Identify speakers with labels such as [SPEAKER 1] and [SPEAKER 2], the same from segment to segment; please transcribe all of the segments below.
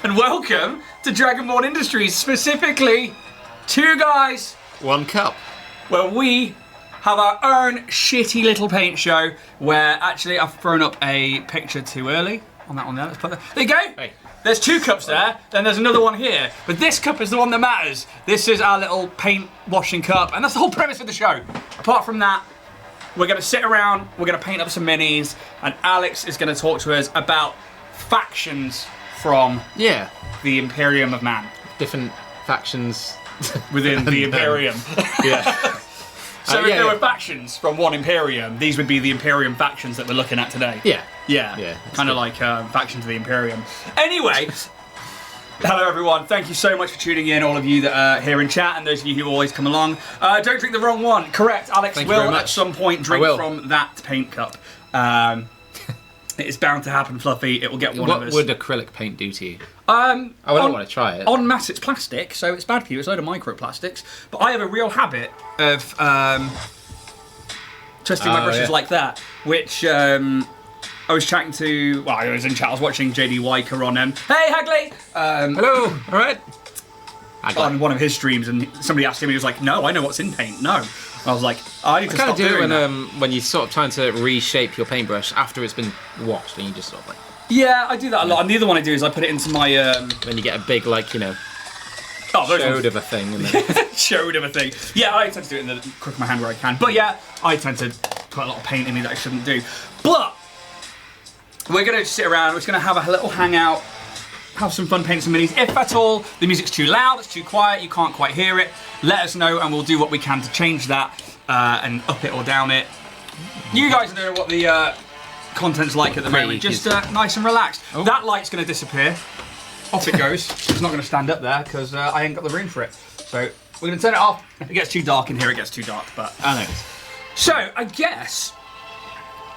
[SPEAKER 1] and welcome to DragonBorn Industries, specifically 2 guys,
[SPEAKER 2] 1 cup,
[SPEAKER 1] where we have our own shitty little paint show, where actually I've thrown up a picture too early on that one there. Let's put that. There you go.
[SPEAKER 2] Hey.
[SPEAKER 1] There's 2 cups there, then there's another one here. But this cup is the one that matters. This is our little paint washing cup, and that's the whole premise of the show. Apart from that, we're gonna sit around, we're gonna paint up some minis, and Alex is gonna talk to us about factions from the Imperium of Man.
[SPEAKER 2] different factions
[SPEAKER 1] within the Imperium.
[SPEAKER 2] Yeah.
[SPEAKER 1] So if there were factions from one Imperium, these would be the Imperium factions that we're looking at today.
[SPEAKER 2] Yeah.
[SPEAKER 1] Yeah. Kind of like factions of the Imperium. Anyway, hello everyone. Thank you so much for tuning in, all of you that are here in chat, and those of you who always come along. Don't drink the wrong one. Correct. Alex will at some point drink from that paint cup. It is bound to happen, Fluffy. It will get one of us.
[SPEAKER 2] What would acrylic paint do to you?
[SPEAKER 1] I
[SPEAKER 2] don't want to try it.
[SPEAKER 1] En masse, it's plastic, so it's bad for you. It's a load of microplastics. But I have a real habit of twisting my brushes like that, which I was chatting to. Well, I was in chat. I was watching JD Weicker on Hey Hagley.
[SPEAKER 2] Hello. All right.
[SPEAKER 1] On one of his streams, and somebody asked him. He was like, "No, I know what's in paint." No. I was like, I need to stop doing that.
[SPEAKER 2] When you're sort of trying to reshape your paintbrush after it's been washed, and you just sort of like.
[SPEAKER 1] Yeah, I do that a lot. And the other one I do is I put it into my.
[SPEAKER 2] Then you get a big, like, you know.
[SPEAKER 1] Showed
[SPEAKER 2] of a thing. And then...
[SPEAKER 1] Showed of a thing. Yeah, I tend to do it in the crook of my hand where I can. But yeah, I tend to put a lot of paint in me that I shouldn't do. But we're going to sit around. We're just going to have a little hangout. Have some fun painting some minis. If at all the music's too loud, it's too quiet, you can't quite hear it, let us know and we'll do what we can to change that and up it or down it. You guys know what the content's like at the moment. Just nice and relaxed. Oh. That light's going to disappear. Off it goes. It's not going to stand up there because I ain't got the room for it. So we're going to turn it off. If it gets too dark in here, it gets too dark. But I know. So I guess.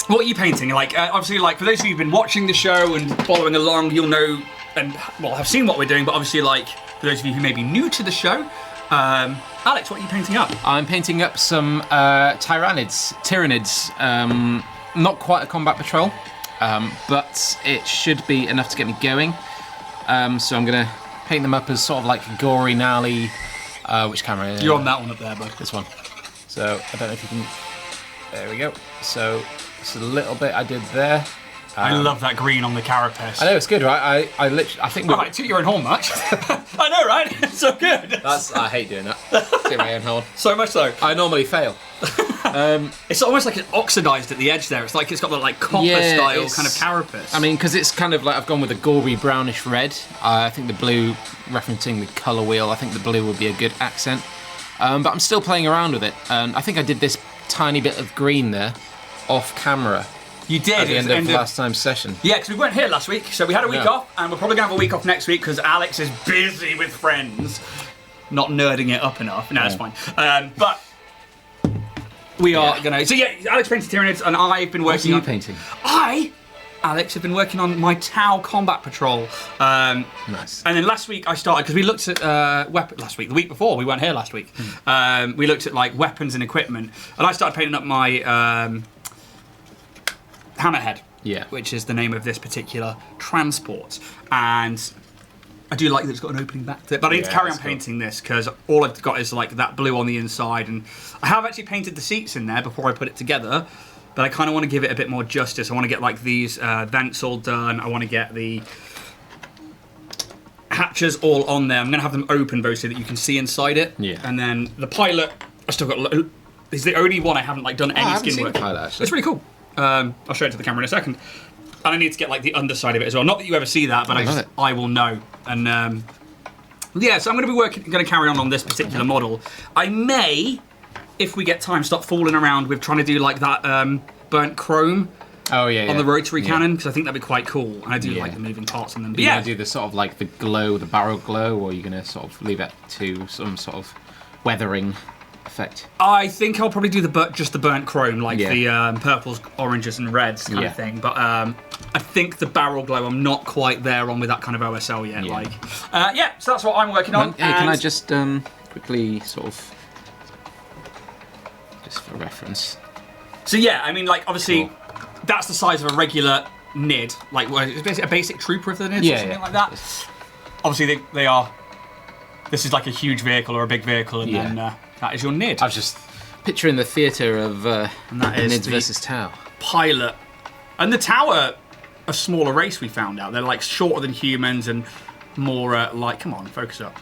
[SPEAKER 1] What are you painting? Like, obviously, like for those of you who've been watching the show and following along, you'll know and well have seen what we're doing. But obviously, like for those of you who may be new to the show, Alex, what are you painting up?
[SPEAKER 2] I'm painting up some Tyranids. Not quite a combat patrol, but it should be enough to get me going. So I'm gonna paint them up as sort of like gory, gnarly. Which camera?
[SPEAKER 1] You're on that one up there, bud.
[SPEAKER 2] This one. So I don't know if you can. There we go. So. It's a little bit I did there.
[SPEAKER 1] I love that green on the carapace.
[SPEAKER 2] I know, it's good, right? I literally, I think.
[SPEAKER 1] Right, toot your own horn much. I know, right? It's so good.
[SPEAKER 2] I hate doing that. Toot my own horn.
[SPEAKER 1] So much so.
[SPEAKER 2] I normally fail.
[SPEAKER 1] It's almost like it's oxidised at the edge there. It's like it's got the like copper style kind of carapace.
[SPEAKER 2] I mean, because it's kind of like I've gone with a gory brownish red. I think the blue, referencing the colour wheel, I think the blue would be a good accent. But I'm still playing around with it. I think I did this tiny bit of green there. Off camera.
[SPEAKER 1] You did
[SPEAKER 2] at the end of last time's session.
[SPEAKER 1] Yeah, because we weren't here last week, so we had a week off, and we're probably going to have a week off next week because Alex is busy with friends. Not nerding it up enough. No, it's fine. But we are going to... So yeah, Alex painted Tyranids, and I've been working on...
[SPEAKER 2] What are you painting?
[SPEAKER 1] Alex, have been working on my Tau Combat Patrol.
[SPEAKER 2] Nice.
[SPEAKER 1] And then last week I started, because we looked at last week, the week before, we weren't here last week. We looked at like weapons and equipment, and I started painting up my... Hammerhead, which is the name of this particular transport, and I do like that it's got an opening back to it, but I need to carry on painting this because all I've got is like that blue on the inside, and I have actually painted the seats in there before I put it together, but I kind of want to give it a bit more justice. I want to get like these vents all done, I want to get the hatches all on there. I'm going to have them open both so that you can see inside it, and then the pilot, I still got, it's the only one I haven't like done any skin work. It's really cool. I'll show it to the camera in a second. And I need to get like the underside of it as well. Not that you ever see that, but I will know. And yeah, so I'm going to be going to carry on this particular model. I may, if we get time, start fooling around with trying to do like that burnt chrome. On the rotary cannon, because I think that'd be quite cool. And I do like the moving parts on them. But
[SPEAKER 2] you're going to do the sort of like the glow, the barrel glow, or you're going to sort of leave it to some sort of weathering effect?
[SPEAKER 1] I think I'll probably do just the burnt chrome, like the purples, oranges, and reds kind of thing. But I think the barrel glow, I'm not quite there on with that kind of OSL yet. So that's what I'm working on.
[SPEAKER 2] Hey, can I just quickly sort of, just for reference?
[SPEAKER 1] So yeah, I mean, like obviously, that's the size of a regular NID, like it's basically a basic trooper of the NID or something like that. obviously they are. This is like a huge vehicle or a big vehicle, and then that is your Nid.
[SPEAKER 2] I was just picturing the theatre of
[SPEAKER 1] and that is
[SPEAKER 2] Nids versus Tau.
[SPEAKER 1] Pilot. And the Tau are a smaller race, we found out. They're like shorter than humans and more like, come on, focus up.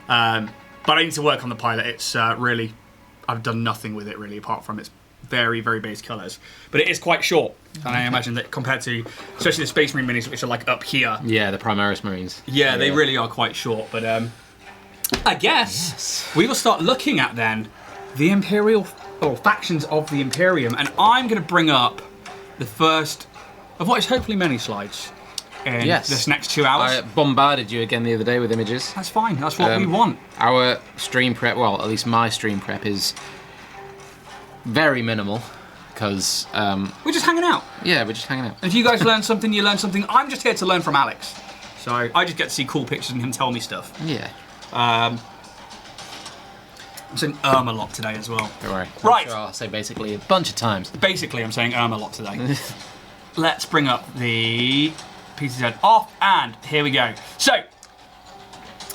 [SPEAKER 1] But I need to work on the Pilot. It's really, I've done nothing with it really, apart from its very, very base colours. But it is quite short. And I imagine that compared to, especially the Space Marine minis, which are like up here.
[SPEAKER 2] Yeah, the Primaris Marines.
[SPEAKER 1] Yeah, they really are quite short. But I guess we will start looking at then the Imperial, factions of the Imperium. And I'm going to bring up the first of what is hopefully many slides in this next 2 hours.
[SPEAKER 2] I bombarded you again the other day with images.
[SPEAKER 1] That's fine. That's what we want.
[SPEAKER 2] Our stream prep, well, at least my stream prep is very minimal because...
[SPEAKER 1] we're just hanging out.
[SPEAKER 2] Yeah, we're just hanging out.
[SPEAKER 1] If you guys learn something, you learn something. I'm just here to learn from Alex. So I just get to see cool pictures and him tell me stuff.
[SPEAKER 2] Yeah.
[SPEAKER 1] I'm saying a lot today as well.
[SPEAKER 2] Don't worry.
[SPEAKER 1] Right.
[SPEAKER 2] Sure I'll say basically a bunch of times.
[SPEAKER 1] Basically, I'm saying a lot today. Let's bring up the PCZ off, and here we go. So,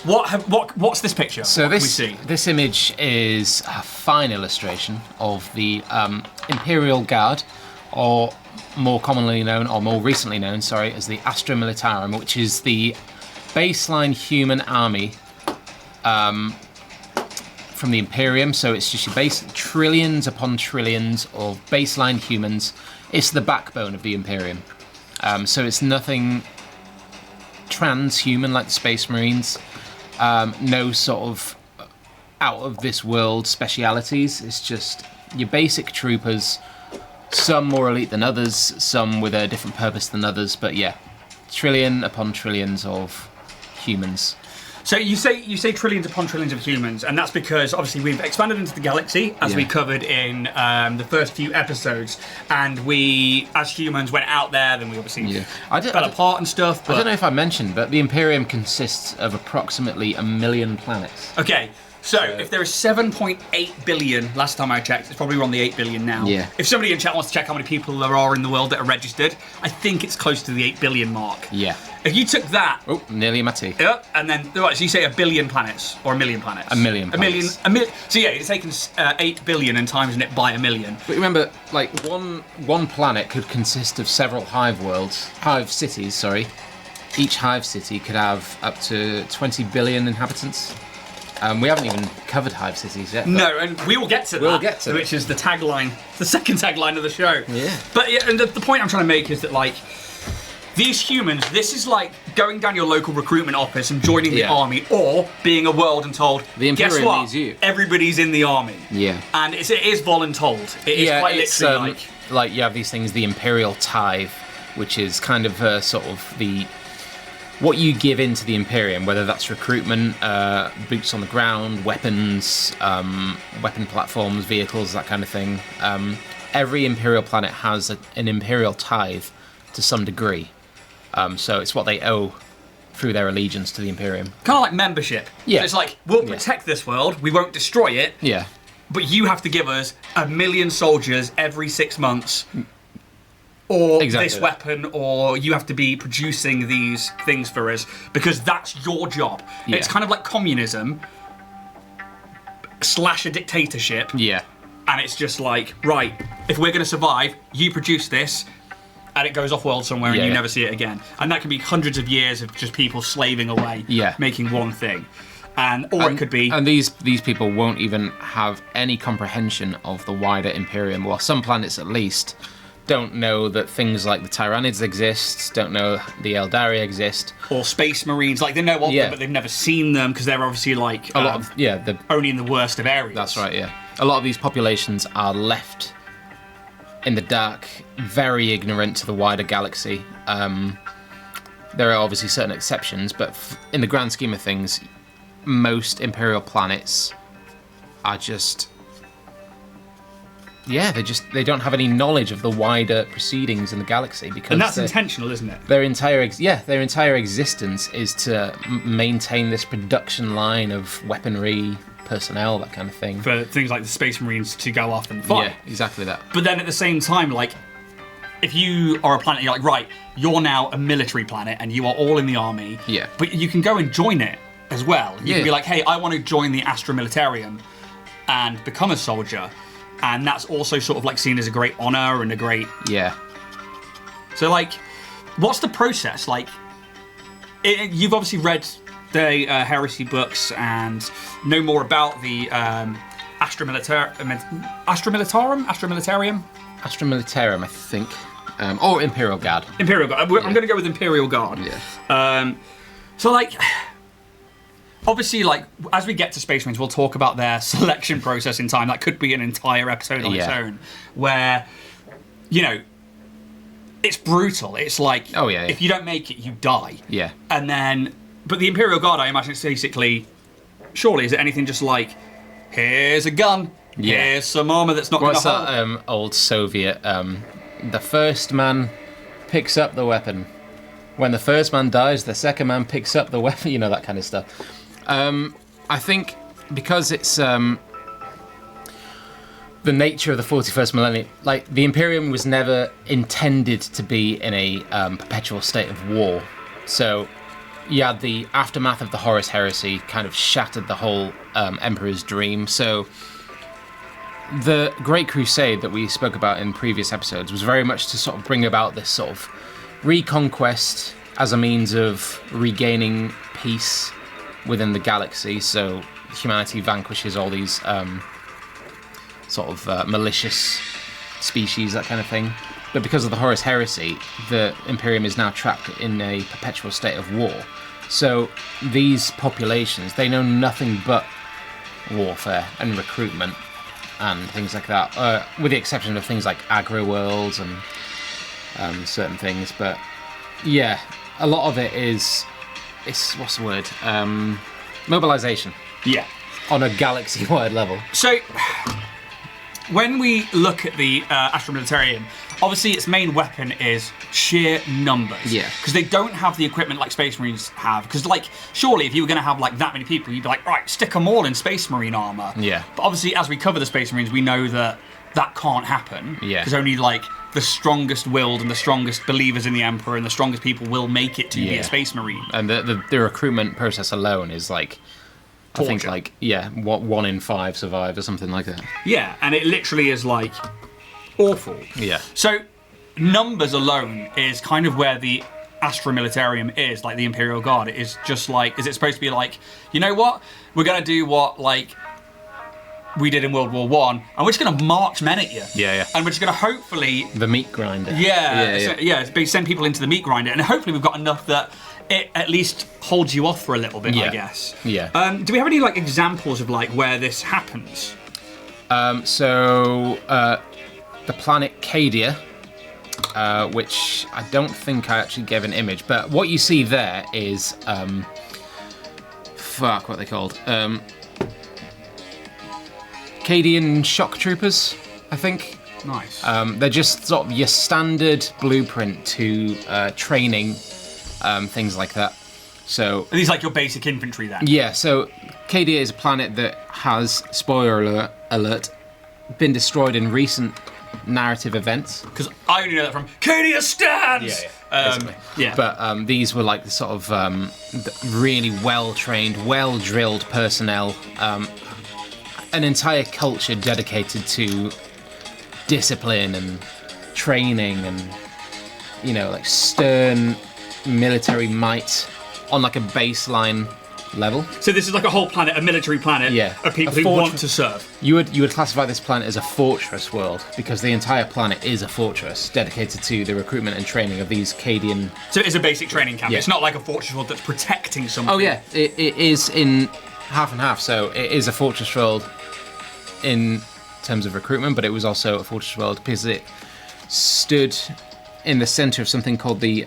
[SPEAKER 1] what's this picture?
[SPEAKER 2] So
[SPEAKER 1] what can we see?
[SPEAKER 2] This image is a fine illustration of the Imperial Guard, or more commonly known, or more recently known, sorry, as the Astra Militarum, which is the baseline human army from the Imperium. So it's just your base trillions upon trillions of baseline humans. It's the backbone of the Imperium. So it's nothing transhuman like the Space Marines. No sort of out of this world specialities. It's just your basic troopers. Some more elite than others. Some with a different purpose than others. But yeah, trillion upon trillions of humans.
[SPEAKER 1] So you say trillions upon trillions of humans, and that's because obviously we've expanded into the galaxy, as we covered in the first few episodes, and we, as humans, went out there, then we obviously fell apart and stuff. But
[SPEAKER 2] I don't know if I mentioned, but the Imperium consists of approximately 1 million planets.
[SPEAKER 1] Okay, so if there is 7.8 billion, last time I checked, it's probably on the 8 billion now.
[SPEAKER 2] Yeah.
[SPEAKER 1] If somebody in chat wants to check how many people there are in the world that are registered, I think it's close to the 8 billion mark.
[SPEAKER 2] Yeah.
[SPEAKER 1] If you took that...
[SPEAKER 2] Oh, nearly my tea.
[SPEAKER 1] And then, so you say 1 billion planets, or 1 million planets?
[SPEAKER 2] 1 million planets.
[SPEAKER 1] A million. So yeah, you're taking 8 billion and timesing it by 1 million.
[SPEAKER 2] But remember, like, one planet could consist of several hive cities, sorry. Each hive city could have up to 20 billion inhabitants. We haven't even covered hive cities yet.
[SPEAKER 1] No, and we will get to that.
[SPEAKER 2] We'll get to
[SPEAKER 1] which is the tagline, the second tagline of the show.
[SPEAKER 2] Yeah.
[SPEAKER 1] But yeah, and the point I'm trying to make is that, like, these humans, this is like going down your local recruitment office and joining the army, or being a world and told,
[SPEAKER 2] the Imperium
[SPEAKER 1] guess what?
[SPEAKER 2] needs you.
[SPEAKER 1] Everybody's in the army.
[SPEAKER 2] Yeah.
[SPEAKER 1] And it is voluntold. It is quite literally
[SPEAKER 2] like you have these things, the Imperial Tithe, which is kind of sort of what you give into the Imperium, whether that's recruitment, boots on the ground, weapons, weapon platforms, vehicles, that kind of thing. Every Imperial planet has an Imperial Tithe to some degree. So it's what they owe through their allegiance to the Imperium.
[SPEAKER 1] Kind of like membership.
[SPEAKER 2] Yeah.
[SPEAKER 1] So it's like, we'll protect this world, we won't destroy it.
[SPEAKER 2] Yeah.
[SPEAKER 1] But you have to give us 1 million soldiers every 6 months. Or this weapon, or you have to be producing these things for us, because that's your job. Yeah. It's kind of like communism / a dictatorship.
[SPEAKER 2] Yeah.
[SPEAKER 1] And it's just like, right, if we're going to survive, you produce this, and it goes off-world somewhere and you never see it again. And that can be hundreds of years of just people slaving away, making one thing. Or it could be...
[SPEAKER 2] And these people won't even have any comprehension of the wider Imperium, or some planets at least don't know that things like the Tyrannids exist, don't know the Eldari exist.
[SPEAKER 1] Or Space Marines, like they know of them, but they've never seen them, because they're obviously like...
[SPEAKER 2] a lot of,
[SPEAKER 1] only in the worst of areas.
[SPEAKER 2] That's right, yeah. A lot of these populations are left in the dark, very ignorant to the wider galaxy. There are obviously certain exceptions, but in the grand scheme of things, most Imperial planets are just... Yeah, they don't have any knowledge of the wider proceedings in the galaxy, because...
[SPEAKER 1] And that's intentional, isn't it?
[SPEAKER 2] Their entire existence is to maintain this production line of weaponry, personnel, that kind of thing.
[SPEAKER 1] For things like the Space Marines to go off and fight.
[SPEAKER 2] Yeah, exactly that.
[SPEAKER 1] But then at the same time, like, if you are a planet, you're like, right, you're now a military planet and you are all in the army.
[SPEAKER 2] Yeah.
[SPEAKER 1] But you can go and join it as well. You can be like, hey, I want to join the Astra Militarium and become a soldier. And that's also sort of like seen as a great honor and a great...
[SPEAKER 2] Yeah.
[SPEAKER 1] So, like, what's the process? Like, you've obviously read the Heresy books and know more about the Astra Militarum? Astra Militarium, I
[SPEAKER 2] think. Or Imperial Guard.
[SPEAKER 1] Imperial Guard. I'm going to go with Imperial Guard.
[SPEAKER 2] Yeah.
[SPEAKER 1] So, like, obviously, like, as we get to Space Marines, we'll talk about their selection process in time. That could be an entire episode on its own, where, you know, it's brutal. It's like, if you don't make it, you die.
[SPEAKER 2] Yeah.
[SPEAKER 1] And then, but the Imperial Guard, I imagine it's basically, surely, is it anything just like, here's a gun, here's some armor that's not going to hold?
[SPEAKER 2] What's that old Soviet, the first man picks up the weapon. When the first man dies, the second man picks up the weapon, you know, that kind of stuff. I think because it's the nature of the 41st millennium, like, the Imperium was never intended to be in a perpetual state of war. So you had the aftermath of the Horus Heresy kind of shattered the whole Emperor's dream. So the Great Crusade that we spoke about in previous episodes was very much to sort of bring about this sort of reconquest as a means of regaining peace within the galaxy. So humanity vanquishes all these sort of malicious species, that kind of thing. But because of the Horus Heresy, the Imperium is now trapped in a perpetual state of war. So these populations, they know nothing but warfare and recruitment and things like that, with the exception of things like aggro worlds and certain things. But yeah, a lot of it is, what's the word? Mobilization.
[SPEAKER 1] Yeah.
[SPEAKER 2] On a galaxy-wide level.
[SPEAKER 1] So, when we look at the Astra Militarium, obviously its main weapon is sheer numbers.
[SPEAKER 2] Yeah.
[SPEAKER 1] Because they don't have the equipment like Space Marines have. Because, like, surely if you were going to have, like, that many people, you'd be like, right, stick them all in Space Marine armor.
[SPEAKER 2] Yeah.
[SPEAKER 1] But obviously, as we cover the Space Marines, we know that that can't happen.
[SPEAKER 2] Yeah.
[SPEAKER 1] Because only, like, the strongest willed and the strongest believers in the Emperor and the strongest people will make it to be a Space Marine.
[SPEAKER 2] And the recruitment process alone is, like,
[SPEAKER 1] torture.
[SPEAKER 2] I think, like, 1 in 5 survive or something like that.
[SPEAKER 1] Yeah, and it literally is, like, awful.
[SPEAKER 2] Yeah.
[SPEAKER 1] So, numbers alone is kind of where the Astra Militarium is, like the Imperial Guard. It is just like, is it supposed to be like, you know what? We're going to do what, like, we did in World War One, and we're just going to march men at you.
[SPEAKER 2] Yeah, yeah.
[SPEAKER 1] And we're just going to hopefully...
[SPEAKER 2] The meat grinder.
[SPEAKER 1] Send people into the meat grinder, and hopefully we've got enough that it at least holds you off for a little bit, I guess.
[SPEAKER 2] Yeah.
[SPEAKER 1] Do we have any, like, examples of, like, where this happens?
[SPEAKER 2] The planet Cadia, which I don't think I actually gave an image, but what you see there is, what are they called? Cadian shock troopers, I think.
[SPEAKER 1] Nice.
[SPEAKER 2] They're just sort of your standard blueprint to training, things like that. So
[SPEAKER 1] Are these like your basic infantry then?
[SPEAKER 2] yeah, so Cadia is a planet that has, spoiler alert, been destroyed in recent narrative events.
[SPEAKER 1] Because I only know that from Cadia stands!
[SPEAKER 2] But these were like the sort of really well-trained, well-drilled personnel, an entire culture dedicated to discipline and training and, you know, like stern military might on like a baseline level.
[SPEAKER 1] So this is like a whole planet, a military planet of people who want to serve.
[SPEAKER 2] You would classify this planet as a fortress world because the entire planet is a fortress dedicated to the recruitment and training of these Cadian...
[SPEAKER 1] So it's a basic training camp. Yeah. It's not like a fortress world that's protecting something.
[SPEAKER 2] Oh yeah, it is in half and half. So it is a fortress world in terms of recruitment, but it was also a fortress world because it stood in the center of something called the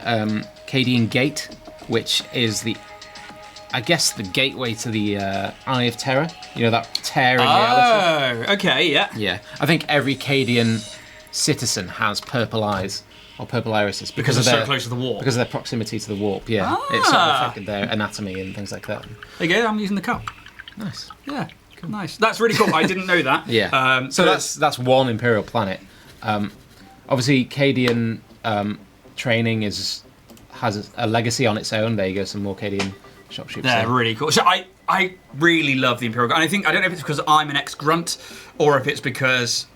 [SPEAKER 2] Cadian Gate, which is I guess the gateway to the Eye of Terror. You know, that tear in reality.
[SPEAKER 1] Oh, okay, yeah.
[SPEAKER 2] Yeah. I think every Cadian citizen has purple eyes or purple irises
[SPEAKER 1] because they're so close to the warp.
[SPEAKER 2] Because of their proximity to the warp, yeah. It's sort of affected their anatomy and things like that.
[SPEAKER 1] There you go, I'm using the cup.
[SPEAKER 2] Nice.
[SPEAKER 1] Yeah, nice. That's really cool. I didn't know that.
[SPEAKER 2] Yeah. So that's one Imperial planet. Obviously, Cadian training has a legacy on its own. There you go, some more Cadian shock troops.
[SPEAKER 1] They're really cool. So I really love the Imperial Guard. And I don't know if it's because I'm an ex-grunt or if it's because,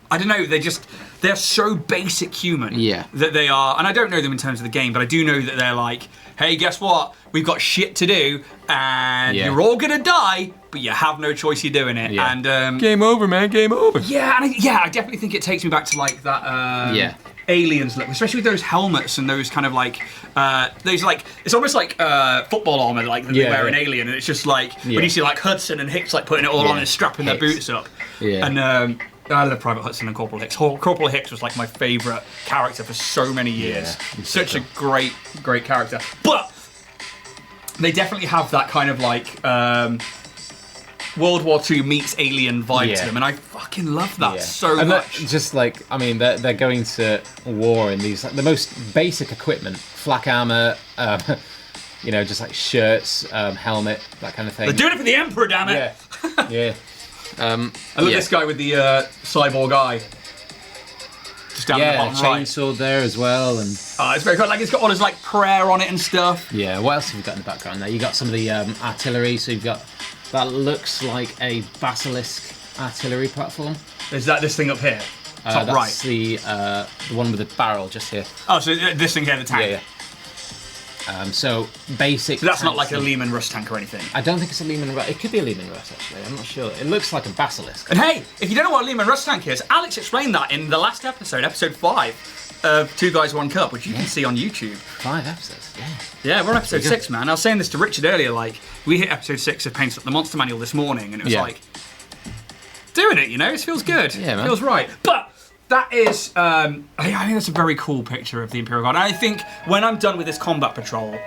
[SPEAKER 1] I don't know, they're so basic human that they are, and I don't know them in terms of the game, but I do know that they're like, hey, guess what? We've got shit to do, and you're all gonna die, but you have no choice, you're doing it.
[SPEAKER 2] Yeah.
[SPEAKER 1] And
[SPEAKER 2] game over, man, game over.
[SPEAKER 1] Yeah, and I definitely think it takes me back to like that Aliens look, especially with those helmets and those kind of like those like, it's almost like football armor like that they wear in Alien, and it's just like when you see like Hudson and Hicks like putting it all on and strapping their boots up. Yeah. And I love Private Hudson and Corporal Hicks. Corporal Hicks was like my favourite character for so many years. Such a great character. But they definitely have that kind of like World War II meets Alien vibe to them, and I fucking love that so
[SPEAKER 2] and
[SPEAKER 1] much.
[SPEAKER 2] Just like, I mean, they're going to war in these, like, the most basic equipment, flak armor, you know, just like shirts, helmet, that kind of thing.
[SPEAKER 1] They're doing it for the Emperor, damn it!
[SPEAKER 2] Yeah.
[SPEAKER 1] I love this guy with the cyborg eye. Just down the bottom right.
[SPEAKER 2] Chainsaw there as well, and
[SPEAKER 1] it's very cool. Like it's got all his like prayer on it and stuff.
[SPEAKER 2] Yeah. What else have you got in the background there? You got some of the artillery. So you've got that looks like a Basilisk artillery platform.
[SPEAKER 1] Is that this thing up here? Top right.
[SPEAKER 2] That's the one with the barrel just here.
[SPEAKER 1] Oh, so this thing here, the tank.
[SPEAKER 2] Yeah. So basic.
[SPEAKER 1] So that's not like a Lehman Russ tank or anything.
[SPEAKER 2] I don't think it's a Lehman Russ. It could be a Lehman Russ actually. I'm not sure. It looks like a Basilisk.
[SPEAKER 1] And hey, if you don't know what a Lehman Russ tank is, Alex explained that in the last episode 5 of Two Guys One Cup, which you can see on YouTube.
[SPEAKER 2] 5 episodes. Yeah.
[SPEAKER 1] Yeah, we're on episode 6, man. I was saying this to Richard earlier. Like we hit episode 6 of Paints Up the Monster Manual this morning, and it was like doing it. You know, it feels good. Yeah, man. It feels right. But that is, I think that's a very cool picture of the Imperial Guard. And I think when I'm done with this combat patrol,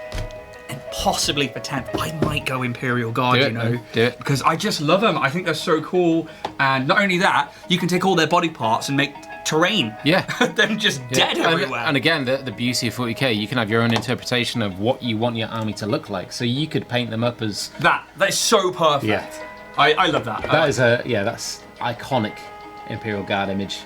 [SPEAKER 1] and possibly for 10th, I might go Imperial Guard, you know.
[SPEAKER 2] Do it.
[SPEAKER 1] Because I just love them. I think they're so cool. And not only that, you can take all their body parts and make terrain. Yeah. Them just dead everywhere.
[SPEAKER 2] And again, the beauty of 40k, you can have your own interpretation of what you want your army to look like. So you could paint them up as...
[SPEAKER 1] That is so perfect. Yeah. I love that.
[SPEAKER 2] That's iconic Imperial Guard image.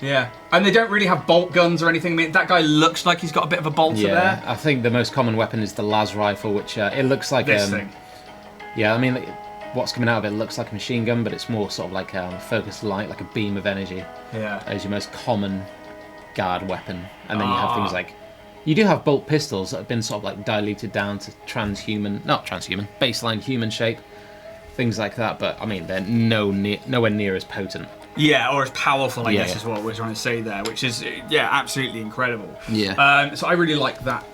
[SPEAKER 1] Yeah, and they don't really have bolt guns or anything. I mean, that guy looks like he's got a bit of a bolter there.
[SPEAKER 2] I think the most common weapon is the las rifle, which it looks like
[SPEAKER 1] this thing.
[SPEAKER 2] Yeah, I mean, what's coming out of it looks like a machine gun, but it's more sort of like a focused light, like a beam of energy. Yeah, as your most common guard weapon, and then you have things like you do have bolt pistols that have been sort of like diluted down to baseline human shape, things like that. But I mean, they're nowhere near as potent.
[SPEAKER 1] Yeah, or as powerful, I guess, is what we're trying to say there, which is, absolutely incredible. Yeah. So I really like that.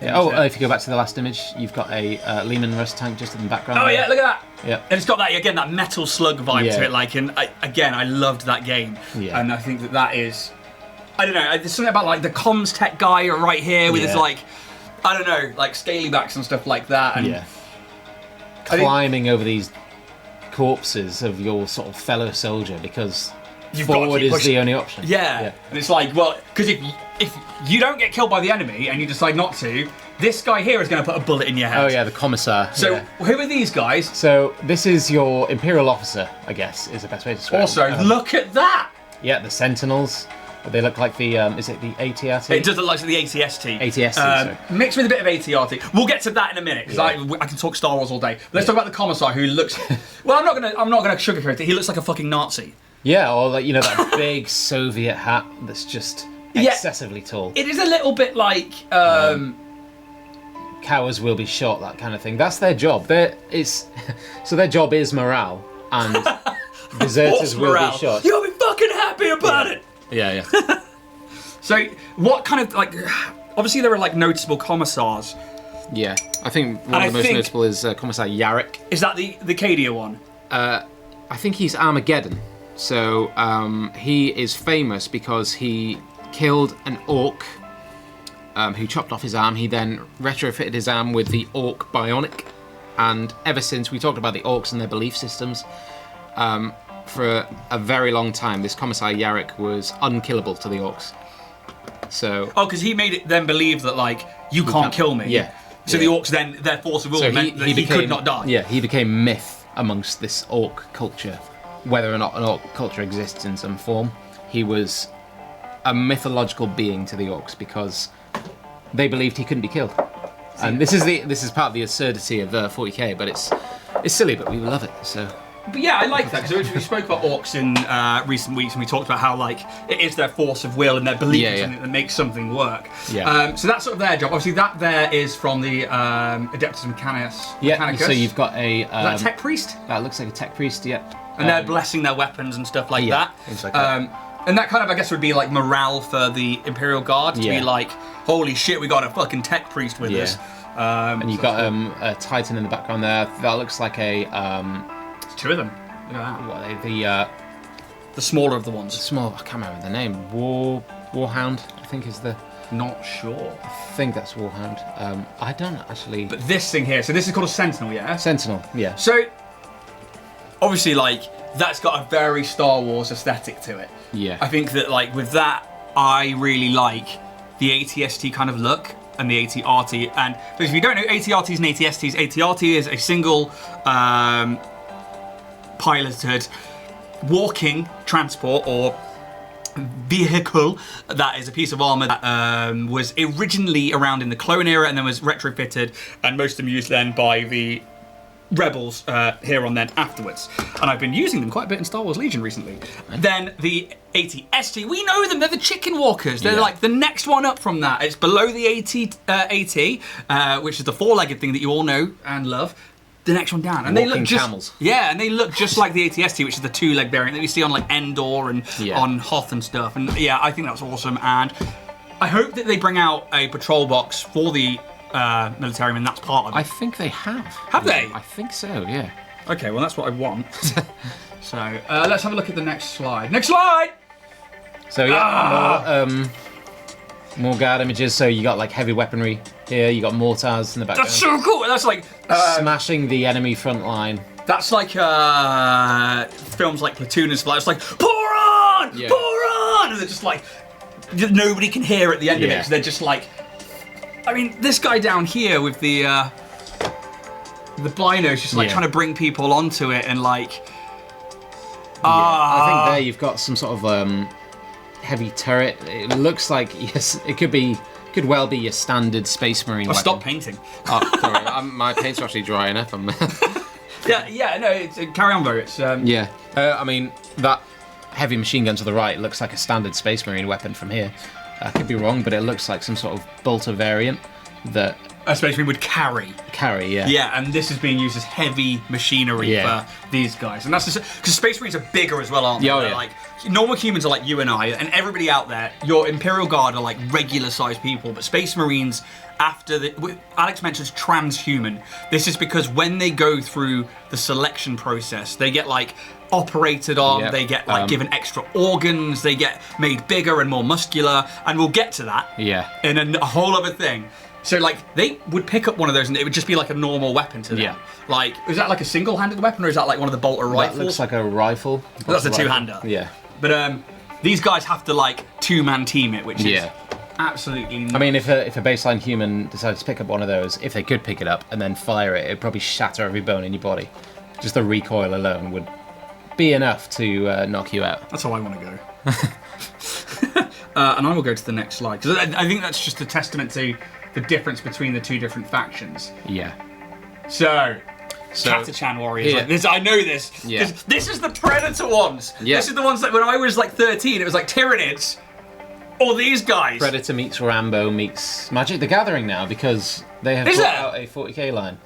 [SPEAKER 2] Yeah. If you go back to the last image, you've got a Lehman Russ tank just in the background.
[SPEAKER 1] Oh,
[SPEAKER 2] there.
[SPEAKER 1] yeah, look at that. Yeah. And it's got that, again, that metal slug vibe to it. Like, and I loved that game. Yeah. And I think that is, I don't know, there's something about, like, the comms tech guy right here with his, like, I don't know, like, scaly backs and stuff like that. And climbing over these corpses of your sort of fellow soldier because forward is the only option. Yeah. And it's like, well, because if you don't get killed by the enemy and you decide not to, this guy here is going to put a bullet in your head.
[SPEAKER 2] Oh yeah, the commissar.
[SPEAKER 1] So who are these guys?
[SPEAKER 2] So this is your Imperial officer, I guess, is the best way to describe
[SPEAKER 1] it. Also, look at that!
[SPEAKER 2] Yeah, the Sentinels. They look like the, is it the ATRT?
[SPEAKER 1] It does look like the ATST.
[SPEAKER 2] ATST, sorry.
[SPEAKER 1] Mixed with a bit of ATRT. We'll get to that in a minute, because I can talk Star Wars all day. But let's talk about the Commissar, who looks... Well, I'm not gonna sugarcoat it. He looks like a fucking Nazi.
[SPEAKER 2] Yeah, or like, you know, that big Soviet hat that's just excessively tall.
[SPEAKER 1] It is a little bit like...
[SPEAKER 2] cowards will be shot, that kind of thing. That's their job. So their job is morale, and deserters will be shot.
[SPEAKER 1] You'll be fucking happy about it!
[SPEAKER 2] Yeah.
[SPEAKER 1] So, what kind of, like, obviously there are, like, noticeable commissars.
[SPEAKER 2] Yeah, I think one of the most notable is Commissar Yarrick.
[SPEAKER 1] Is that the Cadia one?
[SPEAKER 2] I think he's Armageddon. So, he is famous because he killed an orc who chopped off his arm. He then retrofitted his arm with the orc bionic. And ever since, we talked about the orcs and their belief systems, for a very long time, this Commissar Yarrick was unkillable to the orcs. So
[SPEAKER 1] because he made it then believe that, like, you can't kill me.
[SPEAKER 2] Yeah.
[SPEAKER 1] So the orcs then, their force of will meant that he could not die.
[SPEAKER 2] Yeah, he became myth amongst this orc culture. Whether or not an orc culture exists in some form, he was a mythological being to the orcs because they believed he couldn't be killed. And this is part of the absurdity of 40k, but it's silly, but we love it. So.
[SPEAKER 1] But yeah, I like that because we spoke about orcs in recent weeks, and we talked about how like it is their force of will and their belief in something that makes something work.
[SPEAKER 2] Yeah.
[SPEAKER 1] So that's sort of their job. Obviously, that there is from the Adeptus Mechanicus.
[SPEAKER 2] Yeah. So you've got a
[SPEAKER 1] is that tech priest?
[SPEAKER 2] That looks like a tech priest. Yeah.
[SPEAKER 1] And they're blessing their weapons and stuff like that.
[SPEAKER 2] Things like that.
[SPEAKER 1] And that kind of, I guess, would be like morale for the Imperial Guard to be like, holy shit, we got a fucking tech priest with us.
[SPEAKER 2] And you've got a Titan in the background there. That looks like a.
[SPEAKER 1] There's two of them. Look at that.
[SPEAKER 2] What are they?
[SPEAKER 1] The smaller of the ones.
[SPEAKER 2] Small. I can't remember the name. Warhound, I think is the.
[SPEAKER 1] Not sure.
[SPEAKER 2] I think that's Warhound. I don't actually.
[SPEAKER 1] But this thing here, so this is called a Sentinel, yeah?
[SPEAKER 2] Sentinel, yeah.
[SPEAKER 1] So, obviously, like, that's got a very Star Wars aesthetic to it.
[SPEAKER 2] Yeah.
[SPEAKER 1] I think that, like, with that, I really like the ATST kind of look and the ATRT. And if you don't know ATRTs and ATSTs, ATRT is a single piloted walking transport or vehicle that is a piece of armor that was originally around in the clone era and then was retrofitted, and most of them used then by the rebels here on then afterwards. And I've been using them quite a bit in Star Wars Legion recently. Then the AT-ST, we know them, they're the chicken walkers. They're like the next one up from that. It's below the AT, which is the four-legged thing that you all know and love. The next one down. And
[SPEAKER 2] Walking
[SPEAKER 1] they look just
[SPEAKER 2] camels.
[SPEAKER 1] Yeah, and they look just like the AT-ST, which is the two-leg variant that we see on like Endor and on Hoth and stuff. And yeah, I think that's awesome. And I hope that they bring out a patrol box for the military, and that's part of it.
[SPEAKER 2] I think they have.
[SPEAKER 1] Have they?
[SPEAKER 2] I think so, yeah.
[SPEAKER 1] Okay, well, that's what I want. So, let's have a look at the next slide. Next slide!
[SPEAKER 2] So, more guard images. So, you got like heavy weaponry here, you got mortars in the background.
[SPEAKER 1] That's so cool! That's like...
[SPEAKER 2] smashing the enemy front line.
[SPEAKER 1] That's like films like Platoon and stuff. It's like, pour on!
[SPEAKER 2] Yeah.
[SPEAKER 1] Pour on! And they're just like... Nobody can hear at the end of it, because they're just like... I mean, this guy down here with the binos just like trying to bring people onto it and like...
[SPEAKER 2] I think there you've got some sort of heavy turret. It looks like, yes, it could well be your standard Space Marine weapon.
[SPEAKER 1] Stop painting.
[SPEAKER 2] Oh, sorry, my paints are actually drying up.
[SPEAKER 1] No, carry on, though. It's
[SPEAKER 2] I mean, that heavy machine gun to the right looks like a standard Space Marine weapon from here. I could be wrong, but it looks like some sort of bolter variant that
[SPEAKER 1] a Space Marine would carry. Yeah, and this is being used as heavy machinery for these guys. And that's just because Space Marines are bigger as well, aren't they? They're like normal humans are like you and I, and everybody out there. Your Imperial Guard are like regular-sized people, but Space Marines, Alex mentions transhuman. This is because when they go through the selection process, they get like operated on, they get like given extra organs, they get made bigger and more muscular, and we'll get to that in a whole other thing. So like they would pick up one of those and it would just be like a normal weapon to them. Like, is that like a single-handed weapon or is that like one of the bolter rifles?
[SPEAKER 2] That looks like a rifle.
[SPEAKER 1] That's a two-hander.
[SPEAKER 2] Yeah.
[SPEAKER 1] But these guys have to like two-man team it, which is absolutely nuts.
[SPEAKER 2] I mean, if a baseline human decided to pick up one of those, if they could pick it up and then fire it, it'd probably shatter every bone in your body. Just the recoil alone would be enough to knock you out.
[SPEAKER 1] That's how I want to go. And I will go to the next slide, because I think that's just a testament to the difference between the two different factions.
[SPEAKER 2] Yeah.
[SPEAKER 1] So Catachan warriors.
[SPEAKER 2] Yeah.
[SPEAKER 1] Like this, I know this.
[SPEAKER 2] Yeah.
[SPEAKER 1] This is the Predator ones.
[SPEAKER 2] Yeah.
[SPEAKER 1] This is the ones that when I was like 13, it was like Tyranids. Or these guys.
[SPEAKER 2] Predator meets Rambo meets Magic the Gathering now, because they have brought out a 40k line.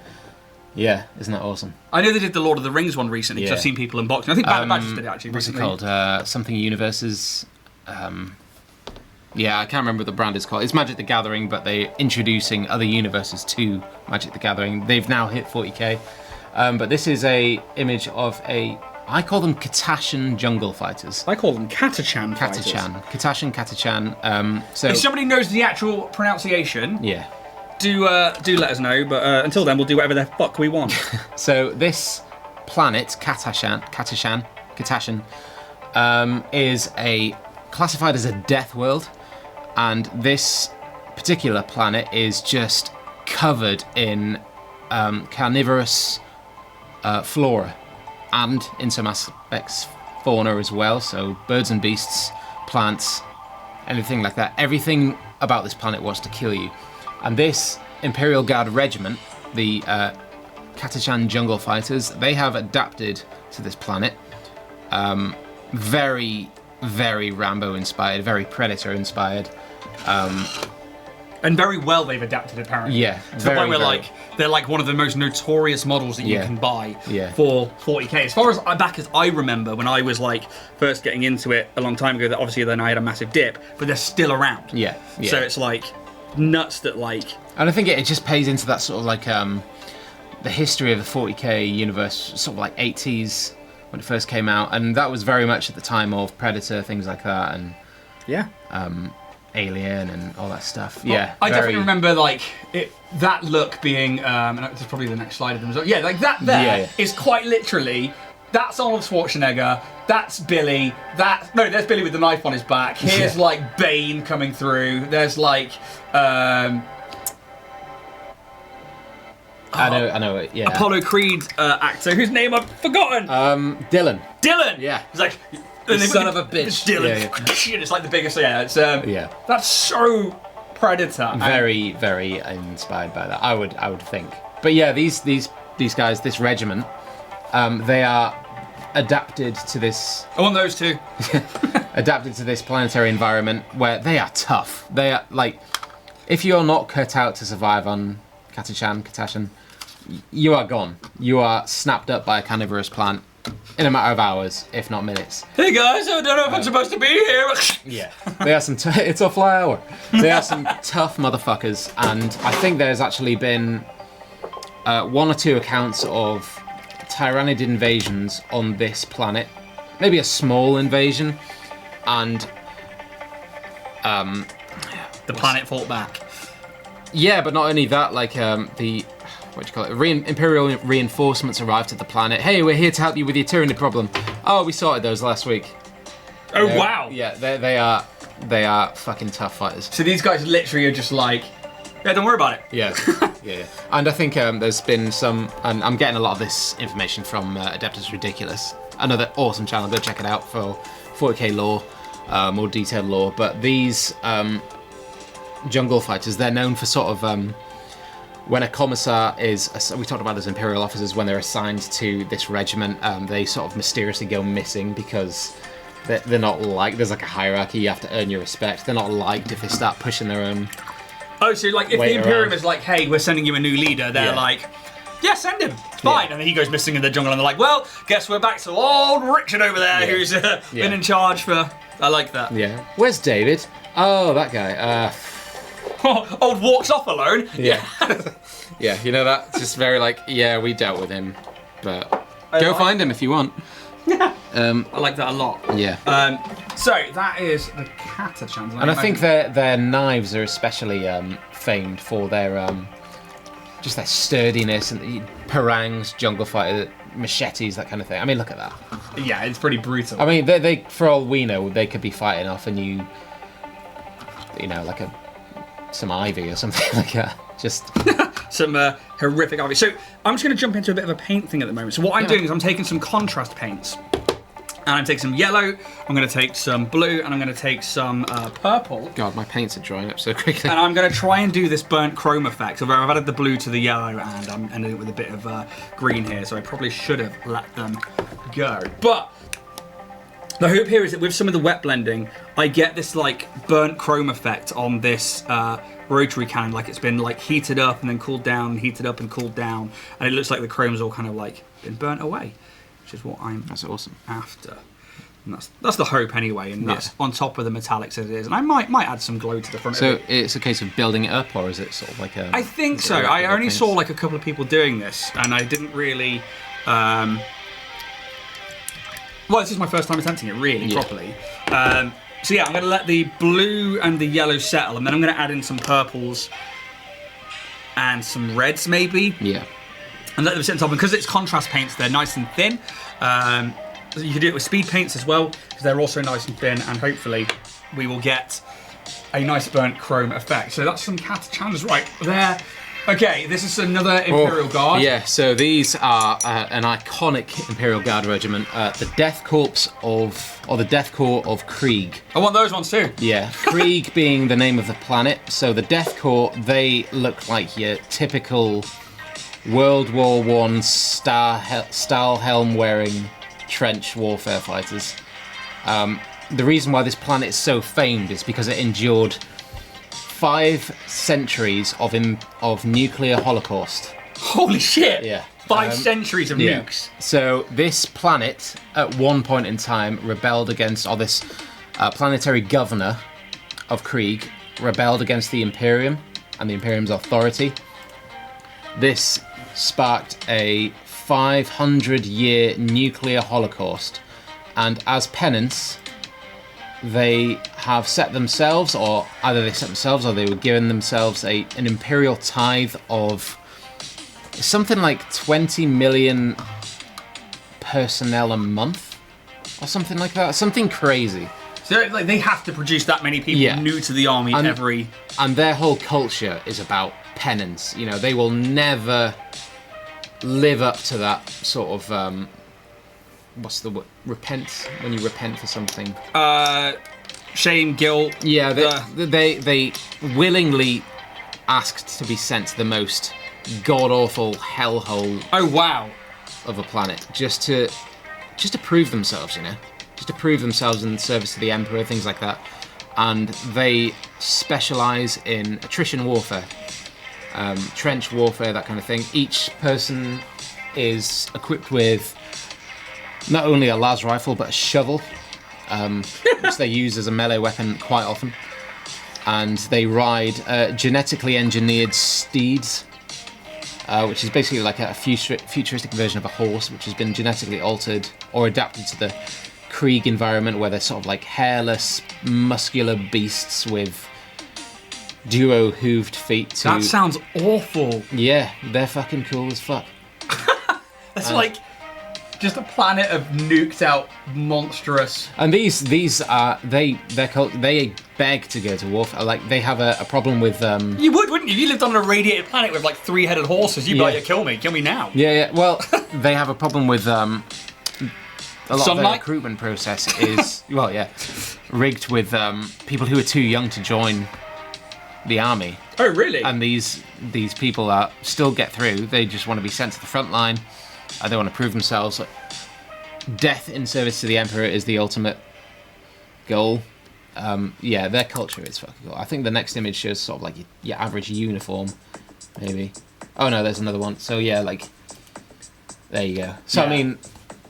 [SPEAKER 2] Yeah, isn't that awesome?
[SPEAKER 1] I know they did the Lord of the Rings one recently, because I've seen people unboxing. I think Bad Batch did it actually recently.
[SPEAKER 2] What's it called? Something Universes. Yeah, I can't remember what the brand is called. It's Magic the Gathering, but they're introducing other universes to Magic the Gathering. They've now hit 40k. But this is a image of I call them Catachan jungle fighters.
[SPEAKER 1] I call them Catachan fighters.
[SPEAKER 2] Catachan. So
[SPEAKER 1] if somebody knows the actual pronunciation, do let us know. But until then, we'll do whatever the fuck we want.
[SPEAKER 2] So this planet, Catachan, is classified as a death world, and this particular planet is just covered in carnivorous flora, and in some aspects fauna as well, so birds and beasts, plants, anything like that. Everything about this planet wants to kill you. And this Imperial Guard regiment, the Catachan jungle fighters, they have adapted to this planet. Very, very Rambo inspired, very Predator inspired.
[SPEAKER 1] And very well they've adapted, apparently.
[SPEAKER 2] Yeah,
[SPEAKER 1] to the point where they're like one of the most notorious models that you can buy for 40k. As far as back as I remember, when I was like first getting into it a long time ago, that obviously then I had a massive dip, but they're still around.
[SPEAKER 2] Yeah.
[SPEAKER 1] So it's like nuts that like.
[SPEAKER 2] And I think it just plays into that sort of like the history of the 40k universe, sort of like 80s when it first came out, and that was very much at the time of Predator, things like that, and Alien and all that stuff. Yeah,
[SPEAKER 1] I definitely remember like that look being, and that's probably the next slide of them as well. Yeah, like that there is quite literally, that's Arnold Schwarzenegger, that's Billy, there's Billy with the knife on his back. Here's like Bane coming through. There's like,
[SPEAKER 2] I know it, yeah.
[SPEAKER 1] Apollo Creed actor, whose name I've forgotten.
[SPEAKER 2] Dylan.
[SPEAKER 1] Yeah. He's like,
[SPEAKER 2] the son of a bitch.
[SPEAKER 1] It's Dylan. It's like the biggest, it's, that's so Predator.
[SPEAKER 2] Very, very inspired by that, I would think. But yeah, these guys, this regiment, they are adapted to this...
[SPEAKER 1] I want those too.
[SPEAKER 2] Adapted to this planetary environment where they are tough. They are, like, if you're not cut out to survive on Catachan, you are gone. You are snapped up by a carnivorous plant in a matter of hours, if not minutes.
[SPEAKER 1] Hey guys, I don't know if I'm supposed to be here.
[SPEAKER 2] Yeah, they are some. It's a fly hour. They are some tough motherfuckers, and I think there's actually been one or two accounts of Tyrannid invasions on this planet. Maybe a small invasion, and
[SPEAKER 1] the planet fought back.
[SPEAKER 2] Yeah, but not only that, like Imperial reinforcements arrived at the planet. Hey, we're here to help you with your tyranny problem. Oh, we sorted those last week.
[SPEAKER 1] Oh, wow.
[SPEAKER 2] Yeah, they are fucking tough fighters.
[SPEAKER 1] So these guys literally are just like, yeah, don't worry about it.
[SPEAKER 2] Yeah. And I think there's been some, and I'm getting a lot of this information from Adeptus Ridiculous. Another awesome channel, go check it out for 40k lore, more detailed lore. But these jungle fighters, they're known for sort of, when a commissar is, we talked about those Imperial officers, when they're assigned to this regiment, they sort of mysteriously go missing because they're not liked. There's like a hierarchy, you have to earn your respect. They're not liked if they start pushing their own.
[SPEAKER 1] Oh, so like if the Imperium is like, hey, we're sending you a new leader, they're like, yeah, send him, it's fine. And then he goes missing in the jungle and they're like, well, guess we're back to old Richard over there who's been in charge for, I like that.
[SPEAKER 2] Yeah. Where's David? Oh, that guy.
[SPEAKER 1] Old walks off alone.
[SPEAKER 2] Yeah. Yeah, you know that? It's just very like, yeah, we dealt with him, but go find him if you want.
[SPEAKER 1] I like that a lot.
[SPEAKER 2] Yeah.
[SPEAKER 1] So that is the Catachans.
[SPEAKER 2] And I think their knives are especially famed for their just their sturdiness and the parangs, jungle fighter, machetes, that kind of thing. I mean, look at that.
[SPEAKER 1] Yeah, it's pretty brutal.
[SPEAKER 2] I mean, they for all we know, they could be fighting off a new, like some ivy or something like that. Just
[SPEAKER 1] some horrific ivy. So I'm just going to jump into a bit of a paint thing at the moment. So what I'm doing is I'm taking some contrast paints. And I'm taking some yellow, I'm going to take some blue, and I'm going to take some purple.
[SPEAKER 2] God, my paints are drying up so quickly.
[SPEAKER 1] And I'm going to try and do this burnt chrome effect. So I've added the blue to the yellow, and I'm ending it with a bit of green here. So I probably should have let them go. But the hope here is that with some of the wet blending, I get this like burnt chrome effect on this rotary cannon, like it's been like heated up and then cooled down, heated up and cooled down, and it looks like the chrome's all kind of like been burnt away. Is what I'm after. And that's the hope anyway, and that's on top of the metallics as it is. And I might add some glow to the front of it.
[SPEAKER 2] So it's a case of building it up, or is it sort of like a...
[SPEAKER 1] I think so. I only saw like a couple of people doing this, and I didn't really... well, this is my first time attempting it really properly. So yeah, I'm going to let the blue and the yellow settle, and then I'm going to add in some purples and some reds maybe.
[SPEAKER 2] Yeah.
[SPEAKER 1] And let them sit on top. And because it's contrast paints, they're nice and thin. You can do it with speed paints as well, because they're also nice and thin. And hopefully we will get a nice burnt chrome effect. So that's some Catachans right there. Okay, this is another Imperial Guard.
[SPEAKER 2] Yeah, so these are an iconic Imperial Guard regiment, the Death Corps the Death Corps of Krieg.
[SPEAKER 1] I want those ones too.
[SPEAKER 2] Yeah, Krieg being the name of the planet. So the Death Corps, they look like your typical World War I style helm wearing trench warfare fighters. The reason why this planet is so famed is because it endured 5 centuries of nuclear holocaust.
[SPEAKER 1] Holy shit!
[SPEAKER 2] Yeah.
[SPEAKER 1] 5 centuries of nukes.
[SPEAKER 2] So this planet, at one point in time, rebelled against, or this planetary governor of Krieg rebelled against the Imperium and the Imperium's authority. This sparked a 500-year nuclear holocaust, and as penance, they have set themselves, or either they set themselves or they were given themselves an imperial tithe of something like 20 million personnel a month, or something like that. Something crazy.
[SPEAKER 1] So like they have to produce that many people new to the army every...
[SPEAKER 2] And their whole culture is about penance. You know, they will never live up to that sort of... what's the word? Repent, when you repent for something.
[SPEAKER 1] Shame, guilt.
[SPEAKER 2] Yeah, they willingly asked to be sent to the most god-awful hellhole.
[SPEAKER 1] Oh wow!
[SPEAKER 2] Of a planet, just to prove themselves, you know, just to prove themselves in service to the Emperor, things like that. And they specialize in attrition warfare, trench warfare, that kind of thing. Each person is equipped with not only a las rifle, but a shovel, which they use as a melee weapon quite often. And they ride genetically engineered steeds, which is basically like a futuristic version of a horse, which has been genetically altered or adapted to the Krieg environment, where they're sort of like hairless, muscular beasts with duo hooved feet.
[SPEAKER 1] That sounds awful.
[SPEAKER 2] Yeah, they're fucking cool as fuck.
[SPEAKER 1] That's like... just a planet of nuked out monstrous.
[SPEAKER 2] And these are they beg to go to war. Like they have a problem with.
[SPEAKER 1] You would, wouldn't you? If you lived on a radiated planet with like 3-headed horses, you'd be like, kill me now.
[SPEAKER 2] Yeah. Well, they have a problem with a lot of their
[SPEAKER 1] Sunlight?
[SPEAKER 2] recruitment process is rigged with people who are too young to join the army.
[SPEAKER 1] Oh really?
[SPEAKER 2] And these people still get through. They just want to be sent to the front line. They want to prove themselves. Death in service to the Emperor is the ultimate goal. Their culture is fucking cool. I think the next image shows sort of like your average uniform, maybe. Oh no, there's another one. So yeah, like, there you go. So I mean,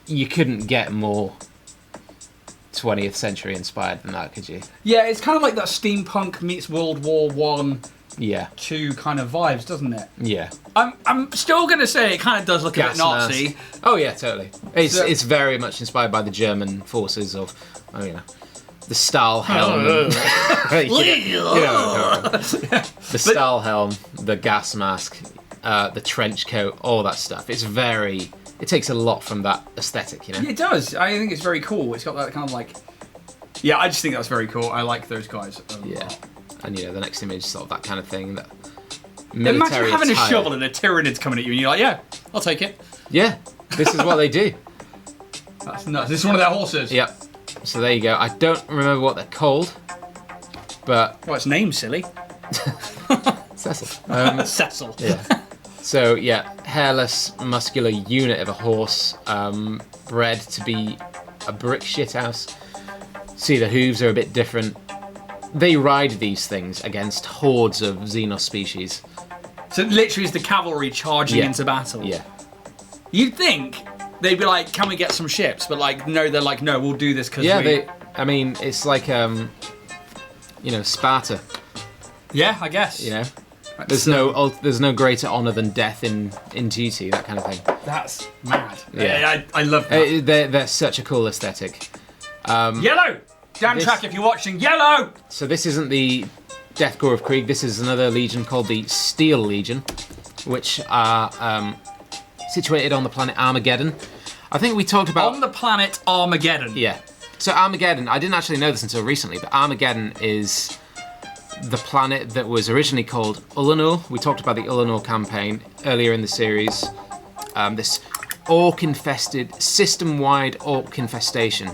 [SPEAKER 2] you couldn't get more 20th century inspired than that, could you? Yeah,
[SPEAKER 1] it's kind of like that steampunk meets World War One.
[SPEAKER 2] Yeah.
[SPEAKER 1] 2 kind of vibes, doesn't it?
[SPEAKER 2] Yeah.
[SPEAKER 1] I'm still gonna say it kind of does look a bit Nazi.
[SPEAKER 2] Mask. Oh yeah, totally. It's very much inspired by the German forces of, the Stahlhelm. The Stahlhelm, the gas mask, the trench coat, all that stuff. It takes a lot from that aesthetic, you know.
[SPEAKER 1] It does. I think it's very cool. It's got that kind of like. Yeah, I just think that's very cool. I like those guys.
[SPEAKER 2] And the next image, sort of that kind of thing. That
[SPEAKER 1] imagine having a shovel and a Tyranid's coming at you, and you're like, yeah, I'll take it.
[SPEAKER 2] Yeah, this is what they do.
[SPEAKER 1] That's nuts. This is one of their horses.
[SPEAKER 2] Yep. So there you go. I don't remember what they're called, but...
[SPEAKER 1] Well, it's named silly.
[SPEAKER 2] Cecil.
[SPEAKER 1] Cecil.
[SPEAKER 2] Yeah. So, hairless, muscular unit of a horse, bred to be a brick shithouse. See, the hooves are a bit different. They ride these things against hordes of Xenos species.
[SPEAKER 1] So literally it's the cavalry charging into battle.
[SPEAKER 2] Yeah.
[SPEAKER 1] You'd think they'd be like, can we get some ships? But they're like, no, we'll do this because
[SPEAKER 2] it's like, Sparta.
[SPEAKER 1] Yeah, I guess.
[SPEAKER 2] You know? There's no greater honour than death in duty, that kind of thing.
[SPEAKER 1] That's mad.
[SPEAKER 2] Yeah.
[SPEAKER 1] I love that.
[SPEAKER 2] They're such a cool aesthetic.
[SPEAKER 1] Yellow! Dan Track, if you're watching, yellow!
[SPEAKER 2] So this isn't the Death Corps of Krieg, this is another legion called the Steel Legion, which are situated on the planet Armageddon. I think we talked about...
[SPEAKER 1] On the planet Armageddon?
[SPEAKER 2] Yeah. So Armageddon, I didn't actually know this until recently, but Armageddon is the planet that was originally called Ullanor. We talked about the Ullanor campaign earlier in the series. This orc-infested, system-wide orc infestation.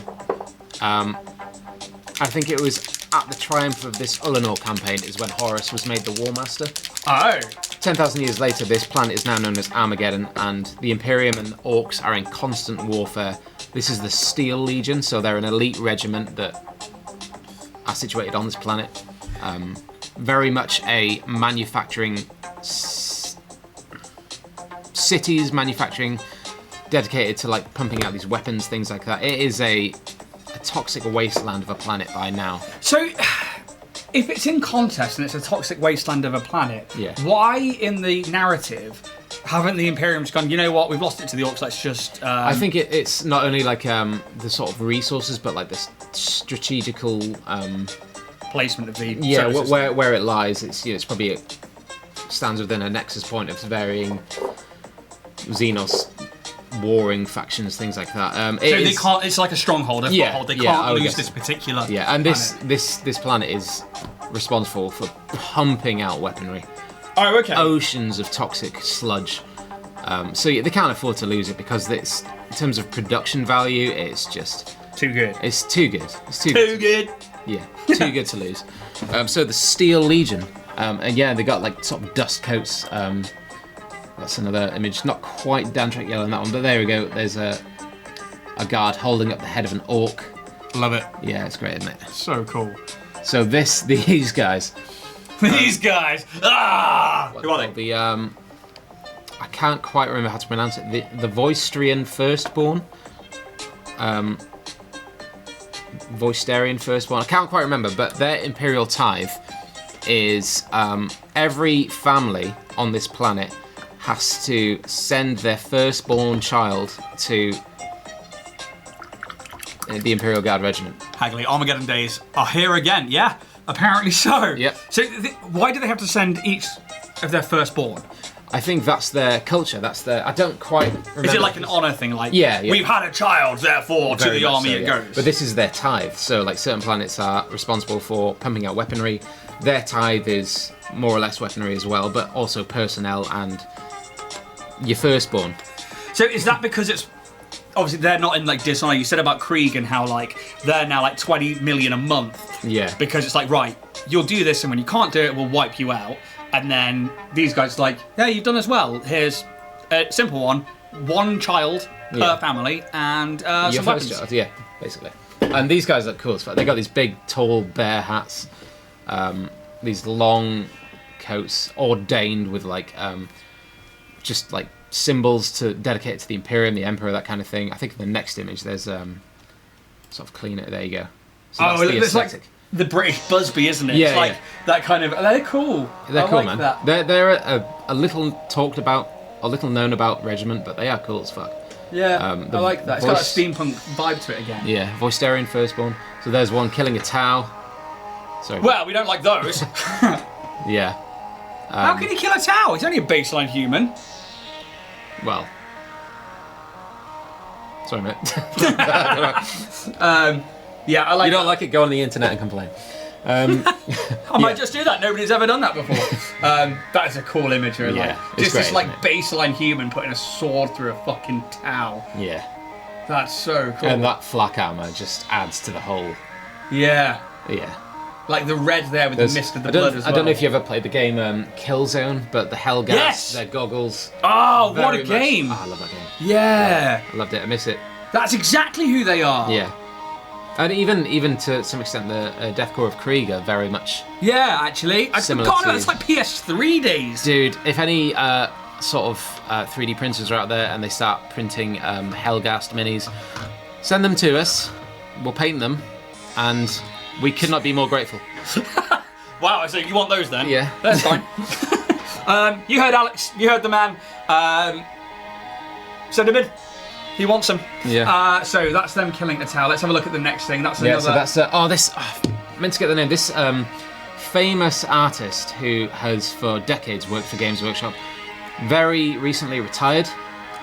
[SPEAKER 2] I think it was at the triumph of this Ullanor campaign is when Horus was made the War Master.
[SPEAKER 1] Oh.
[SPEAKER 2] 10,000 years later, this planet is now known as Armageddon, and the Imperium and the orcs are in constant warfare. This is the Steel Legion, so they're an elite regiment that are situated on this planet. Very much a manufacturing cities, manufacturing dedicated to like pumping out these weapons, things like that. It is a toxic wasteland of a planet by now.
[SPEAKER 1] So, if it's in contest and it's a toxic wasteland of a planet,
[SPEAKER 2] Yeah.
[SPEAKER 1] why in the narrative haven't the Imperiums gone, you know what, we've lost it to the orcs, let's just...
[SPEAKER 2] I think it's not only like the sort of resources, but like the strategical...
[SPEAKER 1] placement of the...
[SPEAKER 2] yeah,
[SPEAKER 1] services.
[SPEAKER 2] where it lies, it's probably stands within a nexus point of varying Xenos warring factions, things like that.
[SPEAKER 1] So they can't. It's like a stronghold, a foothold. They can't lose this particular.
[SPEAKER 2] Yeah, and this planet is responsible for pumping out weaponry.
[SPEAKER 1] Oh, okay.
[SPEAKER 2] Oceans of toxic sludge. So yeah, they can't afford to lose it because it's in terms of production value, it's just
[SPEAKER 1] too good.
[SPEAKER 2] It's too good. It's too
[SPEAKER 1] good.
[SPEAKER 2] Yeah, too good to lose. So the Steel Legion, and yeah, they got like sort of dust coats. That's another image, not quite Dantrek yellow in that one, but there we go. There's a guard holding up the head of an orc.
[SPEAKER 1] Love it.
[SPEAKER 2] Yeah, it's great, isn't it?
[SPEAKER 1] So cool.
[SPEAKER 2] So these guys.
[SPEAKER 1] These guys. Ah!
[SPEAKER 2] Who are they? I can't quite remember how to pronounce it. The Voistrian Firstborn. Voisterian Firstborn. I can't quite remember, but their imperial tithe is every family on this planet has to send their firstborn child to the Imperial Guard Regiment.
[SPEAKER 1] Hagley, Armageddon days are here again. Yeah, apparently so.
[SPEAKER 2] Yep.
[SPEAKER 1] So why do they have to send each of their firstborn?
[SPEAKER 2] I think that's their culture. That's their. I don't quite remember.
[SPEAKER 1] Is it like an honour thing? Like,
[SPEAKER 2] yeah.
[SPEAKER 1] We've had a child, therefore to
[SPEAKER 2] Very
[SPEAKER 1] the
[SPEAKER 2] much
[SPEAKER 1] army
[SPEAKER 2] so,
[SPEAKER 1] it
[SPEAKER 2] yeah.
[SPEAKER 1] goes.
[SPEAKER 2] But this is their tithe. So like certain planets are responsible for pumping out weaponry. Their tithe is more or less weaponry as well, but also personnel and your firstborn.
[SPEAKER 1] So is that because it's obviously they're not in like dishonour? You said about Krieg and how like they're now like 20 million a month.
[SPEAKER 2] Yeah.
[SPEAKER 1] Because it's like, right, you'll do this, and when you can't do it, we'll wipe you out. And then these guys are like, yeah, you've done as well. Here's a simple one child per family, and
[SPEAKER 2] your
[SPEAKER 1] some
[SPEAKER 2] first
[SPEAKER 1] weapons.
[SPEAKER 2] child, yeah, basically. And these guys look cool as fuck. They got these big, tall, bear hats, these long coats, ordained with like just like symbols to dedicate it to the Imperium, the Emperor, that kind of thing. I think in the next image there's sort of cleaner. There you go. So that's the
[SPEAKER 1] it's like
[SPEAKER 2] aesthetic.
[SPEAKER 1] the British Busby, isn't it?
[SPEAKER 2] Yeah,
[SPEAKER 1] it's like
[SPEAKER 2] yeah.
[SPEAKER 1] that kind of. They're cool.
[SPEAKER 2] They're
[SPEAKER 1] I
[SPEAKER 2] cool,
[SPEAKER 1] like
[SPEAKER 2] man.
[SPEAKER 1] That.
[SPEAKER 2] They're a little talked about, a little known about regiment, but they are cool as fuck.
[SPEAKER 1] Yeah, I like that. It's got that
[SPEAKER 2] voice-
[SPEAKER 1] steampunk vibe to it again.
[SPEAKER 2] Yeah, Voisterian Firstborn. So there's one killing a Tau. Sorry.
[SPEAKER 1] Well, we don't like those.
[SPEAKER 2] Yeah.
[SPEAKER 1] How can he kill a Tau? He's only a baseline human.
[SPEAKER 2] Well. Sorry, mate.
[SPEAKER 1] Yeah, I like.
[SPEAKER 2] You don't like it? Go on the internet and complain.
[SPEAKER 1] I might just do that. Nobody's ever done that before. That is a cool imagery.
[SPEAKER 2] Yeah,
[SPEAKER 1] Like,
[SPEAKER 2] it's
[SPEAKER 1] just
[SPEAKER 2] great,
[SPEAKER 1] this like
[SPEAKER 2] isn't
[SPEAKER 1] baseline human putting a sword through a fucking Tau.
[SPEAKER 2] Yeah.
[SPEAKER 1] That's so cool.
[SPEAKER 2] And that flak armor just adds to the whole.
[SPEAKER 1] Yeah.
[SPEAKER 2] Yeah.
[SPEAKER 1] Like the red there with
[SPEAKER 2] There's-
[SPEAKER 1] the mist of the
[SPEAKER 2] I don't-
[SPEAKER 1] blood as well.
[SPEAKER 2] I don't know if you ever played the game Killzone, but the Hellgas,
[SPEAKER 1] Yes!
[SPEAKER 2] their goggles.
[SPEAKER 1] Oh, what a
[SPEAKER 2] very much-
[SPEAKER 1] game!
[SPEAKER 2] Oh, I love that game.
[SPEAKER 1] Yeah.
[SPEAKER 2] I loved it. I miss it.
[SPEAKER 1] That's exactly who they are.
[SPEAKER 2] Yeah. And even to some extent, the Deathcore of Krieger very much.
[SPEAKER 1] Yeah, actually. I
[SPEAKER 2] Similar
[SPEAKER 1] forgot
[SPEAKER 2] to-
[SPEAKER 1] about it's like PS3 days.
[SPEAKER 2] Dude, if any sort of 3D printers are out there and they start printing Hellgast minis, send them to us. We'll paint them, and we could not be more grateful.
[SPEAKER 1] Wow, so you want those then?
[SPEAKER 2] Yeah.
[SPEAKER 1] That's fine. You heard Alex, you heard the man. Send him in. He wants them.
[SPEAKER 2] Yeah.
[SPEAKER 1] So that's them killing a Tau. Let's have a look at the next thing. That's
[SPEAKER 2] Yeah,
[SPEAKER 1] another.
[SPEAKER 2] so that's meant to get the name. This famous artist who has for decades worked for Games Workshop, very recently retired.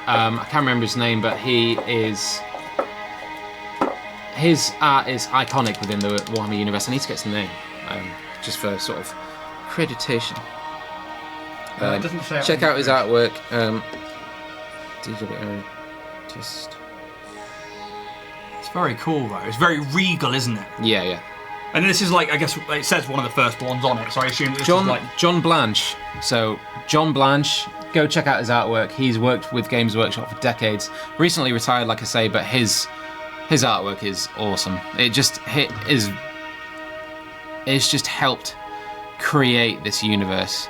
[SPEAKER 2] I can't remember his name, but his art is iconic within the Warhammer universe. I need to get some name. just for sort of accreditation.
[SPEAKER 1] It doesn't say
[SPEAKER 2] Check
[SPEAKER 1] on
[SPEAKER 2] out his
[SPEAKER 1] the
[SPEAKER 2] artwork. DW artist.
[SPEAKER 1] It's very cool though. It's very regal, isn't it?
[SPEAKER 2] Yeah.
[SPEAKER 1] And this is like, I guess it says one of the first ones on it, so I assume this is like...
[SPEAKER 2] John Blanche. So, John Blanche, go check out his artwork. He's worked with Games Workshop for decades. Recently retired, like I say, but his artwork is awesome. It's just helped create this universe.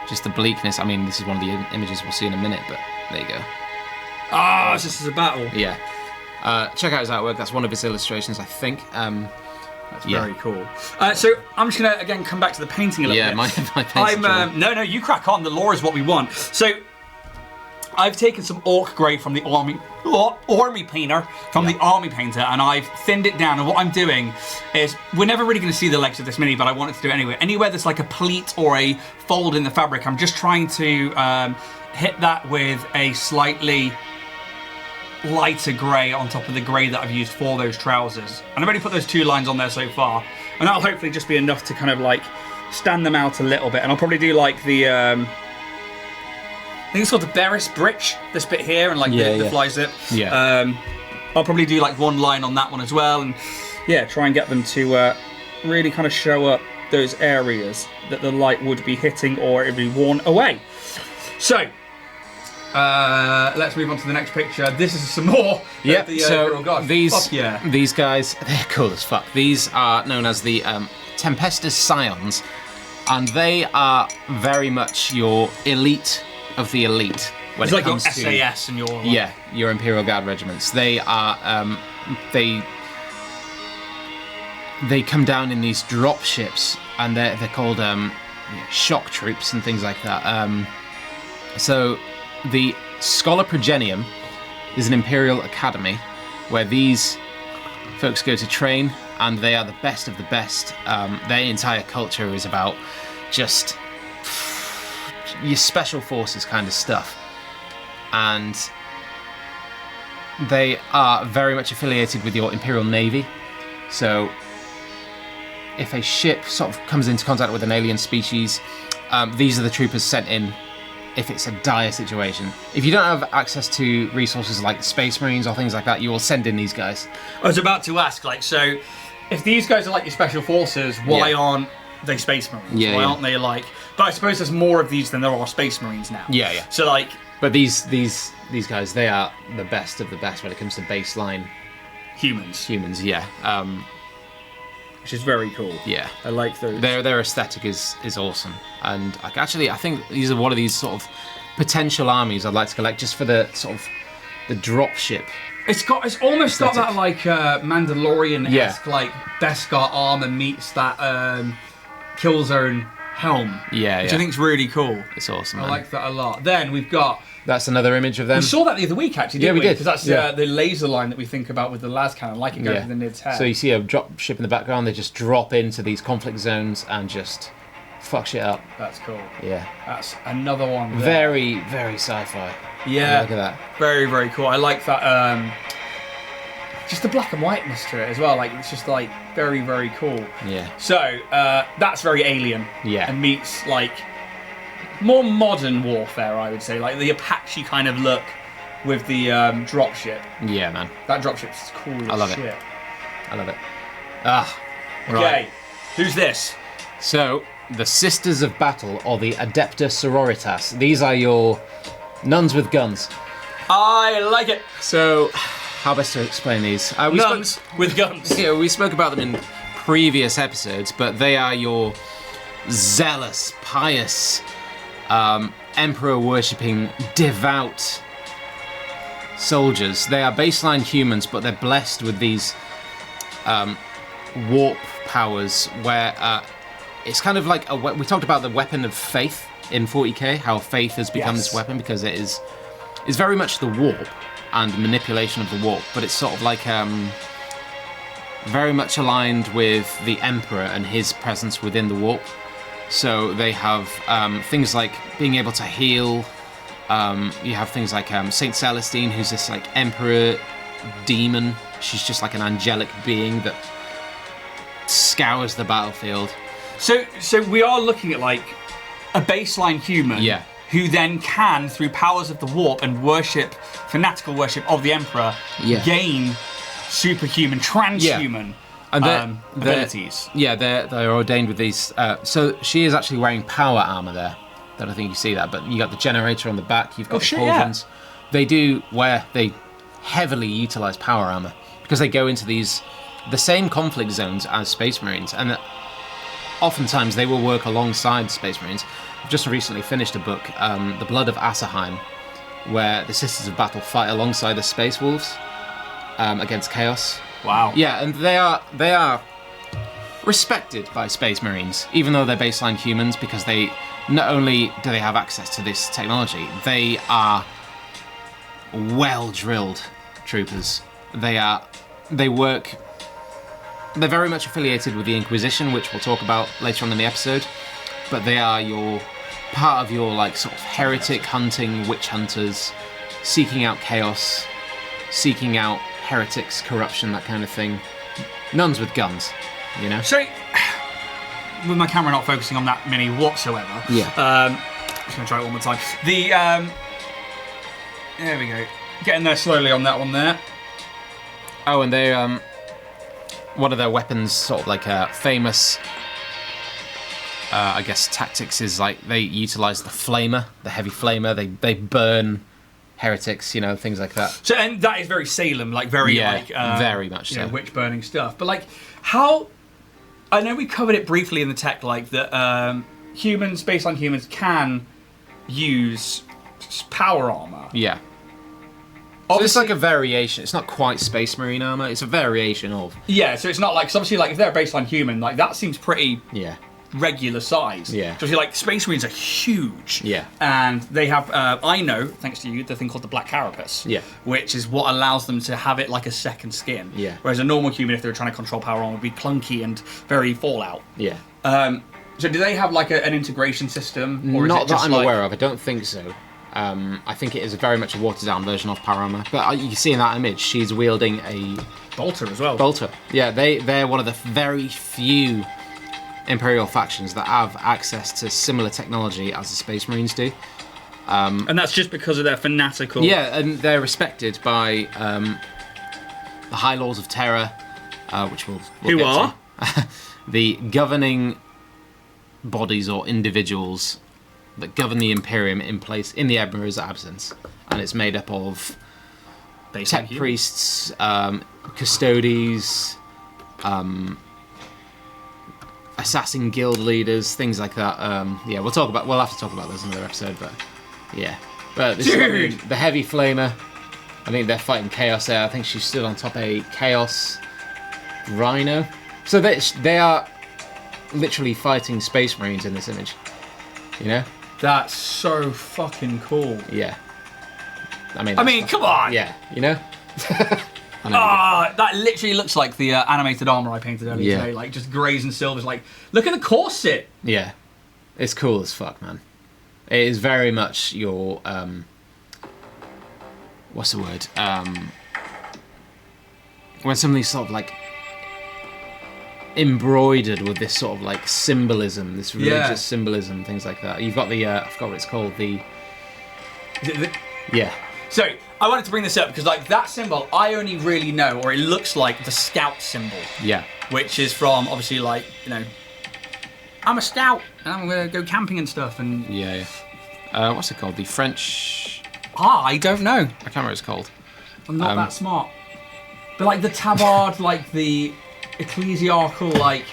[SPEAKER 2] Just the bleakness. I mean, this is one of the images we'll see in a minute, but there you go.
[SPEAKER 1] Ah, this is a battle.
[SPEAKER 2] Yeah. Check out his artwork. That's one of his illustrations, I think.
[SPEAKER 1] That's very cool. So I'm just gonna again come back to the painting a little bit.
[SPEAKER 2] My painting.
[SPEAKER 1] No, you crack on. The lore is what we want. So I've taken some orc grey from the army painter, the army painter, and I've thinned it down. And what I'm doing is, we're never really going to see the legs of this mini, but I wanted to do it anyway. Anywhere there's like a pleat or a fold in the fabric, I'm just trying to hit that with a slightly lighter grey on top of the grey that I've used for those trousers. And I've already put those 2 lines on there so far, and that'll hopefully just be enough to kind of like stand them out a little bit. And I'll probably do like the I think it's called the Beres Britch, this bit here, and like the fly zip.
[SPEAKER 2] Yeah.
[SPEAKER 1] I'll probably do like 1 line on that one as well, and yeah, try and get them to really kind of show up those areas that the light would be hitting or it'd be worn away. So let's move on to the next picture. This is some more.
[SPEAKER 2] Yeah.
[SPEAKER 1] So
[SPEAKER 2] these guys, they're cool as fuck. These are known as the Tempestus Scions, and they are very much your elite of the elite.
[SPEAKER 1] It's like your SAS and your...
[SPEAKER 2] Yeah, your Imperial Guard regiments. They are, they come down in these drop ships, and they're called shock troops and things like that. So the Scholar Progenium is an Imperial Academy where these folks go to train, and they are the best of the best. Their entire culture is about just your special forces kind of stuff, and they are very much affiliated with your Imperial Navy. So if a ship sort of comes into contact with an alien species, these are the troopers sent in if it's a dire situation. If you don't have access to resources like Space Marines or things like that, you will send in these guys.
[SPEAKER 1] I was about to ask, like, so if these guys are like your special forces, why aren't they Space Marines? Why aren't they like... But I suppose there's more of these than there are Space Marines now.
[SPEAKER 2] Yeah.
[SPEAKER 1] So like...
[SPEAKER 2] But these guys, they are the best of the best when it comes to baseline
[SPEAKER 1] humans.
[SPEAKER 2] Yeah.
[SPEAKER 1] Which is very cool.
[SPEAKER 2] Yeah.
[SPEAKER 1] I like those.
[SPEAKER 2] Their aesthetic is awesome. And actually, I think these are one of these sort of potential armies I'd like to collect just for the sort of the drop ship.
[SPEAKER 1] It's almost got that like Mandalorian-esque like Beskar armor meets that Killzone helm.
[SPEAKER 2] Yeah.
[SPEAKER 1] Which I think is really cool.
[SPEAKER 2] It's awesome.
[SPEAKER 1] I like that a lot. Then we've got...
[SPEAKER 2] That's another image of them.
[SPEAKER 1] We saw that the other week, actually, didn't we?
[SPEAKER 2] Yeah, we did.
[SPEAKER 1] Because that's the laser line that we think about with the las cannon, like it goes to the Nid's head.
[SPEAKER 2] So you see a drop ship in the background, they just drop into these conflict zones and just fuck shit up.
[SPEAKER 1] That's cool.
[SPEAKER 2] Yeah.
[SPEAKER 1] That's another one there.
[SPEAKER 2] Very, very sci-fi.
[SPEAKER 1] Yeah.
[SPEAKER 2] Look at that.
[SPEAKER 1] Very, very cool. I like that, just the black and whiteness to it as well. Like, it's just, like, very, very cool.
[SPEAKER 2] Yeah.
[SPEAKER 1] So, that's very alien.
[SPEAKER 2] Yeah.
[SPEAKER 1] And meets, like... more modern warfare, I would say, like the Apache kind of look with the dropship.
[SPEAKER 2] Yeah, man.
[SPEAKER 1] That dropship's cool as
[SPEAKER 2] I love
[SPEAKER 1] shit.
[SPEAKER 2] it. I love it. Ah,
[SPEAKER 1] right. Okay, who's this?
[SPEAKER 2] So, the Sisters of Battle, or the Adepta Sororitas. These are your nuns with guns.
[SPEAKER 1] I like it.
[SPEAKER 2] So, how best to explain these?
[SPEAKER 1] Nuns with guns.
[SPEAKER 2] Yeah, we spoke about them in previous episodes, but they are your zealous, pious, emperor-worshipping, devout soldiers. They are baseline humans, but they're blessed with these warp powers where it's kind of like we talked about the weapon of faith in 40k, how faith has become this weapon because it is very much the warp and manipulation of the warp, but it's sort of like very much aligned with the emperor and his presence within the warp. So they have things like being able to heal. You have things like Saint Celestine, who's this like emperor demon. She's just like an angelic being that scours the battlefield.
[SPEAKER 1] So we are looking at like a baseline human.
[SPEAKER 2] Yeah.
[SPEAKER 1] Who then can, through powers of the warp and fanatical worship of the Emperor, gain superhuman, transhuman abilities.
[SPEAKER 2] They're ordained with these. So she is actually wearing power armor there. I don't think you see that, but you got the generator on the back. You've got the pauldrons. Yeah. They heavily utilize power armor because they go into the same conflict zones as Space Marines, and oftentimes they will work alongside Space Marines. I've just recently finished a book, The Blood of Assaheim, where the Sisters of Battle fight alongside the Space Wolves against Chaos.
[SPEAKER 1] Wow.
[SPEAKER 2] Yeah, and they are respected by Space Marines, even though they're baseline humans, because they not only do they have access to this technology, they are well-drilled troopers. They're very much affiliated with the Inquisition, which we'll talk about later on in the episode, but they are part of your like sort of heretic hunting, witch hunters, seeking out chaos, seeking out heretics, corruption, that kind of thing. Nuns with guns, you know?
[SPEAKER 1] So, with my camera not focusing on that mini whatsoever, I'm just going to try it one more time. There we go. Getting there slowly on that one there.
[SPEAKER 2] Oh, and they, one of their weapons, sort of like a famous, I guess, tactics is like they utilize the flamer, the heavy flamer. They burn heretics, you know, things like that.
[SPEAKER 1] So, and that is very Salem, like very
[SPEAKER 2] very much so.
[SPEAKER 1] Witch burning stuff. But like, how? I know we covered it briefly in the tech, like that baseline humans can use power armor.
[SPEAKER 2] Yeah. So it's like a variation. It's not quite Space Marine armor. It's a variation of.
[SPEAKER 1] Yeah, so it's not like, cause obviously, like if they're a baseline human, like that seems pretty regular size.
[SPEAKER 2] Yeah.
[SPEAKER 1] So obviously, like Space Marines are huge.
[SPEAKER 2] Yeah.
[SPEAKER 1] And they have, I know, thanks to you, the thing called the Black Carapace.
[SPEAKER 2] Yeah.
[SPEAKER 1] Which is what allows them to have it like a second skin.
[SPEAKER 2] Yeah.
[SPEAKER 1] Whereas a normal human, if they were trying to control power armor, would be clunky and very Fallout.
[SPEAKER 2] Yeah.
[SPEAKER 1] So do they have like an integration system? Or
[SPEAKER 2] Not
[SPEAKER 1] is it just
[SPEAKER 2] that I'm
[SPEAKER 1] like...
[SPEAKER 2] aware of. I don't think so. I think it is very much a watered-down version of power armor. But you can see in that image, she's wielding a
[SPEAKER 1] bolter as well.
[SPEAKER 2] Bolter. Yeah, they're one of the very few Imperial factions that have access to similar technology as the Space Marines do.
[SPEAKER 1] And that's just because of their fanatical...
[SPEAKER 2] Yeah, and they're respected by the High Lords of Terror, which we'll
[SPEAKER 1] Who
[SPEAKER 2] get
[SPEAKER 1] are?
[SPEAKER 2] to. The governing bodies or individuals that govern the Imperium in the Emperor's absence. And it's made up of tech priests, custodes, assassin guild leaders, things like that. We'll have to talk about those in another episode, but yeah. But this is the heavy flamer. I think they're fighting Chaos there. I think she stood on top of a Chaos Rhino. So they are literally fighting Space Marines in this image. You know?
[SPEAKER 1] That's so fucking cool.
[SPEAKER 2] Yeah. I mean,
[SPEAKER 1] come on!
[SPEAKER 2] Yeah, you know?
[SPEAKER 1] That literally looks like the animated armor I painted earlier today. Like, just greys and silvers. Like, look at the corset!
[SPEAKER 2] Yeah. It's cool as fuck, man. It is very much your, what's the word? When something's sort of like embroidered with this sort of like symbolism, this religious symbolism, things like that. You've got the, I forgot what it's called, yeah.
[SPEAKER 1] So, I wanted to bring this up because like that symbol, I only really know, or it looks like the scout symbol.
[SPEAKER 2] Yeah.
[SPEAKER 1] Which is from, obviously, like, you know, I'm a scout and I'm going to go camping and stuff. And
[SPEAKER 2] yeah. What's it called? The French...
[SPEAKER 1] I don't know.
[SPEAKER 2] I can't remember what it's called.
[SPEAKER 1] I'm not that smart. But like the tabard, like the ecclesiarchal, like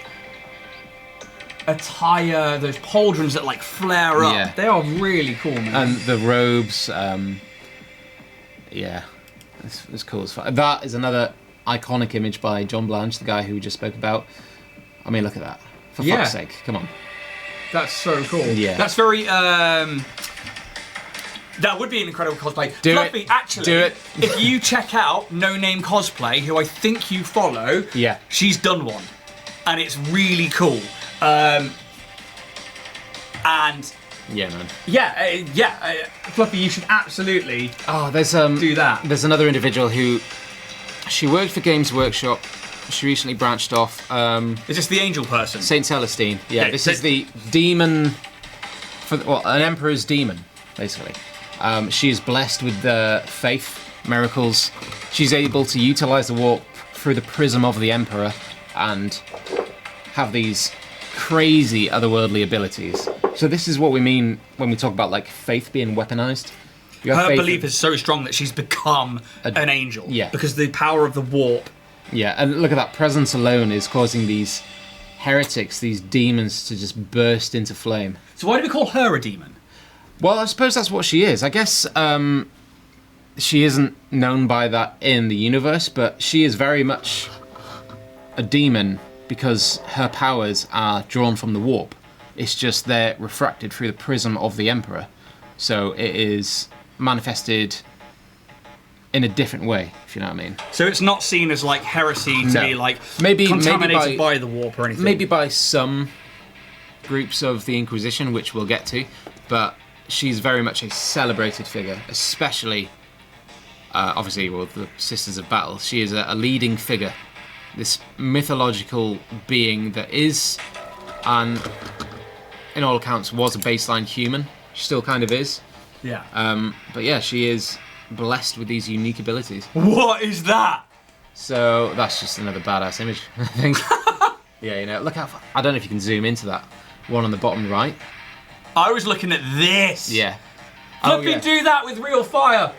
[SPEAKER 1] attire, those pauldrons that like flare up, they are really cool, man.
[SPEAKER 2] And the robes, it's cool as fuck. That is another iconic image by John Blanche, the guy who we just spoke about. I mean, look at that. For fuck's sake, come on.
[SPEAKER 1] That's so cool.
[SPEAKER 2] Yeah.
[SPEAKER 1] That's very, that would be an incredible cosplay. Fluffy, actually,
[SPEAKER 2] do it.
[SPEAKER 1] If you check out No Name Cosplay, who I think you follow, she's done one. And it's really cool. And...
[SPEAKER 2] Yeah, man.
[SPEAKER 1] Fluffy, you should absolutely
[SPEAKER 2] there's
[SPEAKER 1] do that.
[SPEAKER 2] There's another individual who... She worked for Games Workshop She recently branched off.
[SPEAKER 1] Is this the angel person?
[SPEAKER 2] Saint Celestine. Yeah,
[SPEAKER 1] Okay,
[SPEAKER 2] this
[SPEAKER 1] so-
[SPEAKER 2] is the demon, an emperor's demon, basically. She is blessed with the faith, miracles. She's able to utilize the warp through the prism of the emperor and have these crazy otherworldly abilities. So this is what we mean when we talk about like faith being weaponized. You have
[SPEAKER 1] Her
[SPEAKER 2] faith
[SPEAKER 1] belief is so strong that she's become an angel.
[SPEAKER 2] yeah.
[SPEAKER 1] Because the power of the warp.
[SPEAKER 2] Yeah, and look at that presence alone is causing these heretics, these demons, to just burst into flame.
[SPEAKER 1] So why do we call her a demon?
[SPEAKER 2] Well, I suppose that's what she is. I guess she isn't known by that in the universe, but she is very much a demon because her powers are drawn from the warp. It's just they're refracted through the prism of the Emperor. So it is manifested in a different way, if you know what I mean.
[SPEAKER 1] So it's not seen as like heresy to be like
[SPEAKER 2] maybe
[SPEAKER 1] contaminated by the warp or anything.
[SPEAKER 2] Maybe by some groups of the Inquisition, which we'll get to, but she's very much a celebrated figure, especially, obviously, well, the Sisters of Battle. She is a leading figure, this mythological being that is, and in all accounts, was a baseline human. She still kind of is.
[SPEAKER 1] Yeah.
[SPEAKER 2] But yeah, she is blessed with these unique abilities.
[SPEAKER 1] What is that?
[SPEAKER 2] So that's just another badass image, I think. Yeah, you know, look how I don't know if you can zoom into that one on the bottom right.
[SPEAKER 1] I was looking at this.
[SPEAKER 2] Yeah.
[SPEAKER 1] Flipping do that with real fire.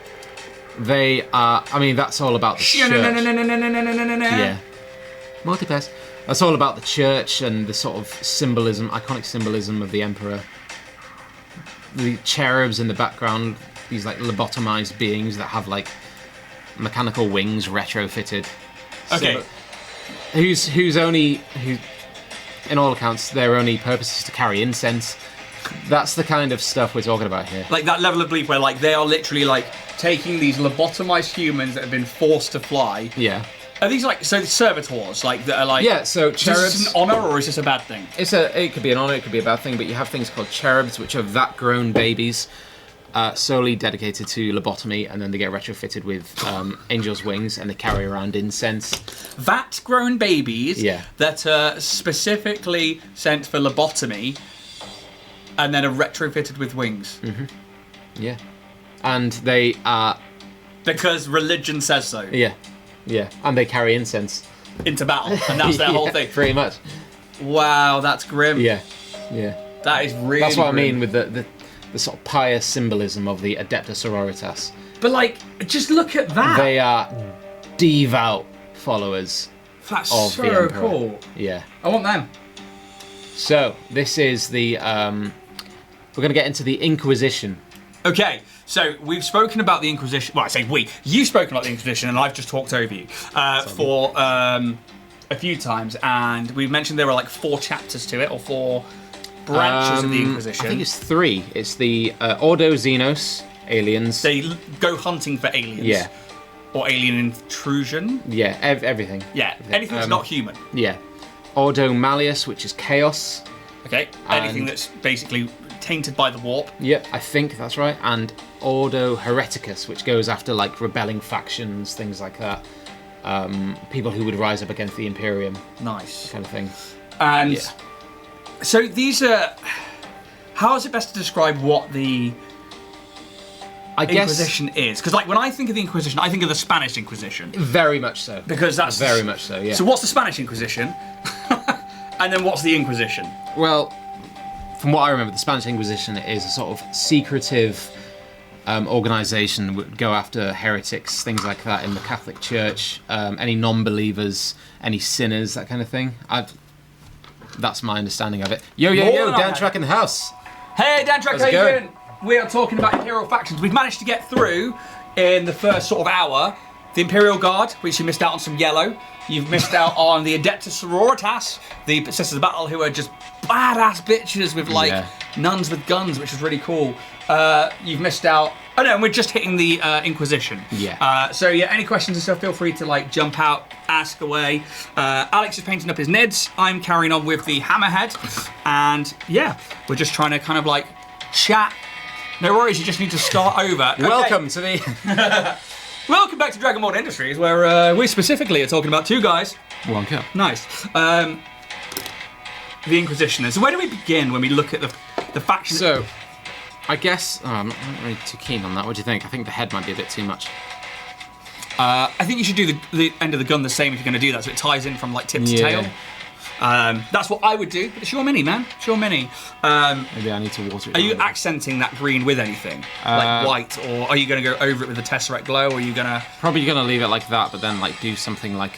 [SPEAKER 2] They are, I mean, that's all about the church. Yeah. Multipass. That's all about the church and the sort of symbolism, iconic symbolism of the Emperor. The cherubs in the background, these like lobotomized beings that have like mechanical wings retrofitted.
[SPEAKER 1] Okay.
[SPEAKER 2] So, whose in all accounts, their only purpose is to carry incense. That's the kind of stuff we're talking about here.
[SPEAKER 1] Like that level of belief where like they are literally like taking these lobotomized humans that have been forced to fly.
[SPEAKER 2] Yeah.
[SPEAKER 1] Are these like servitors like that are like?
[SPEAKER 2] Yeah. So
[SPEAKER 1] Is
[SPEAKER 2] cherubs.
[SPEAKER 1] this an honor or is this a bad thing?
[SPEAKER 2] It could be an honor, it could be a bad thing, but you have things called cherubs, which are vat-grown babies, solely dedicated to lobotomy, and then they get retrofitted with angels' wings, and they carry around incense.
[SPEAKER 1] Vat-grown babies.
[SPEAKER 2] Yeah.
[SPEAKER 1] That are specifically sent for lobotomy, and then are retrofitted with wings.
[SPEAKER 2] Yeah. And they are.
[SPEAKER 1] Because religion says so.
[SPEAKER 2] Yeah. Yeah. And they carry incense.
[SPEAKER 1] Into battle, and that's their whole thing.
[SPEAKER 2] Pretty much.
[SPEAKER 1] Wow, that's grim.
[SPEAKER 2] Yeah. Yeah.
[SPEAKER 1] That is really.
[SPEAKER 2] That's what
[SPEAKER 1] grim.
[SPEAKER 2] I mean with the sort of pious symbolism of the Adepta Sororitas.
[SPEAKER 1] But like, just look at that.
[SPEAKER 2] They are devout followers
[SPEAKER 1] That's
[SPEAKER 2] of
[SPEAKER 1] so
[SPEAKER 2] the Emperor.
[SPEAKER 1] cool.
[SPEAKER 2] Yeah.
[SPEAKER 1] I want them.
[SPEAKER 2] So this is the. We're going to get into the Inquisition.
[SPEAKER 1] Okay, so we've spoken about the Inquisition. Well, I say we. You've spoken about the Inquisition, and I've just talked over you for a few times. And we've mentioned there were like 4 chapters to it, or 4 branches of the Inquisition.
[SPEAKER 2] I think it's 3. It's the Ordo Xenos, aliens.
[SPEAKER 1] They go hunting for aliens.
[SPEAKER 2] Yeah.
[SPEAKER 1] Or alien intrusion.
[SPEAKER 2] Yeah, everything.
[SPEAKER 1] Yeah, anything that's not human.
[SPEAKER 2] Yeah. Ordo Malleus, which is chaos.
[SPEAKER 1] Okay, anything that's basically tainted by the warp.
[SPEAKER 2] Yep, I think that's right. And Ordo Hereticus, which goes after like rebelling factions, things like that. People who would rise up against the Imperium,
[SPEAKER 1] Nice.
[SPEAKER 2] kind of thing.
[SPEAKER 1] And
[SPEAKER 2] Yeah.
[SPEAKER 1] so these are. How is it best to describe what the
[SPEAKER 2] I guess
[SPEAKER 1] Inquisition is? Because like when I think of the Inquisition, I think of the Spanish Inquisition.
[SPEAKER 2] very much so.
[SPEAKER 1] Because that's
[SPEAKER 2] Very much so, yeah.
[SPEAKER 1] So what's the Spanish Inquisition? And then what's the Inquisition?
[SPEAKER 2] Well, from what I remember, the Spanish Inquisition is a sort of secretive organization that would go after heretics, things like that in the Catholic Church, any non-believers, any sinners, that kind of thing. That's my understanding of it. Yo,
[SPEAKER 1] More than I
[SPEAKER 2] Dan
[SPEAKER 1] had.
[SPEAKER 2] Track in the house.
[SPEAKER 1] Hey, Dan Trek,
[SPEAKER 2] How's
[SPEAKER 1] how
[SPEAKER 2] it
[SPEAKER 1] you
[SPEAKER 2] going?
[SPEAKER 1] doing? We are talking about Imperial Factions. We've managed to get through in the first sort of hour the Imperial Guard, which you missed out on some yellow. You've missed out on the Adepta Sororitas, the Sisters of Battle, who are just badass bitches with like
[SPEAKER 2] Yeah.
[SPEAKER 1] nuns with guns, which is really cool. You've missed out. Oh no, and we're just hitting the Inquisition.
[SPEAKER 2] Yeah.
[SPEAKER 1] So yeah, any questions and stuff, feel free to like jump out, ask away. Alex is painting up his Nids. I'm carrying on with the Hammerhead, and yeah, we're just trying to kind of like chat. No worries, you just need to start over. Okay.
[SPEAKER 2] Welcome to the...
[SPEAKER 1] Welcome back to DragonBorn Industries, where we specifically are talking about 2 guys
[SPEAKER 2] 1 kill.
[SPEAKER 1] Nice. The Inquisitioners. So where do we begin when we look at the faction?
[SPEAKER 2] So, I guess I'm not really too keen on that. What do you think? I think the head might be a bit too much.
[SPEAKER 1] I think you should do the end of the gun the same if you're going to do that, so it ties in from like tip to tail. That's what I would do, but it's your mini, man. It's your mini.
[SPEAKER 2] Maybe I need to water it.
[SPEAKER 1] Are you accenting that green with anything? Like white, or are you going to go over it with a Tesseract glow, or are you going to...
[SPEAKER 2] Probably going to leave it like that, but then like do something like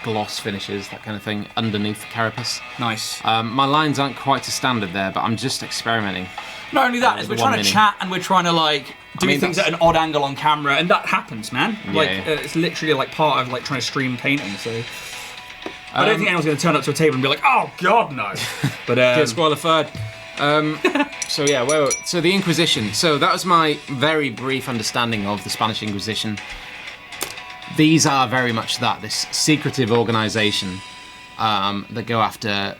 [SPEAKER 2] gloss finishes, that kind of thing, underneath the carapace.
[SPEAKER 1] Nice.
[SPEAKER 2] My lines aren't quite to standard there, but I'm just experimenting.
[SPEAKER 1] Not only that, is we're trying to chat and we're trying to like do things at an odd angle on camera, and that happens, man. It's literally like part of like trying to stream painting. So I don't think anyone's going to turn up to a table and be like, "Oh God, no!" But
[SPEAKER 2] spoiler third. So yeah, so the Inquisition. So that was my very brief understanding of the Spanish Inquisition. These are very much this secretive organization that go after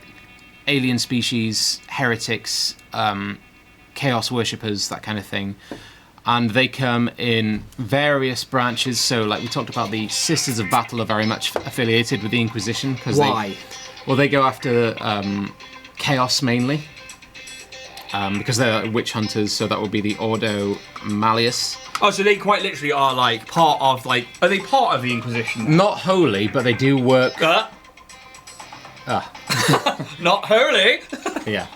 [SPEAKER 2] alien species, heretics, chaos worshippers, that kind of thing. And they come in various branches. So like we talked about, the Sisters of Battle are very much affiliated with the Inquisition.
[SPEAKER 1] Why?
[SPEAKER 2] They go after chaos mainly. Because they're witch hunters, so that would be the Ordo Malleus.
[SPEAKER 1] Oh, so they quite literally are like part of like... Are they part of the Inquisition?
[SPEAKER 2] Not wholly, but they do work...
[SPEAKER 1] Not holy!
[SPEAKER 2] Yeah.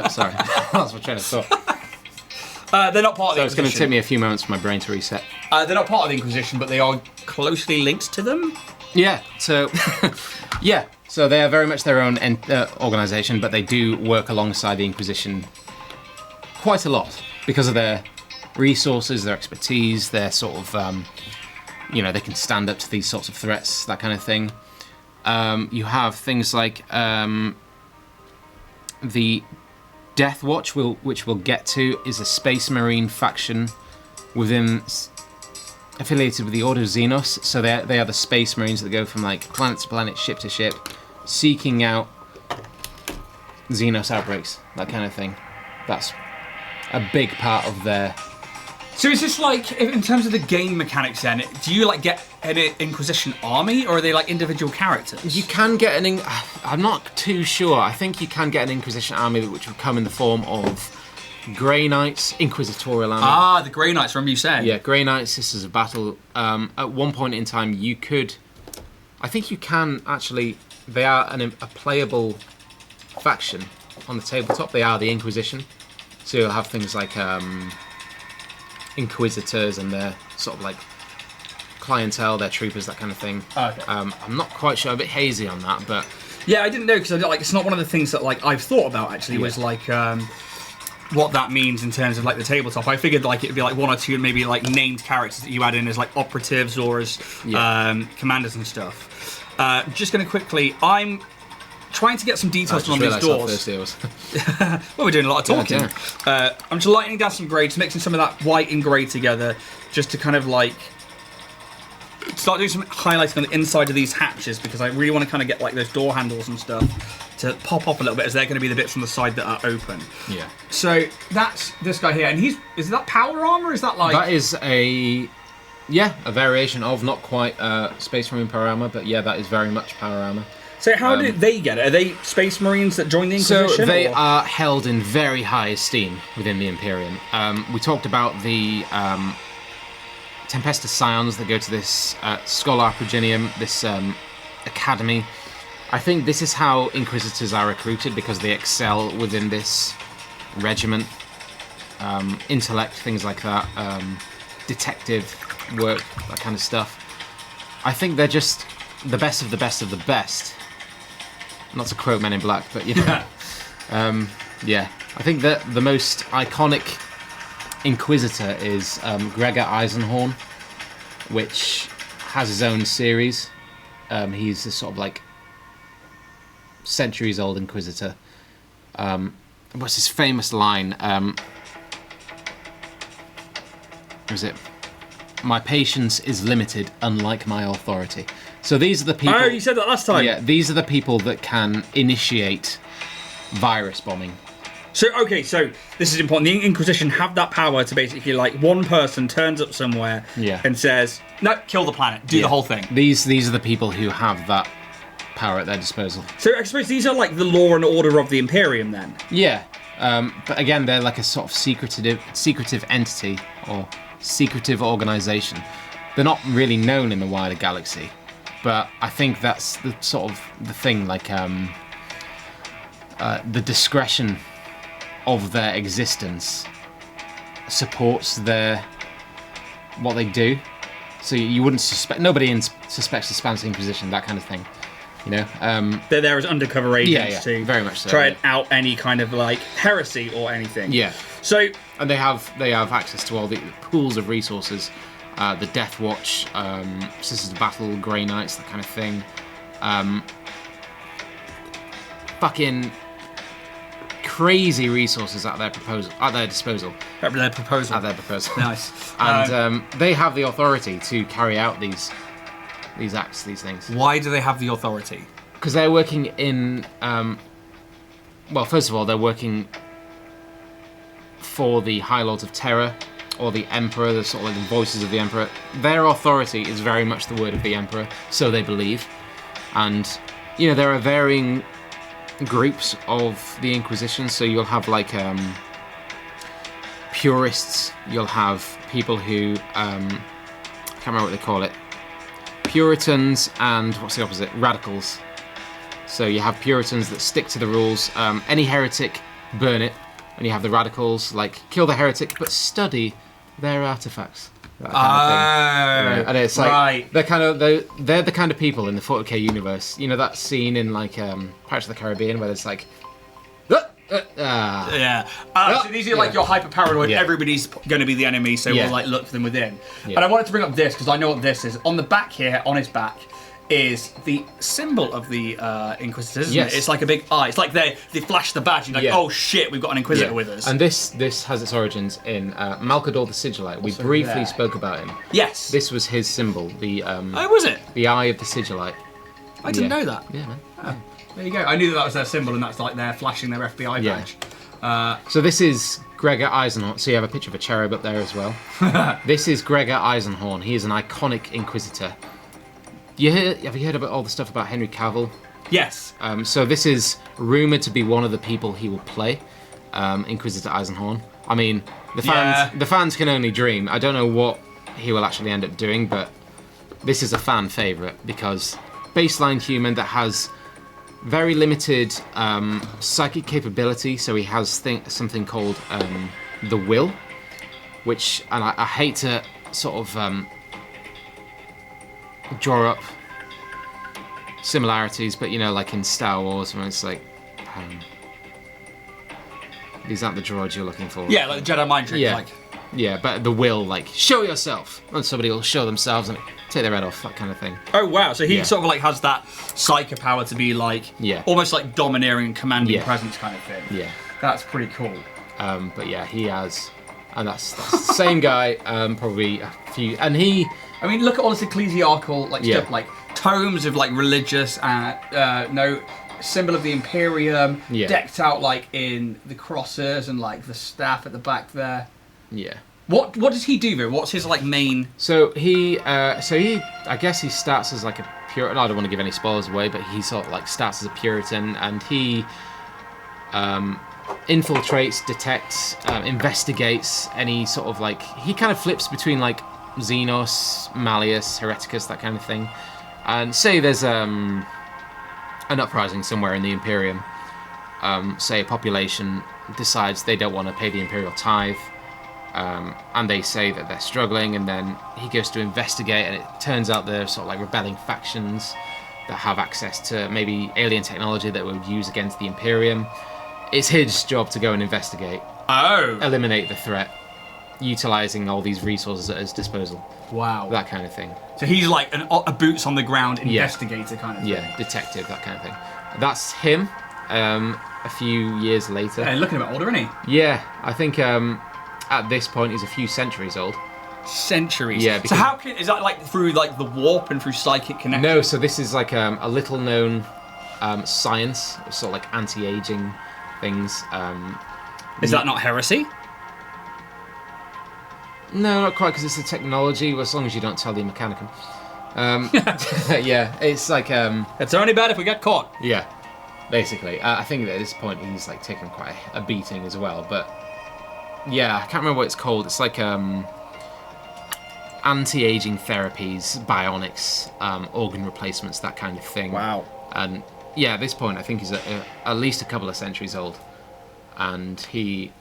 [SPEAKER 2] Sorry, that's my train of thought.
[SPEAKER 1] They're not part of the Inquisition.
[SPEAKER 2] So it's going to take me a few moments for my brain to reset.
[SPEAKER 1] They're not part of the Inquisition, but they are closely linked to them?
[SPEAKER 2] Yeah, so... yeah, so they are very much their own organisation, but they do work alongside the Inquisition quite a lot because of their resources, their expertise, their sort of... they can stand up to these sorts of threats, that kind of thing. You have things like the Death Watch, which we'll get to, is a Space Marine faction affiliated with the Ordo Xenos. So they are the Space Marines that go from like planet to planet, ship to ship, seeking out Xenos outbreaks, that kind of thing. That's a big part of their...
[SPEAKER 1] So is this like, in terms of the game mechanics then, do you like get an Inquisition army, or are they like individual characters?
[SPEAKER 2] You can get I'm not too sure. I think you can get an Inquisition army which would come in the form of Grey Knights, Inquisitorial army.
[SPEAKER 1] Ah, the Grey Knights, remember you said?
[SPEAKER 2] Yeah, Grey Knights, Sisters of Battle. At one point in time you could... I think you can actually... They are a playable faction on the tabletop. They are the Inquisition. So you'll have things like... Inquisitors and their sort of like clientele, their troopers, that kind of thing.
[SPEAKER 1] Okay.
[SPEAKER 2] I'm not quite sure, a bit hazy on that, but
[SPEAKER 1] yeah, I didn't know because it's not one of the things that like I've thought about actually. Was like what that means in terms of like the tabletop. I figured like it'd be like one or two maybe like named characters that you add in as like operatives or as commanders and stuff. Just going to quickly, I'm trying to get some details on these doors. Well, we're doing a lot of talking. I'm just lightening down some grey, just mixing some of that white and grey together, just to kind of like start doing some highlighting on the inside of these hatches, because I really want to kind of get like those door handles and stuff to pop up a little bit, as they're going to be the bits on the side that are open.
[SPEAKER 2] Yeah.
[SPEAKER 1] So that's this guy here, and is that power armor? Is that like...
[SPEAKER 2] That is a variation of, not quite Space Marine power armor, but yeah, that is very much power armor.
[SPEAKER 1] So how did they get it? Are they Space Marines that joined the Inquisition?
[SPEAKER 2] So they are held in very high esteem within the Imperium. We talked about the Tempestus Scions that go to this Scholar Progenium, this academy. I think this is how Inquisitors are recruited, because they excel within this regiment. Intellect, things like that. Detective work, that kind of stuff. I think they're just the best of the best of the best. Not to quote Men in Black, but you know. Yeah. I think that the most iconic Inquisitor is Gregor Eisenhorn, which has his own series. He's a sort of like centuries old Inquisitor. What's his famous line? Was it? My patience is limited, unlike my authority. So these are the people...
[SPEAKER 1] Oh, you said that last time.
[SPEAKER 2] Yeah, these are the people that can initiate virus bombing.
[SPEAKER 1] So, okay, so this is important. The Inquisition have that power to basically, like, one person turns up somewhere and says, no, kill the planet, do the whole thing.
[SPEAKER 2] These are the people who have that power at their disposal.
[SPEAKER 1] So I suppose these are, like, the law and order of the Imperium, then?
[SPEAKER 2] Yeah. But again, they're like a sort of secretive entity or secretive organization. They're not really known in the wider galaxy, but I think that's the sort of the thing, like the discretion of their existence supports what they do. So you wouldn't suspect, nobody suspects the Spanish Inquisition, that kind of thing. You know,
[SPEAKER 1] they're there as undercover agents to
[SPEAKER 2] very much so,
[SPEAKER 1] try and out any kind of like heresy or anything.
[SPEAKER 2] Yeah.
[SPEAKER 1] So
[SPEAKER 2] and they have access to all the pools of resources, the Death Watch, Sisters of Battle, Grey Knights, that kind of thing. Fucking crazy resources at their disposal.
[SPEAKER 1] At their proposal. Nice.
[SPEAKER 2] And they have the authority to carry out these acts, these things.
[SPEAKER 1] Why do they have the authority?
[SPEAKER 2] Because they're working in... well, first of all, they're working for the High Lords of Terror, or the Emperor, the sort of like the voices of the Emperor. Their authority is very much the word of the Emperor, so they believe. And, you know, there are varying groups of the Inquisition, so you'll have, like, purists, you'll have people who... I can't remember what they call it. Puritans and, what's the opposite? Radicals. So you have Puritans that stick to the rules. Any heretic, burn it. And you have the radicals, like, kill the heretic, but study their artifacts. That kind of thing. You know? And it's like, they're the kind of people in the 40k universe. You know that scene in, like, Pirates of the Caribbean where it's like,
[SPEAKER 1] so these are like your hyper paranoid. Everybody's going to be the enemy, so we'll like look for them within. And I wanted to bring up this because I know what this is. On the back here, on his back, is the symbol of the Inquisitors. Isn't it? It's like a big eye. It's like they flash the badge. And you're like, oh shit, we've got an Inquisitor with us.
[SPEAKER 2] And this has its origins in Malcador the Sigillite. We briefly spoke about him.
[SPEAKER 1] Yes.
[SPEAKER 2] This was his symbol. The
[SPEAKER 1] was it?
[SPEAKER 2] The eye of the Sigillite.
[SPEAKER 1] I didn't know that.
[SPEAKER 2] Yeah, man.
[SPEAKER 1] Oh. There you go. I knew that was their symbol, and that's like they're flashing their FBI badge.
[SPEAKER 2] So this is Gregor Eisenhorn. So you have a picture of a cherub up there as well. This is Gregor Eisenhorn. He is an iconic Inquisitor. Have you heard about all the stuff about Henry Cavill?
[SPEAKER 1] Yes.
[SPEAKER 2] So this is rumoured to be one of the people he will play, Inquisitor Eisenhorn. I mean, the fans can only dream. I don't know what he will actually end up doing, but this is a fan favourite because baseline human that has very limited psychic capability, so he has something called the Will, which, and I hate to sort of draw up similarities, but you know, like in Star Wars, when it's like, these aren't the droids you're looking for.
[SPEAKER 1] Yeah, like the Jedi mind trick.
[SPEAKER 2] Yeah, but the Will, like, show yourself, and somebody will show themselves and take their head off, that kind of thing.
[SPEAKER 1] Oh wow! So he sort of like has that psychic power to be like, almost like domineering and commanding presence kind of thing. Yeah, that's pretty cool.
[SPEAKER 2] But yeah, he has, and that's the same guy. Probably a few, and he.
[SPEAKER 1] I mean, look at all this ecclesiarchal stuff, like tomes of like religious, symbol of the Imperium, decked out like in the crosses and like the staff at the back there.
[SPEAKER 2] Yeah.
[SPEAKER 1] What does he do though? What's his like main?
[SPEAKER 2] So he I guess he starts as like a Puritan. I don't want to give any spoilers away, but he sort of like starts as a Puritan, and he infiltrates, detects, investigates any sort of like, he kind of flips between like Xenos, Malleus, Hereticus, that kind of thing. And say there's an uprising somewhere in the Imperium. Say a population decides they don't want to pay the Imperial tithe. And they say that they're struggling, and then he goes to investigate, and it turns out they're sort of like rebelling factions that have access to maybe alien technology that would use against the Imperium. It's his job to go and investigate. Eliminate the threat, utilizing all these resources at his disposal.
[SPEAKER 1] Wow.
[SPEAKER 2] That kind of thing.
[SPEAKER 1] So he's like a boots on the ground investigator kind of thing.
[SPEAKER 2] Yeah, detective, that kind of thing. That's him. A few years later.
[SPEAKER 1] Yeah, looking a bit older, isn't he?
[SPEAKER 2] Yeah, I think at this point he's a few centuries old.
[SPEAKER 1] Centuries?
[SPEAKER 2] Yeah.
[SPEAKER 1] So how is that like through like the warp and through psychic connection?
[SPEAKER 2] No, so this is like a little known science, sort of like anti-aging things.
[SPEAKER 1] Is that not heresy?
[SPEAKER 2] No, not quite, because it's a technology, as long as you don't tell the Mechanicum. Yeah, it's like...
[SPEAKER 1] It's only bad if we get caught.
[SPEAKER 2] Yeah, basically. I think that at this point he's like taken quite a beating as well, but... Yeah, I can't remember what it's called. It's like anti-aging therapies, bionics, organ replacements, that kind of thing.
[SPEAKER 1] Wow.
[SPEAKER 2] And yeah, at this point I think he's at least a couple of centuries old. And he,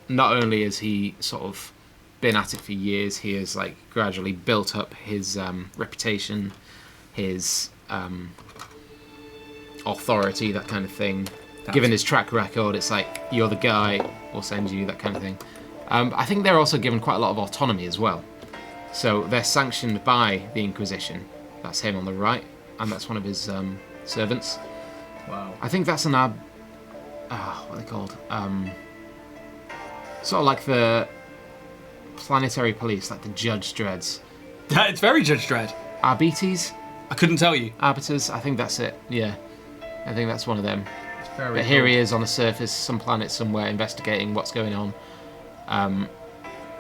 [SPEAKER 2] not only has he sort of been at it for years, he has like gradually built up his reputation, his authority, that kind of thing. Given his track record, it's like, you're the guy, we'll send you, that kind of thing. I think they're also given quite a lot of autonomy as well. So they're sanctioned by the Inquisition. That's him on the right, and that's one of his servants.
[SPEAKER 1] Wow.
[SPEAKER 2] I think that's an what are they called? Sort of like the planetary police, like the Judge Dreds.
[SPEAKER 1] It's very Judge Dredd.
[SPEAKER 2] Arbites?
[SPEAKER 1] I couldn't tell you.
[SPEAKER 2] Arbiters? I think that's it, yeah. I think that's one of them.
[SPEAKER 1] Very
[SPEAKER 2] But here he is on the surface, some planet somewhere, investigating what's going on.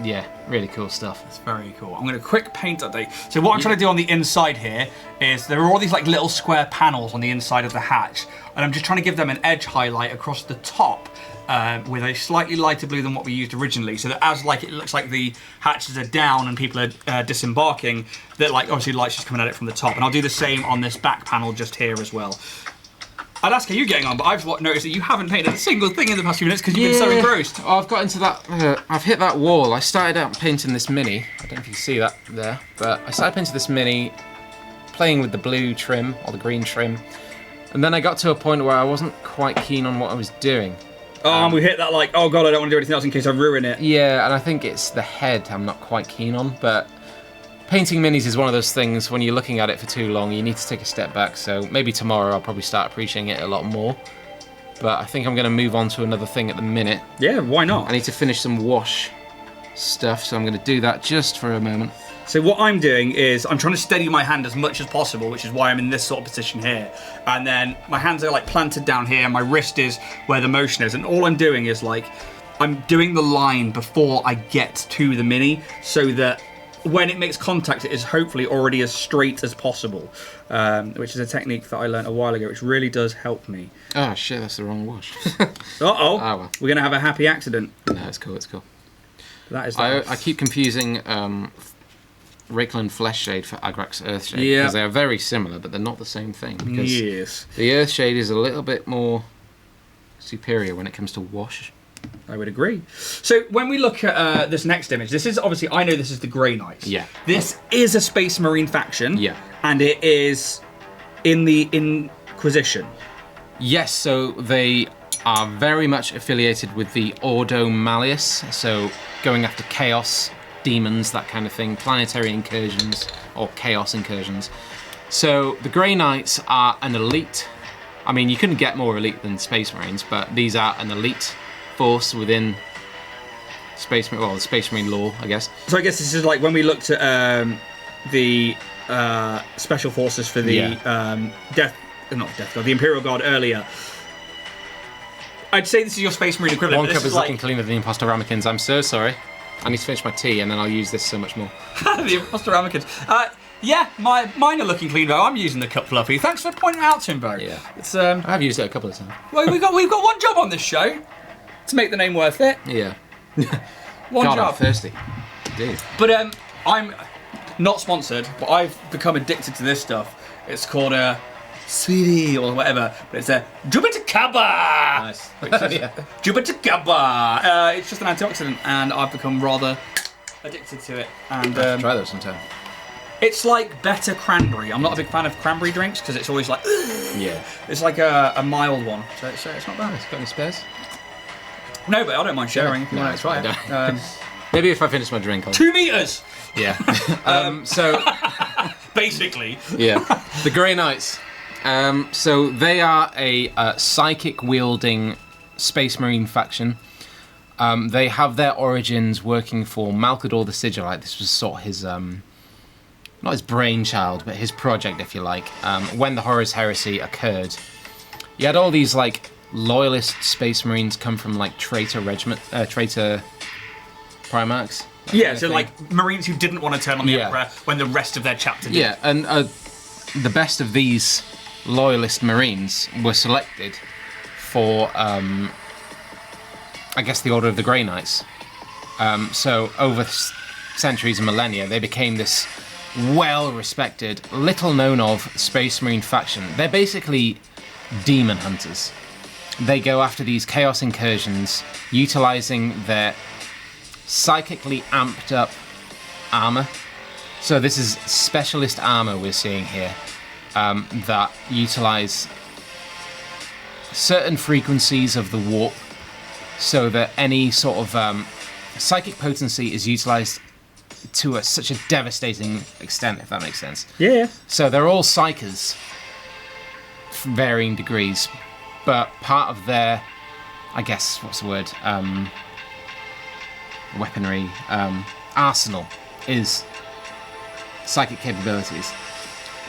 [SPEAKER 2] Yeah, really cool stuff.
[SPEAKER 1] That's very cool. I'm going to quick paint update. So what I'm trying to do on the inside here is there are all these like little square panels on the inside of the hatch, and I'm just trying to give them an edge highlight across the top with a slightly lighter blue than what we used originally, so that as like it looks like the hatches are down and people are disembarking, that like obviously light's just coming at it from the top. And I'll do the same on this back panel just here as well. I'd ask how you're getting on, but I've noticed that you haven't painted a single thing in the past few minutes because you've been so engrossed.
[SPEAKER 2] I've got into that, I've hit that wall. I started out painting this mini. I don't know if you can see that there, but I started painting this mini, playing with the blue trim, or the green trim, and then I got to a point where I wasn't quite keen on what I was doing.
[SPEAKER 1] Oh, and we hit that like, oh god, I don't want to do anything else in case I ruin it.
[SPEAKER 2] Yeah, and I think it's the head I'm not quite keen on, but painting minis is one of those things, when you're looking at it for too long, you need to take a step back, so maybe tomorrow I'll probably start appreciating it a lot more. But I think I'm going to move on to another thing at the minute.
[SPEAKER 1] Yeah, why not?
[SPEAKER 2] I need to finish some wash stuff, so I'm going to do that just for a moment.
[SPEAKER 1] So what I'm doing is I'm trying to steady my hand as much as possible, which is why I'm in this sort of position here. And then my hands are like planted down here, and my wrist is where the motion is, and all I'm doing is like, I'm doing the line before I get to the mini, so that when it makes contact, it is hopefully already as straight as possible, which is a technique that I learned a while ago, which really does help me.
[SPEAKER 2] Oh shit, that's the wrong wash.
[SPEAKER 1] Uh-oh,
[SPEAKER 2] well.
[SPEAKER 1] We're going to have a happy accident.
[SPEAKER 2] No, it's cool, it's cool.
[SPEAKER 1] That is.
[SPEAKER 2] I keep confusing Rakeland Fleshshade for Agrax Earthshade,
[SPEAKER 1] Yeah.
[SPEAKER 2] because they are very similar, but they're not the same thing. Because
[SPEAKER 1] Yes,
[SPEAKER 2] the Earthshade is a little bit more superior when it comes to wash.
[SPEAKER 1] I would agree. So when we look at this next image, this is obviously, I know this is the Grey Knights.
[SPEAKER 2] Yeah.
[SPEAKER 1] This is a Space Marine faction.
[SPEAKER 2] Yeah.
[SPEAKER 1] And it is in the Inquisition.
[SPEAKER 2] Yes, so they are very much affiliated with the Ordo Malleus, so going after chaos, demons, that kind of thing, planetary incursions, or chaos incursions. So the Grey Knights are an elite. I mean, you couldn't get more elite than Space Marines, but these are an elite force within Space Marine, well, the Space Marine lore, I guess.
[SPEAKER 1] So I guess this is like when we looked at the special forces for the the Imperial Guard earlier. I'd say this is your Space Marine equivalent.
[SPEAKER 2] One
[SPEAKER 1] but
[SPEAKER 2] cup
[SPEAKER 1] this
[SPEAKER 2] is
[SPEAKER 1] like
[SPEAKER 2] looking cleaner than the Imposter Ramekins. I'm so sorry. I need to finish my tea and then I'll use this so much more.
[SPEAKER 1] the Imposter Ramekins. Yeah, mine are looking clean though. I'm using the cup fluffy. Thanks for pointing it out, Timbo.
[SPEAKER 2] Yeah.
[SPEAKER 1] It's
[SPEAKER 2] I have used it a couple of times.
[SPEAKER 1] well, we've got one job on this show to make the name worth it.
[SPEAKER 2] Yeah.
[SPEAKER 1] One
[SPEAKER 2] God,
[SPEAKER 1] job.
[SPEAKER 2] I'm thirsty. Dude.
[SPEAKER 1] But I'm not sponsored, but I've become addicted to this stuff. It's called a Sweetie or whatever, but it's a Jupiter Kappa.
[SPEAKER 2] Nice.
[SPEAKER 1] Yeah. Jupiter Kappa. It's just an antioxidant, and I've become rather addicted to it. And
[SPEAKER 2] Try those sometime.
[SPEAKER 1] it's like better cranberry. I'm not a big fan of cranberry drinks because it's always like,
[SPEAKER 2] Yeah.
[SPEAKER 1] it's like a mild one, so it's not bad.
[SPEAKER 2] Got any spares?
[SPEAKER 1] No, but I don't mind sharing if you
[SPEAKER 2] No,
[SPEAKER 1] want to try
[SPEAKER 2] I
[SPEAKER 1] it.
[SPEAKER 2] don't. Maybe if I finish my drink, I'll...
[SPEAKER 1] 2 meters,
[SPEAKER 2] Yeah. So,
[SPEAKER 1] basically.
[SPEAKER 2] yeah. The Grey Knights. So they are a psychic-wielding Space Marine faction. They have their origins working for Malkador the Sigillite. This was sort of his, not his brainchild, but his project, if you like. When the Horus Heresy occurred, you had all these, like, loyalist Space Marines come from like traitor Primarchs.
[SPEAKER 1] Yeah, so like Marines who didn't want to turn on the
[SPEAKER 2] Yeah.
[SPEAKER 1] Emperor when the rest of their chapter did.
[SPEAKER 2] Yeah, and the best of these loyalist Marines were selected for, I guess, the Order of the Grey Knights. So over centuries and millennia, they became this well-respected, little-known of Space Marine faction. They're basically demon hunters. They go after these chaos incursions, utilizing their psychically amped up armor. So this is specialist armor we're seeing here that utilize certain frequencies of the warp so that any sort of psychic potency is utilized to such a devastating extent, if that makes sense.
[SPEAKER 1] Yeah.
[SPEAKER 2] So they're all psychers, varying degrees, but part of their, I guess, what's the word, weaponry, arsenal is psychic capabilities.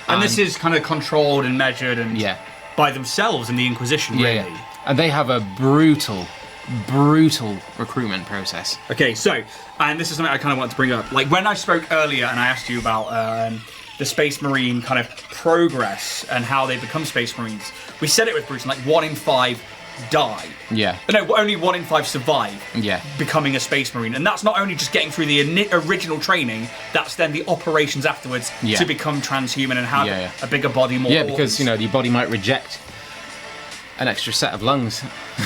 [SPEAKER 1] And this is kind of controlled and measured and
[SPEAKER 2] Yeah.
[SPEAKER 1] by themselves in the Inquisition, really.
[SPEAKER 2] Yeah. And they have a brutal recruitment process.
[SPEAKER 1] Okay, so, and this is something I kind of want to bring up. Like, when I spoke earlier and I asked you about the Space Marine kind of progress and how they become Space Marines, we said it with Bruce, like 1 in 5 die.
[SPEAKER 2] Yeah.
[SPEAKER 1] No, only 1 in 5 survive
[SPEAKER 2] Yeah.
[SPEAKER 1] becoming a Space Marine. And that's not only just getting through the original training, that's then the operations afterwards
[SPEAKER 2] Yeah.
[SPEAKER 1] to become transhuman and have
[SPEAKER 2] Yeah.
[SPEAKER 1] a bigger body, more
[SPEAKER 2] Yeah,
[SPEAKER 1] organs.
[SPEAKER 2] because, your body might reject an extra set of lungs,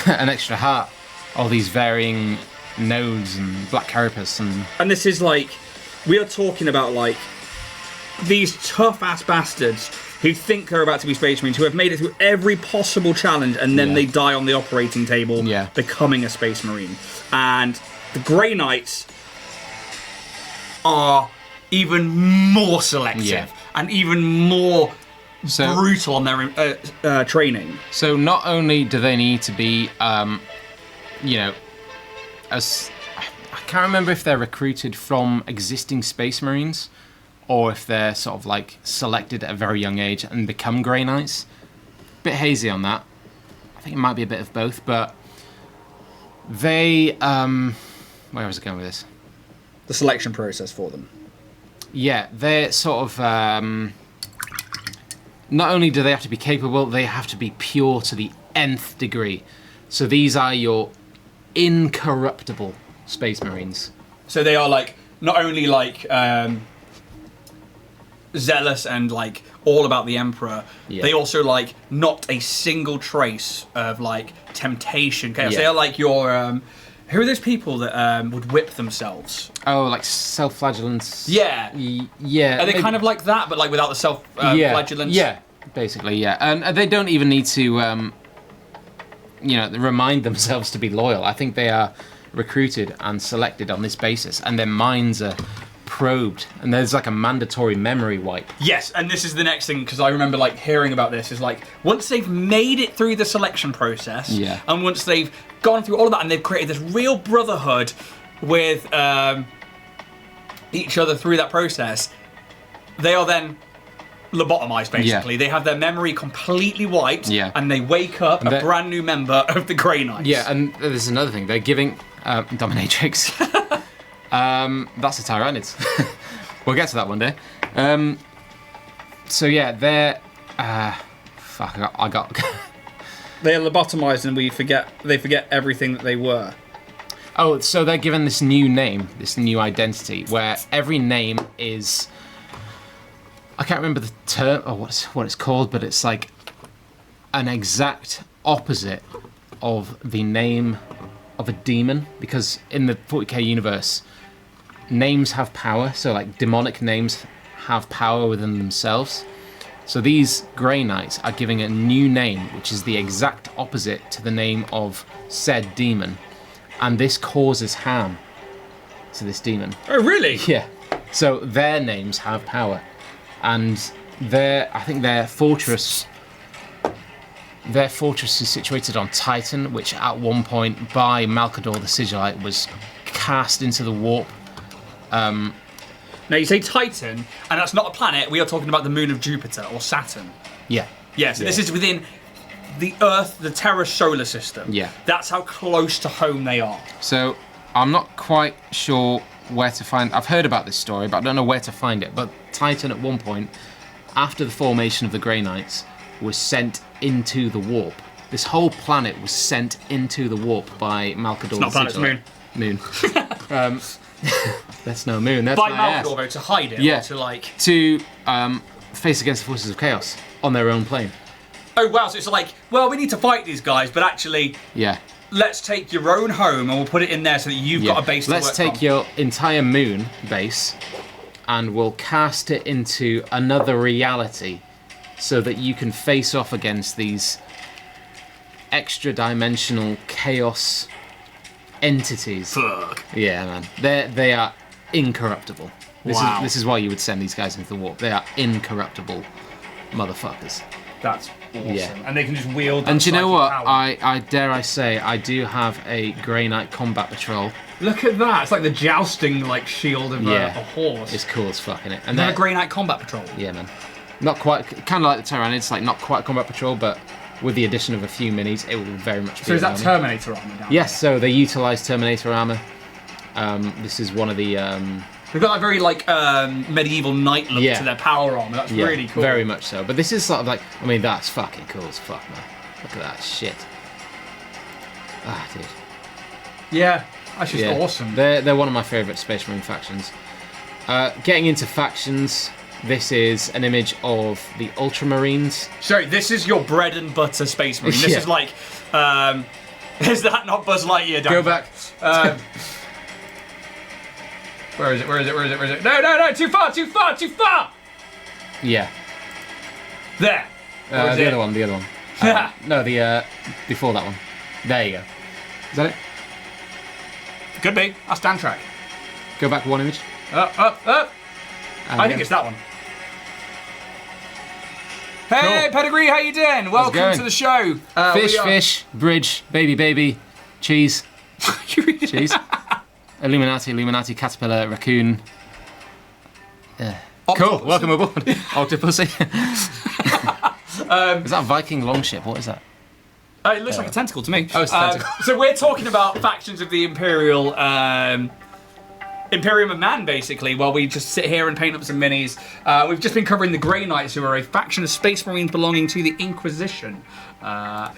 [SPEAKER 2] an extra heart, all these varying nodes and black carapace and...
[SPEAKER 1] And this is like, we are talking about like these tough ass bastards who think they're about to be Space Marines, who have made it through every possible challenge, and then
[SPEAKER 2] Yeah.
[SPEAKER 1] they die on the operating table,
[SPEAKER 2] Yeah.
[SPEAKER 1] becoming a Space Marine. And the Grey Knights are even more selective
[SPEAKER 2] Yeah.
[SPEAKER 1] and even more
[SPEAKER 2] So-
[SPEAKER 1] brutal on their training.
[SPEAKER 2] So not only do they need to be, as I can't remember if they're recruited from existing Space Marines or if they're sort of like selected at a very young age and become Grey Knights. Bit hazy on that. I think it might be a bit of both, but they, where was I going with this?
[SPEAKER 1] The selection process for them.
[SPEAKER 2] Yeah, they're sort of, not only do they have to be capable, they have to be pure to the nth degree. So these are your incorruptible Space Marines.
[SPEAKER 1] So they are like, not only like zealous and like all about the Emperor,
[SPEAKER 2] Yeah.
[SPEAKER 1] they also like not a single trace of like temptation, chaos.
[SPEAKER 2] Yeah.
[SPEAKER 1] They are like your, who are those people that would whip themselves?
[SPEAKER 2] Oh, like self-flagellants.
[SPEAKER 1] Yeah.
[SPEAKER 2] Yeah.
[SPEAKER 1] Are they kind of like that, but like without the self-flagellants?
[SPEAKER 2] Yeah, basically, yeah. And they don't even need to, remind themselves to be loyal. I think they are recruited and selected on this basis, and their minds are probed, and there's like a mandatory memory wipe.
[SPEAKER 1] Yes, and this is the next thing, because I remember like hearing about this, is like once they've made it through the selection process,
[SPEAKER 2] Yeah.
[SPEAKER 1] and once they've gone through all of that and they've created this real brotherhood with each other through that process, they are then lobotomized, basically.
[SPEAKER 2] Yeah.
[SPEAKER 1] They have their memory completely wiped,
[SPEAKER 2] Yeah.
[SPEAKER 1] and they wake up a
[SPEAKER 2] they're-
[SPEAKER 1] brand new member of the Grey Knights.
[SPEAKER 2] Yeah, and there's another thing. They're giving dominatrix. That's a Tyranids. We'll get to that one day. So yeah, they're fuck. I got.
[SPEAKER 1] They are lobotomized, and they forget everything that they were.
[SPEAKER 2] Oh, so they're given this new name, this new identity, where every name is. I can't remember the term or what it's called, but it's like an exact opposite of the name of a demon, because in the 40k universe, names have power. So like demonic names have power within themselves. So these Grey Knights are giving a new name, which is the exact opposite to the name of said demon, and this causes harm to this demon.
[SPEAKER 1] Oh, really?
[SPEAKER 2] Yeah. So their names have power, and I think their fortress is situated on Titan, which at one point by Malkador the Sigilite was cast into the warp.
[SPEAKER 1] Now you say Titan, and that's not a planet. We are talking about the moon of Jupiter or Saturn.
[SPEAKER 2] Yeah.
[SPEAKER 1] Yeah, so this is within the Earth, the Terra solar system.
[SPEAKER 2] Yeah.
[SPEAKER 1] That's how close to home they are.
[SPEAKER 2] So I'm not quite sure where to find. I've heard about this story, but I don't know where to find it. But Titan, at one point, after the formation of the Grey Knights, was sent into the warp. This whole planet was sent into the warp by Malkador.
[SPEAKER 1] It's not planet, it's moon.
[SPEAKER 2] Moon. That's no moon. That's
[SPEAKER 1] By
[SPEAKER 2] my
[SPEAKER 1] Malkador, though, to hide it.
[SPEAKER 2] Yeah.
[SPEAKER 1] Or to like.
[SPEAKER 2] To face against the forces of chaos on their own plane.
[SPEAKER 1] Oh wow! So it's like, well, we need to fight these guys, but actually,
[SPEAKER 2] Yeah.
[SPEAKER 1] let's take your own home and we'll put it in there so that you've got a base to
[SPEAKER 2] Let's
[SPEAKER 1] work
[SPEAKER 2] take
[SPEAKER 1] from.
[SPEAKER 2] your entire moon base and we'll cast it into another reality so that you can face off against these extra dimensional chaos entities.
[SPEAKER 1] Fuck.
[SPEAKER 2] Yeah, man. They are incorruptible.
[SPEAKER 1] Wow.
[SPEAKER 2] This is why you would send these guys into the warp. They are incorruptible motherfuckers.
[SPEAKER 1] That's awesome.
[SPEAKER 2] Yeah.
[SPEAKER 1] And they can just wield that
[SPEAKER 2] And do you know
[SPEAKER 1] psychic
[SPEAKER 2] what?
[SPEAKER 1] power.
[SPEAKER 2] I dare I say, I do have a Grey Knight combat patrol.
[SPEAKER 1] Look at that. It's like the jousting like shield of
[SPEAKER 2] Yeah.
[SPEAKER 1] a horse.
[SPEAKER 2] It's cool as fuck, innit? And
[SPEAKER 1] They're
[SPEAKER 2] they're
[SPEAKER 1] a Grey Knight combat patrol.
[SPEAKER 2] Yeah, man. Not quite, kind of like the Tyranids, like not quite combat patrol, but with the addition of a few minis, it will very much be.
[SPEAKER 1] So is that
[SPEAKER 2] an army.
[SPEAKER 1] Terminator armor down
[SPEAKER 2] Yes, so they utilise Terminator armor. This is one of the.
[SPEAKER 1] They've got that very like medieval knight look
[SPEAKER 2] Yeah.
[SPEAKER 1] to their power armor. That's
[SPEAKER 2] Yeah,
[SPEAKER 1] really cool.
[SPEAKER 2] very much so. But this is sort of like, I mean, that's fucking cool as fuck, man. Look at that shit. Ah, dude.
[SPEAKER 1] Yeah, that's just
[SPEAKER 2] Yeah.
[SPEAKER 1] awesome.
[SPEAKER 2] They're one of my favourite Space Marine factions. Getting into factions, this is an image of the Ultramarines.
[SPEAKER 1] So this is your bread and butter Space Marine. This
[SPEAKER 2] Yeah.
[SPEAKER 1] is like, is that not Buzz Lightyear? Dan?
[SPEAKER 2] Go back.
[SPEAKER 1] Where is it? Where is it? Where is it? Where is it? No, no, no! Too far! Too far! Too far!
[SPEAKER 2] Yeah.
[SPEAKER 1] There. Or is
[SPEAKER 2] The
[SPEAKER 1] it?
[SPEAKER 2] other one, the other one. No, the before that one. There you go. Is that it?
[SPEAKER 1] Could be. That's Dan track.
[SPEAKER 2] Go back one image.
[SPEAKER 1] Up, up, up. I think
[SPEAKER 2] yeah.
[SPEAKER 1] it's that one. Hey,
[SPEAKER 2] Cool.
[SPEAKER 1] Pedigree, how you doing? Welcome
[SPEAKER 2] going?
[SPEAKER 1] to the show.
[SPEAKER 2] Fish,
[SPEAKER 1] we are-
[SPEAKER 2] fish, bridge, baby, baby, cheese, cheese. Illuminati, caterpillar, raccoon. Cool. Welcome aboard, Octopussy. Is that a Viking longship? What is that?
[SPEAKER 1] It looks like a tentacle to me.
[SPEAKER 2] Oh, it's a tentacle.
[SPEAKER 1] So we're talking about factions of the Imperial Imperium of Man, basically, while we just sit here and paint up some minis. We've just been covering the Grey Knights, who are a faction of Space Marines belonging to the Inquisition,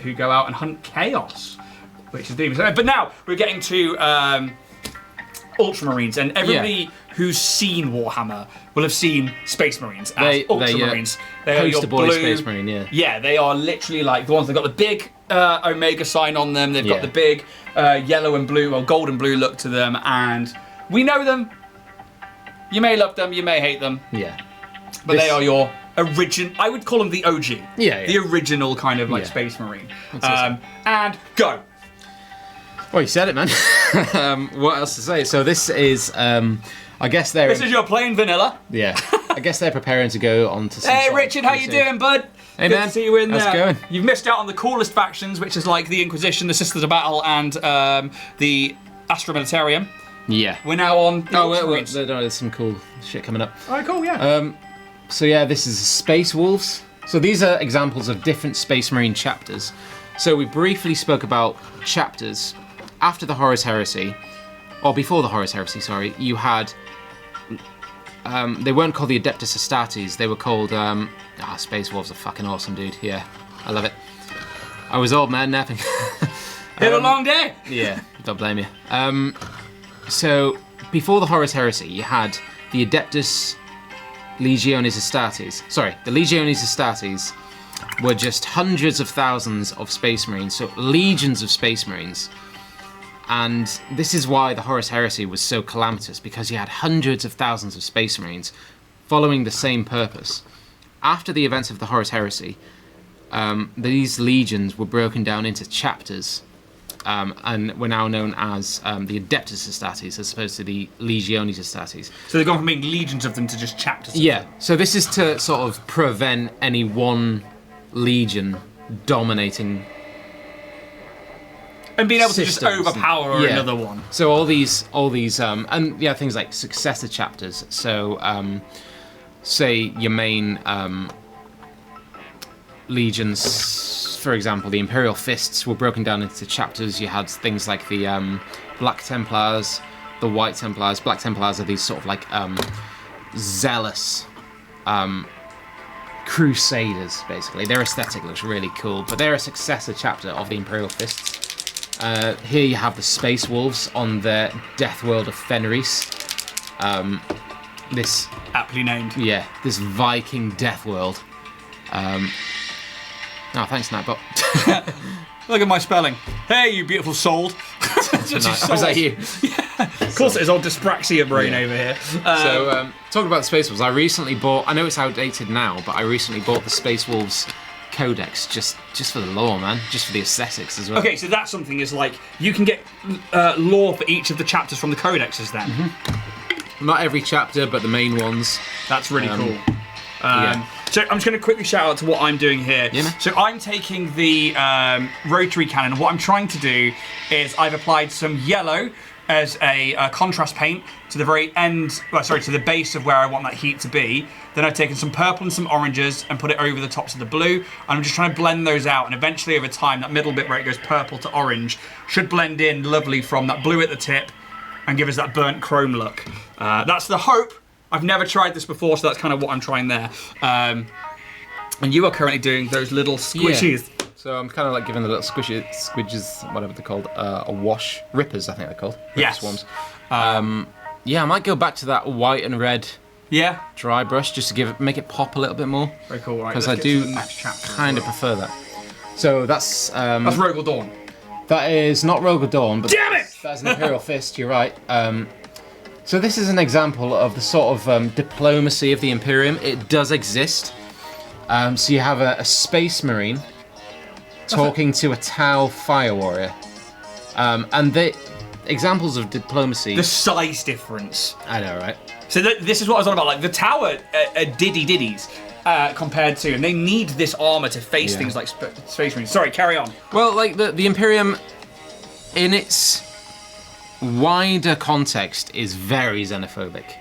[SPEAKER 1] who go out and hunt chaos, which is demons. But now we're getting to Ultramarines, and everybody who's seen Warhammer will have seen Space Marines as Ultramarines. They are your
[SPEAKER 2] Poster boy
[SPEAKER 1] blue,
[SPEAKER 2] Space Marine, yeah.
[SPEAKER 1] Yeah, they are literally like the ones that got the big Omega sign on them. They've got the big yellow and blue, or gold and blue look to them, and we know them. You may love them, you may hate them,
[SPEAKER 2] Yeah.
[SPEAKER 1] but they are your original. I would call them the OG.
[SPEAKER 2] Yeah.
[SPEAKER 1] The original kind of like
[SPEAKER 2] Yeah.
[SPEAKER 1] Space Marine.
[SPEAKER 2] awesome.
[SPEAKER 1] And go.
[SPEAKER 2] Well, you said it, man. What else to say? So this is, I guess they're.
[SPEAKER 1] This is your plain vanilla.
[SPEAKER 2] Yeah. I guess they're preparing to go on to. Some
[SPEAKER 1] Hey,
[SPEAKER 2] sort of
[SPEAKER 1] Richard, how you
[SPEAKER 2] crusade.
[SPEAKER 1] doing, bud?
[SPEAKER 2] Hey,
[SPEAKER 1] Good
[SPEAKER 2] man.
[SPEAKER 1] to see you in
[SPEAKER 2] How's
[SPEAKER 1] there.
[SPEAKER 2] it going?
[SPEAKER 1] You've missed out on the coolest factions, which is like the Inquisition, the Sisters of Battle, and the Astra Militarium.
[SPEAKER 2] Yeah.
[SPEAKER 1] We're now on. The
[SPEAKER 2] Oh, wait,
[SPEAKER 1] Ultramarines.
[SPEAKER 2] there's some cool shit coming up.
[SPEAKER 1] Alright, cool, yeah.
[SPEAKER 2] So yeah, this is Space Wolves. So these are examples of different Space Marine chapters. So we briefly spoke about chapters after the Horus Heresy, or before the Horus Heresy, sorry. You had, they weren't called the Adeptus Astartes, they were called, Space Wolves are fucking awesome, dude. Yeah, I love it. I was old man napping.
[SPEAKER 1] Been a long day.
[SPEAKER 2] Yeah, don't blame you. So, before the Horus Heresy, you had the Adeptus Legiones Astartes. Sorry, the Legiones Astartes were just hundreds of thousands of Space Marines, so legions of Space Marines. And this is why the Horus Heresy was so calamitous, because you had hundreds of thousands of Space Marines following the same purpose. After the events of the Horus Heresy, these legions were broken down into chapters, and were now known as the Adeptus Astartes, as opposed to the Legiones Astartes.
[SPEAKER 1] So they've gone from being legions of them to just chapters.
[SPEAKER 2] Yeah, so this is to sort of prevent any one legion dominating.
[SPEAKER 1] And being able to just
[SPEAKER 2] systems.
[SPEAKER 1] overpower
[SPEAKER 2] Yeah.
[SPEAKER 1] another one.
[SPEAKER 2] So all these, and yeah, things like successor chapters. So, say your main legions, for example, the Imperial Fists were broken down into chapters. You had things like the Black Templars, the White Templars. Black Templars are these sort of like zealous crusaders, basically. Their aesthetic looks really cool, but they're a successor chapter of the Imperial Fists. Here you have the Space Wolves on the Death World of Fenris. This
[SPEAKER 1] aptly named.
[SPEAKER 2] Yeah, this Viking Death World. Oh, thanks, Nightbot.
[SPEAKER 1] Look at my spelling. Hey, you beautiful soul.
[SPEAKER 2] Was that you?
[SPEAKER 1] Yeah. Of course, it is old dyspraxia brain over here.
[SPEAKER 2] Talking about the Space Wolves, I recently bought. I know it's outdated now, but I recently bought the Space Wolves Codex just for the lore, man, just for the aesthetics as well.
[SPEAKER 1] Okay, so that's something is like you can get lore for each of the chapters from the codexes then.
[SPEAKER 2] Mm-hmm. Not every chapter, but the main ones.
[SPEAKER 1] That's really cool. So I'm just going to quickly shout out to what I'm doing here.
[SPEAKER 2] Yeah, man.
[SPEAKER 1] So I'm taking the rotary cannon. What I'm trying to do is I've applied some yellow as a contrast paint to the very end, to the base of where I want that heat to be. Then I've taken some purple and some oranges and put it over the tops of the blue. And I'm just trying to blend those out. And eventually over time, that middle bit where it goes purple to orange should blend in lovely from that blue at the tip and give us that burnt chrome look. That's the hope. I've never tried this before, so that's kind of what I'm trying there. And you are currently doing those little squishies.
[SPEAKER 2] Yeah. So I'm kind of like giving the little squidges, whatever they're called, a wash. Rippers, I think they're called.
[SPEAKER 1] Yes.
[SPEAKER 2] Swarms. Yeah, I might go back to that white and red dry brush just to make it pop a little bit more.
[SPEAKER 1] Very cool, right?
[SPEAKER 2] Because I do kind of prefer that. So that's...
[SPEAKER 1] that's Rogal Dawn.
[SPEAKER 2] That is not Rogal Dawn, but
[SPEAKER 1] damn it!
[SPEAKER 2] That's an Imperial Fist, you're right. So this is an example of the sort of diplomacy of the Imperium. It does exist. So you have a Space Marine talking to a Tau Fire Warrior. And the examples of diplomacy...
[SPEAKER 1] The size difference.
[SPEAKER 2] I know, right?
[SPEAKER 1] So this is what I was on about. Like, the Tower are diddies compared to... And they need this armour to face things like Space Marines. Sorry, carry on.
[SPEAKER 2] Well, like, the Imperium, in its wider context, is very xenophobic.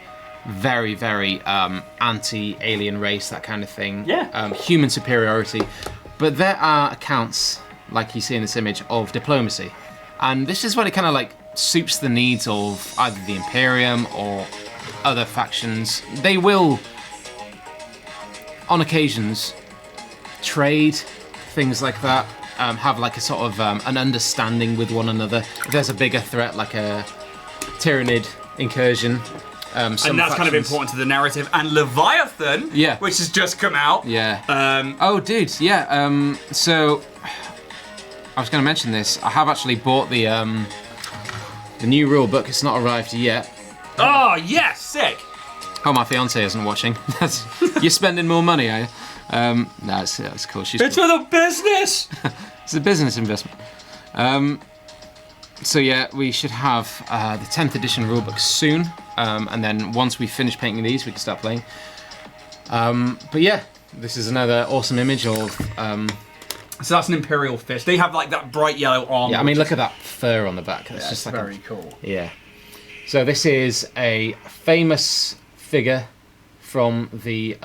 [SPEAKER 2] Very, very anti-alien race, that kind of thing.
[SPEAKER 1] Yeah.
[SPEAKER 2] Human superiority. But there are accounts, like you see in this image, of diplomacy. And this is when it kind of like suits the needs of either the Imperium or other factions. They will, on occasions, trade, things like that. Have like a sort of an understanding with one another. If there's a bigger threat, like a Tyranid incursion,
[SPEAKER 1] and that's kind of important to the narrative. And Leviathan, which has just come out.
[SPEAKER 2] Yeah. Oh, dude, yeah. So I was going to mention this. I have actually bought the new rule book. It's not arrived yet.
[SPEAKER 1] Oh, yes, sick.
[SPEAKER 2] Oh, my fiance isn't watching. You're spending more money, are you? No, it's cool.
[SPEAKER 1] It's for the business.
[SPEAKER 2] It's a business investment. So yeah, we should have the 10th edition rulebook soon, and then once we finish painting these, we can start playing. But yeah, this is another awesome image of...
[SPEAKER 1] So that's an Imperial Fist. They have like that bright yellow armor.
[SPEAKER 2] Yeah, I mean, look at that fur on the back. It's just like
[SPEAKER 1] very cool.
[SPEAKER 2] Yeah. So this is a famous figure from the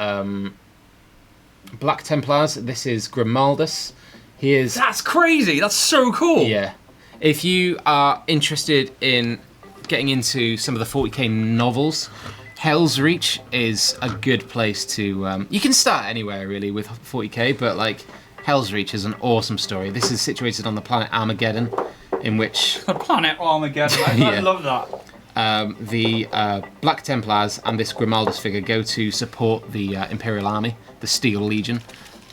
[SPEAKER 2] Black Templars. This is Grimaldus. He is...
[SPEAKER 1] That's crazy. That's so cool.
[SPEAKER 2] Yeah. If you are interested in getting into some of the 40k novels, Hell's Reach is a good place to... you can start anywhere, really, with 40k, but, like, Hell's Reach is an awesome story. This is situated on the planet Armageddon, in which...
[SPEAKER 1] Planet Armageddon. I love that.
[SPEAKER 2] The Black Templars and this Grimaldus figure go to support the Imperial Army, the Steel Legion.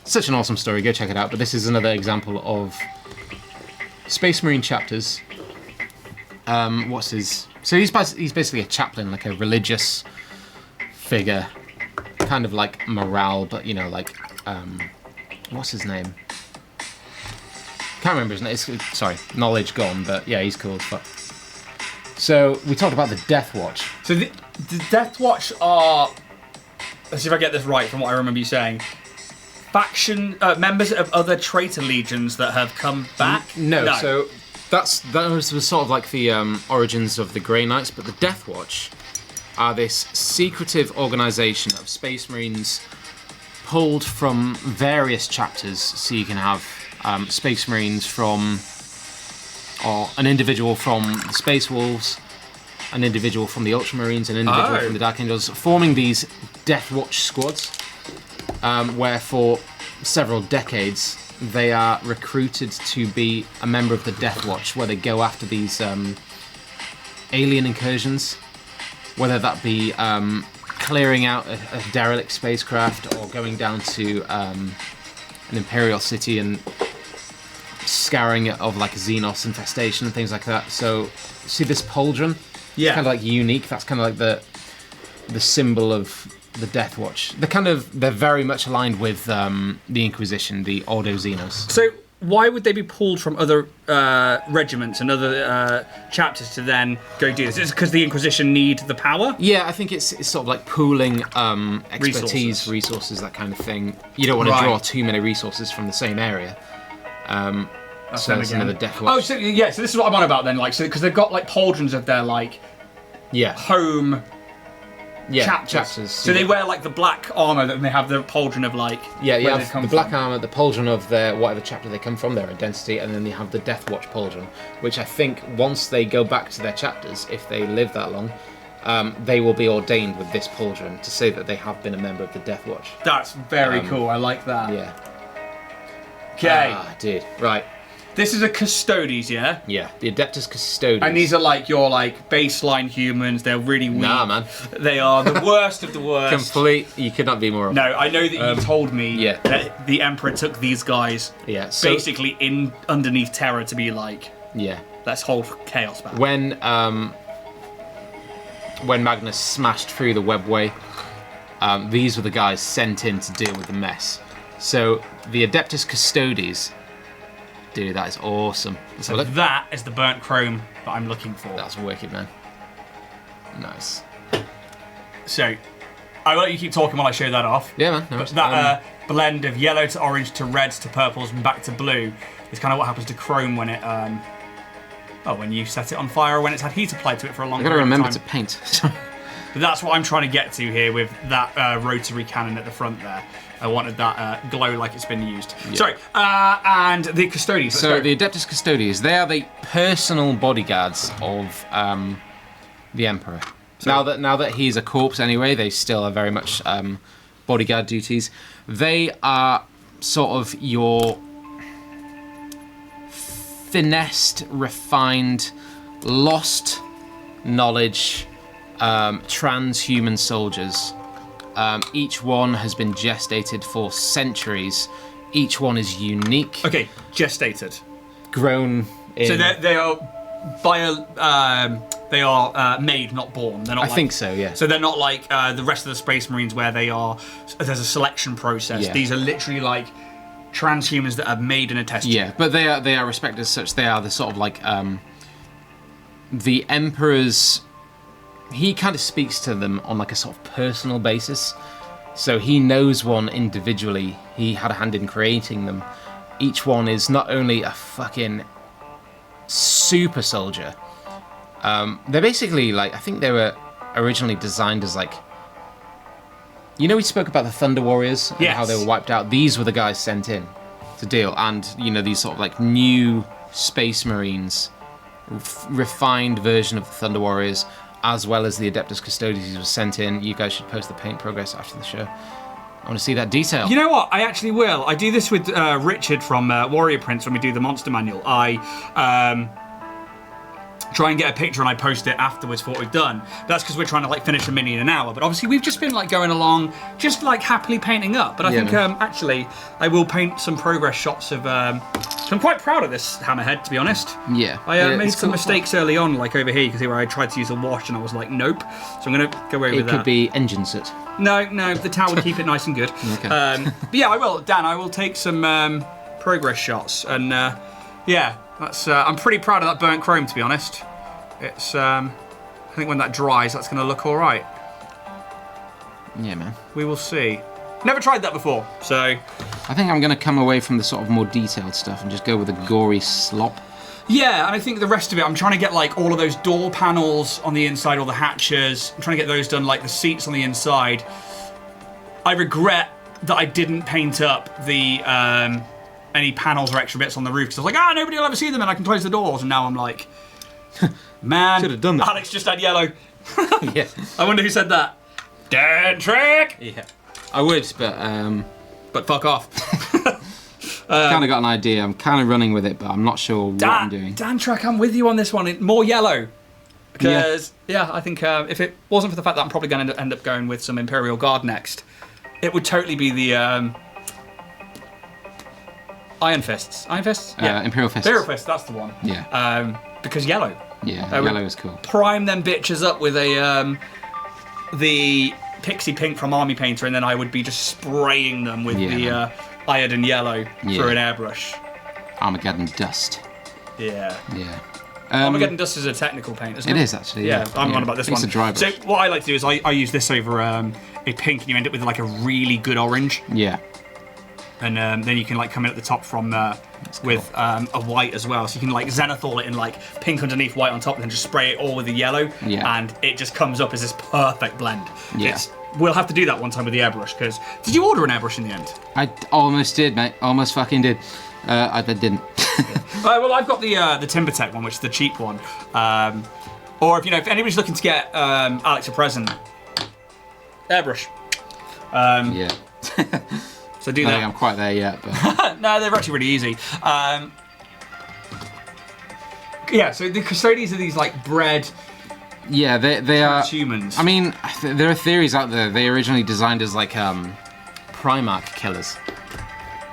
[SPEAKER 2] Such an awesome story, go check it out. But this is another example of Space Marine chapters. What's his... So he's basically a chaplain, like a religious figure. Kind of like morale, but, you know, like... what's his name? Can't remember his name. Sorry, knowledge gone, but yeah, he's cool as fuck. So, we talked about the Death Watch.
[SPEAKER 1] So the Death Watch are... Let's see if I get this right from what I remember you saying. Faction... members of other traitor legions that have come back?
[SPEAKER 2] No. So that was sort of like the origins of the Grey Knights, but the Death Watch are this secretive organisation of Space Marines pulled from various chapters, so you can have Space Marines from, or an individual from the Space Wolves, an individual from the Ultramarines, an individual from the Dark Angels, forming these Death Watch squads, where for several decades they are recruited to be a member of the Death Watch, where they go after these alien incursions, whether that be clearing out a derelict spacecraft or going down to an Imperial city and scouring it of like a Xenos infestation and things like that. So see this pauldron?
[SPEAKER 1] Yeah.
[SPEAKER 2] It's kind of like unique. That's kind of like the symbol of the Death Watch. They're very much aligned with the Inquisition, the Ordo Xenos.
[SPEAKER 1] So why would they be pulled from other regiments and other chapters to then go do this? Is it because the Inquisition need the power?
[SPEAKER 2] Yeah, I think it's sort of like pooling expertise, resources, that kind of thing. You don't want to draw too many resources from the same area. So there's another Death Watch.
[SPEAKER 1] Oh, so this is what I'm on about then. Like, so because they've got like pauldrons of their like home chapters. So they wear like the black armor, and they have the pauldron of like
[SPEAKER 2] the black armor, the pauldron of their whatever chapter they come from, their identity, and then they have the Death Watch pauldron, which I think once they go back to their chapters, if they live that long, they will be ordained with this pauldron to say that they have been a member of the Death Watch.
[SPEAKER 1] That's very cool. I like that.
[SPEAKER 2] Yeah.
[SPEAKER 1] Okay.
[SPEAKER 2] Dude. Right.
[SPEAKER 1] This is a Custodes, yeah?
[SPEAKER 2] Yeah, the Adeptus Custodes.
[SPEAKER 1] And these are like your like baseline humans. They're really weak.
[SPEAKER 2] Nah, man.
[SPEAKER 1] They are the worst of the worst.
[SPEAKER 2] You could not be more off.
[SPEAKER 1] No, I know that you told me
[SPEAKER 2] yeah.
[SPEAKER 1] that the Emperor took these guys basically in underneath Terror to be like, let's hold chaos back.
[SPEAKER 2] When Magnus smashed through the webway, these were the guys sent in to deal with the mess. So the Adeptus Custodes. Dude, that is awesome.
[SPEAKER 1] So that is the burnt chrome that I'm looking for.
[SPEAKER 2] That's wicked, man. Nice.
[SPEAKER 1] So, I will let you keep talking while I show that off.
[SPEAKER 2] Yeah, man. No,
[SPEAKER 1] but that blend of yellow to orange to reds to purples and back to blue is kind of what happens to chrome when it, when you set it on fire or when it's had heat applied to it for a long time.
[SPEAKER 2] I've got to remember to paint.
[SPEAKER 1] But that's what I'm trying to get to here with that rotary cannon at the front there. I wanted that glow like it's been used. Yeah. Sorry, and the Custodes.
[SPEAKER 2] So the Adeptus Custodes, they are the personal bodyguards of the Emperor. So now that he's a corpse anyway, they still are very much bodyguard duties. They are sort of your finessed, refined, lost knowledge transhuman soldiers. Each one has been gestated for centuries. Each one is unique.
[SPEAKER 1] Okay, gestated.
[SPEAKER 2] Grown in...
[SPEAKER 1] So they are made, not born. They're not.
[SPEAKER 2] I think so. Yeah.
[SPEAKER 1] So they're not like the rest of the Space Marines, where there's a selection process.
[SPEAKER 2] Yeah.
[SPEAKER 1] These are literally like transhumans that are made in a test tube.
[SPEAKER 2] Yeah, but they are respected as such. They are the sort of like the Emperor's. He kind of speaks to them on like a sort of personal basis. So he knows one individually. He had a hand in creating them. Each one is not only a fucking super soldier. They're basically like, I think they were originally designed as like, you know, we spoke about the Thunder Warriors and how they were wiped out. These were the guys sent in to deal. And, you know, these sort of like new Space Marines, refined version of the Thunder Warriors, as well as the Adeptus Custodes was sent in. You guys should post the paint progress after the show. I want to see that detail.
[SPEAKER 1] You know what? I actually will. I do this with Richard from Warrior Prince when we do the Monster Manual. I try and get a picture and I post it afterwards for what we've done. That's because we're trying to like finish a mini in an hour. But obviously we've just been like going along, just like happily painting up. But I think actually I will paint some progress shots of. So I'm quite proud of this hammerhead, to be honest.
[SPEAKER 2] Yeah.
[SPEAKER 1] I made some mistakes early on, like over here. You can see where I tried to use a wash and I was like, nope. So I'm gonna go away with that.
[SPEAKER 2] It could be engine soot.
[SPEAKER 1] No, the towel would keep it nice and good.
[SPEAKER 2] Okay.
[SPEAKER 1] But yeah, I will, Dan. I will take some progress shots, and yeah, that's. I'm pretty proud of that burnt chrome, to be honest. It's. I think when that dries, that's going to look all right.
[SPEAKER 2] Yeah, man.
[SPEAKER 1] We will see. Never tried that before, so.
[SPEAKER 2] I think I'm going to come away from the sort of more detailed stuff and just go with a gory slop.
[SPEAKER 1] Yeah, and I think the rest of it, I'm trying to get like all of those door panels on the inside, all the hatches. I'm trying to get those done, like the seats on the inside. I regret that I didn't paint up the any panels or extra bits on the roof, because I was like, nobody will ever see them and I can close the doors. And now I'm like, man,
[SPEAKER 2] should have done that.
[SPEAKER 1] Alex just had yellow.
[SPEAKER 2] Yeah.
[SPEAKER 1] I wonder who said that. Dan Trick!
[SPEAKER 2] Yeah. I would,
[SPEAKER 1] But fuck off.
[SPEAKER 2] kind of got an idea. I'm kind of running with it, but I'm not sure what I'm doing.
[SPEAKER 1] Dan Trick, I'm with you on this one. More yellow. Because, I think if it wasn't for the fact that I'm probably going to end up going with some Imperial Guard next, it would totally be the Iron Fists. Iron Fists? Yeah.
[SPEAKER 2] Imperial Fists.
[SPEAKER 1] Imperial Fists, that's the one.
[SPEAKER 2] Yeah.
[SPEAKER 1] Because yellow.
[SPEAKER 2] Yeah, yellow is cool.
[SPEAKER 1] Prime them bitches up with the Pixie Pink from Army Painter, and then I would be just spraying them with the iodine yellow through an airbrush.
[SPEAKER 2] Armageddon Dust.
[SPEAKER 1] Yeah.
[SPEAKER 2] Yeah.
[SPEAKER 1] Armageddon Dust is a technical paint, isn't it?
[SPEAKER 2] It is, actually.
[SPEAKER 1] Yeah, I'm on about this one.
[SPEAKER 2] It's a dry brush.
[SPEAKER 1] So what I like to do is I use this over a pink, and you end up with like a really good orange.
[SPEAKER 2] Yeah.
[SPEAKER 1] And then you can like come in at the top from with a white as well. So you can like zenithal it in like pink underneath, white on top, and then just spray it all with the yellow.
[SPEAKER 2] Yeah.
[SPEAKER 1] And it just comes up as this perfect blend.
[SPEAKER 2] Yeah.
[SPEAKER 1] We'll have to do that one time with the airbrush, because... Did you order an airbrush in the end?
[SPEAKER 2] I almost did, mate. Almost fucking did. I didn't.
[SPEAKER 1] Well, I've got the TimberTech one, which is the cheap one. Or if anybody's looking to get Alex a present, airbrush.
[SPEAKER 2] Yeah.
[SPEAKER 1] So do
[SPEAKER 2] I don't
[SPEAKER 1] that.
[SPEAKER 2] think I'm quite there yet, but...
[SPEAKER 1] No, they're actually really easy. Yeah, so the custodians are these like bread...
[SPEAKER 2] Yeah, they are
[SPEAKER 1] humans.
[SPEAKER 2] I mean, there are theories out there. They originally designed as like Primarch killers.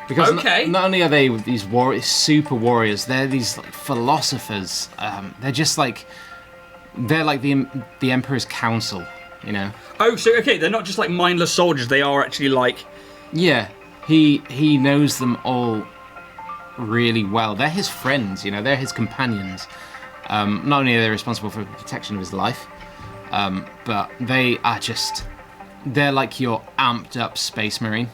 [SPEAKER 2] Because not only are they these super warriors, they're these like philosophers. They're just like the Emperor's council, you know.
[SPEAKER 1] Oh, so okay, they're not just like mindless soldiers. They are actually like.
[SPEAKER 2] Yeah, he knows them all really well. They're his friends, you know. They're his companions. Not only are they responsible for the protection of his life, but they're like your amped up space marine.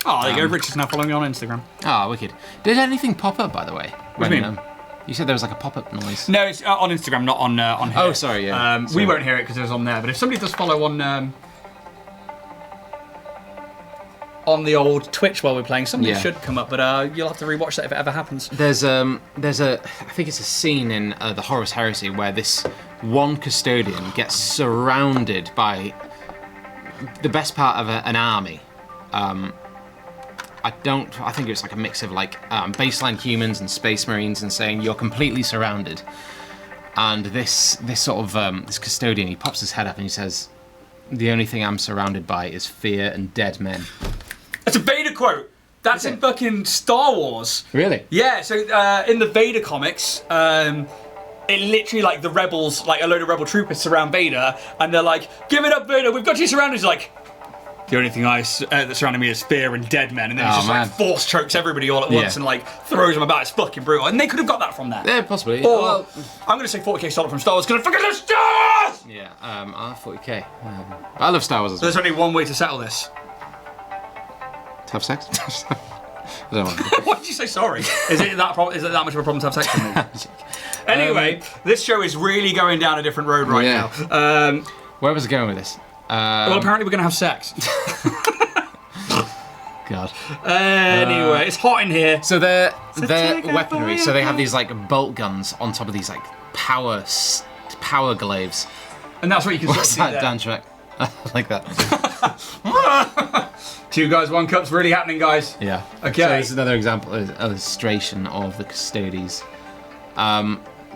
[SPEAKER 1] Oh, there you go. Rich is now following me on Instagram.
[SPEAKER 2] Oh, wicked. Did anything pop up, by the way?
[SPEAKER 1] What do you mean?
[SPEAKER 2] You said there was like a pop-up noise.
[SPEAKER 1] No, it's on Instagram, not on here.
[SPEAKER 2] Oh, sorry, yeah.
[SPEAKER 1] We won't hear it because it was on there, but if somebody does follow on the old Twitch while we're playing, something should come up, but you'll have to rewatch that if it ever happens.
[SPEAKER 2] There's I think it's a scene in the Horus Heresy where this one custodian gets surrounded by the best part of an army. I think it's like a mix of like baseline humans and space marines, and saying you're completely surrounded. And this sort of this custodian, he pops his head up and he says, "The only thing I'm surrounded by is fear and dead men."
[SPEAKER 1] That's a Vader quote. That's in fucking Star Wars.
[SPEAKER 2] Really?
[SPEAKER 1] Yeah, so in the Vader comics, it literally, like, the rebels, like, a load of rebel troopers surround Vader, and they're like, "Give it up, Vader, we've got you surrounded." He's like, "The only thing that's surrounding me is fear and dead men." And then he just, like, force chokes everybody all at once and, like, throws them about. It's fucking brutal. And they could have got that from that.
[SPEAKER 2] Yeah, possibly.
[SPEAKER 1] Or, I'm going to say 40k Solid from Star Wars, because I fucking love Star Wars!
[SPEAKER 2] Yeah, I love 40k. I love Star Wars as well.
[SPEAKER 1] There's only one way to settle this.
[SPEAKER 2] Have sex? I don't want to.
[SPEAKER 1] Why did you say sorry? Is it that much of a problem to have sex with me? Anyway, this show is really going down a different road right now.
[SPEAKER 2] Where was I going with this?
[SPEAKER 1] Well, apparently we're going to have sex.
[SPEAKER 2] God.
[SPEAKER 1] Anyway, it's hot in here.
[SPEAKER 2] So they're weaponry. So they have these like bolt guns on top of these like power glaives.
[SPEAKER 1] And that's what you can
[SPEAKER 2] What's
[SPEAKER 1] see
[SPEAKER 2] that,
[SPEAKER 1] there.
[SPEAKER 2] Dan Trek? I like that.
[SPEAKER 1] 2 guys, 1 cup's really happening, guys.
[SPEAKER 2] Yeah.
[SPEAKER 1] Okay.
[SPEAKER 2] So this is another illustration of the custodies.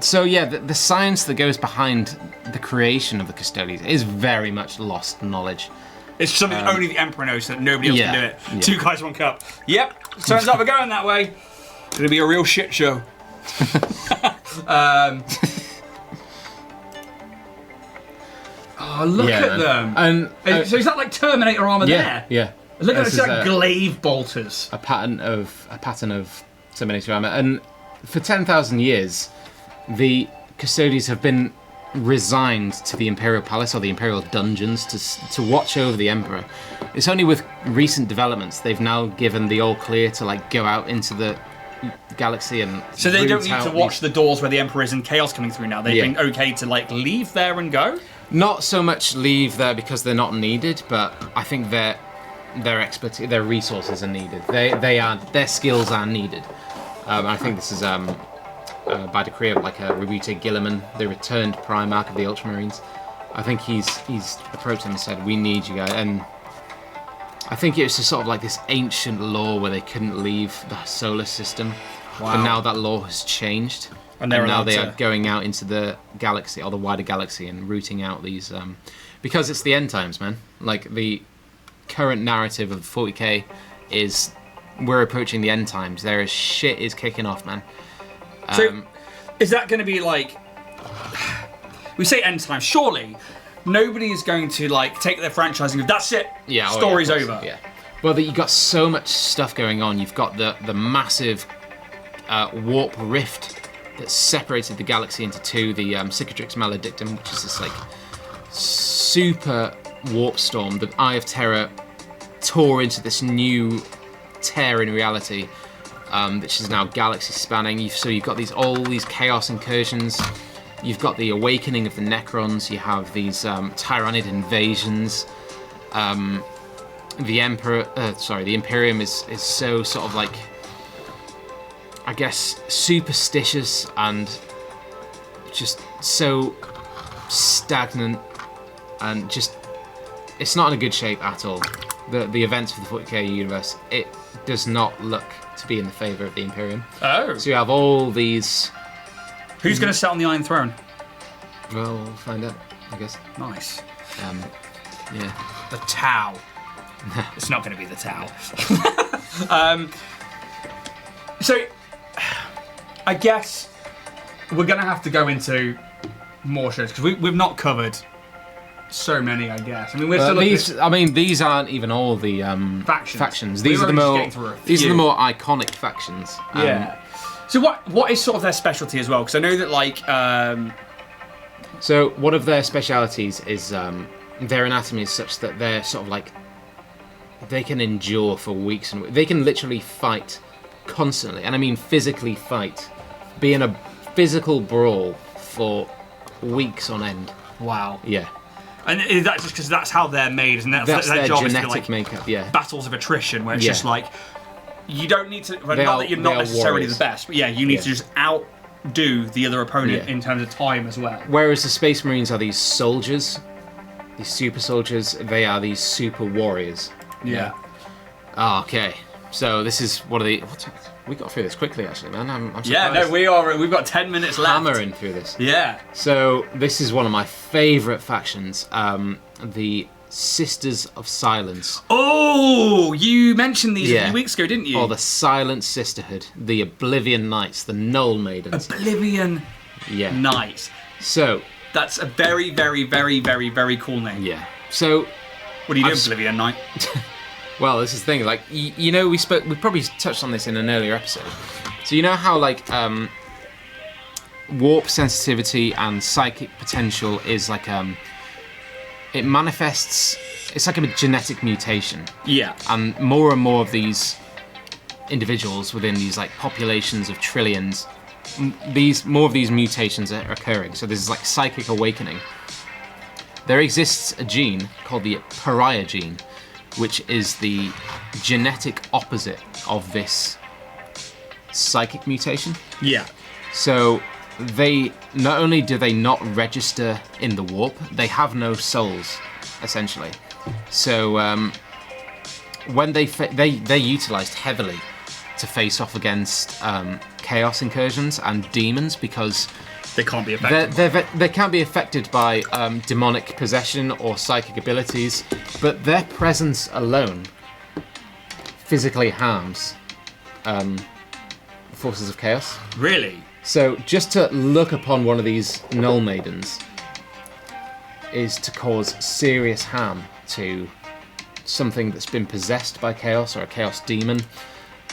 [SPEAKER 2] So yeah, the science that goes behind the creation of the custodies is very much lost knowledge.
[SPEAKER 1] It's something that only the Emperor knows, that nobody else can do it.
[SPEAKER 2] Yeah.
[SPEAKER 1] 2 guys, 1 cup. Yep. Turns out we're going that way. It's going to be a real shit show. Oh, look at them.
[SPEAKER 2] And
[SPEAKER 1] so is that like Terminator armor there?
[SPEAKER 2] Yeah.
[SPEAKER 1] Look at this, like glaive bolters.
[SPEAKER 2] A pattern of Terminator armor, and for 10,000 years, the custodies have been resigned to the Imperial Palace or the Imperial dungeons to watch over the Emperor. It's only with recent developments they've now given the all clear to like go out into the galaxy and.
[SPEAKER 1] So they don't need to watch the doors where the Emperor is and chaos coming through now. They've been okay to like leave there and go.
[SPEAKER 2] Not so much leave there because they're not needed, but I think they're their expertise, their resources are needed. Their skills are needed. I think this is by decree of like a Rebute Gilliman, the returned Primarch of the Ultramarines. I think he's approached them and said, "We need you guys." And I think it was just sort of like this ancient law where they couldn't leave the solar system.
[SPEAKER 1] Wow.
[SPEAKER 2] But now that law has changed, and now they are going out into the galaxy or the wider galaxy and rooting out these. Because it's the end times, man. Like the current narrative of 40k is we're approaching the end times. There is shit is kicking off, man.
[SPEAKER 1] So, is that going to be like? We say end times. Surely, nobody is going to like take their franchising. And that's it.
[SPEAKER 2] Yeah,
[SPEAKER 1] story's over.
[SPEAKER 2] Yeah. Well, you've got so much stuff going on. You've got the massive warp rift that separated the galaxy into two. The Cicatrix Maledictum, which is this like super warp storm. The Eye of Terror tore into this new tear in reality, which is now galaxy spanning. So you've got all these chaos incursions. You've got the awakening of the Necrons. You have these Tyrannid invasions. The Imperium is so sort of like, I guess, superstitious and just so stagnant, and just it's not in a good shape at all. The events of the 40k universe, it does not look to be in the favour of the Imperium.
[SPEAKER 1] Oh.
[SPEAKER 2] So you have all these.
[SPEAKER 1] Who's going to sit on the Iron Throne?
[SPEAKER 2] Well, we'll find out, I guess.
[SPEAKER 1] Nice.
[SPEAKER 2] Yeah.
[SPEAKER 1] The Tau. It's not going to be the Tau. So, I guess we're going to have to go into more shows because we've not covered so many. I guess. I mean, we're still
[SPEAKER 2] these aren't even all the factions. These are the more iconic factions.
[SPEAKER 1] Yeah. So what is sort of their specialty as well? Because I know that like.
[SPEAKER 2] So one of their specialities is their anatomy is such that they're sort of like they can endure for weeks and they can literally fight constantly, and I mean physically fight, be in a physical brawl for weeks on end.
[SPEAKER 1] Wow.
[SPEAKER 2] Yeah.
[SPEAKER 1] And is that just because that's how they're made, isn't that?
[SPEAKER 2] That's their
[SPEAKER 1] job
[SPEAKER 2] genetic
[SPEAKER 1] is to, like,
[SPEAKER 2] makeup. Yeah.
[SPEAKER 1] Battles of attrition, where it's just like you don't need to. Well,
[SPEAKER 2] They
[SPEAKER 1] not
[SPEAKER 2] are-
[SPEAKER 1] that you're
[SPEAKER 2] they
[SPEAKER 1] not
[SPEAKER 2] are
[SPEAKER 1] necessarily
[SPEAKER 2] warriors.
[SPEAKER 1] the best, but yeah, you need to just outdo the other opponent in terms of time as well.
[SPEAKER 2] Whereas the Space Marines are these soldiers, these super soldiers. They are these super warriors.
[SPEAKER 1] Yeah.
[SPEAKER 2] Oh, okay. So this is one of the. We got through this quickly, actually, man. I'm surprised.
[SPEAKER 1] Yeah, no, we are. We've got 10 minutes left.
[SPEAKER 2] Hammering through this.
[SPEAKER 1] Yeah.
[SPEAKER 2] So this is one of my favourite factions, the Sisters of Silence.
[SPEAKER 1] Oh, you mentioned these a few weeks ago, didn't you?
[SPEAKER 2] Or the Silent Sisterhood, the Oblivion Knights, the Null Maidens.
[SPEAKER 1] Oblivion Knights.
[SPEAKER 2] So
[SPEAKER 1] that's a very, very, very, very, very cool name.
[SPEAKER 2] Yeah. So
[SPEAKER 1] what are you doing, Oblivion Knight?
[SPEAKER 2] Well, this is the thing. Like, you know, we probably touched on this in an earlier episode. So you know how like warp sensitivity and psychic potential is like it manifests. It's like a genetic mutation.
[SPEAKER 1] Yeah.
[SPEAKER 2] And more of these individuals within these like populations of trillions, more of these mutations are occurring. So there's like psychic awakening. There exists a gene called the pariah gene, which is the genetic opposite of this psychic mutation.
[SPEAKER 1] Yeah.
[SPEAKER 2] So they not only do they not register in the warp, they have no souls, essentially. So when they utilized heavily to face off against chaos incursions and demons because
[SPEAKER 1] they can't be affected.
[SPEAKER 2] They can't be affected by demonic possession or psychic abilities, but their presence alone physically harms forces of chaos.
[SPEAKER 1] Really?
[SPEAKER 2] So just to look upon one of these Null Maidens is to cause serious harm to something that's been possessed by chaos or a chaos demon.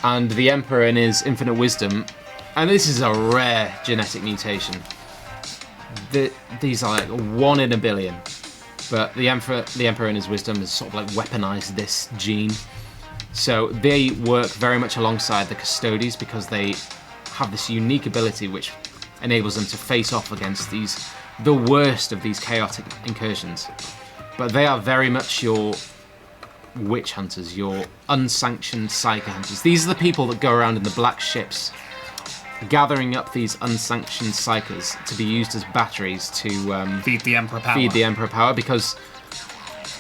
[SPEAKER 2] And the Emperor in his infinite wisdom, and this is a rare genetic mutation. These are like 1 in a billion. But the Emperor in his wisdom has sort of like weaponized this gene. So they work very much alongside the Custodes because they have this unique ability which enables them to face off against the worst of these chaotic incursions. But they are very much witch hunters, your unsanctioned psychic hunters. These are the people that go around in the black ships, gathering up these unsanctioned psychers to be used as batteries to
[SPEAKER 1] feed the Emperor power.
[SPEAKER 2] Feed the Emperor power, because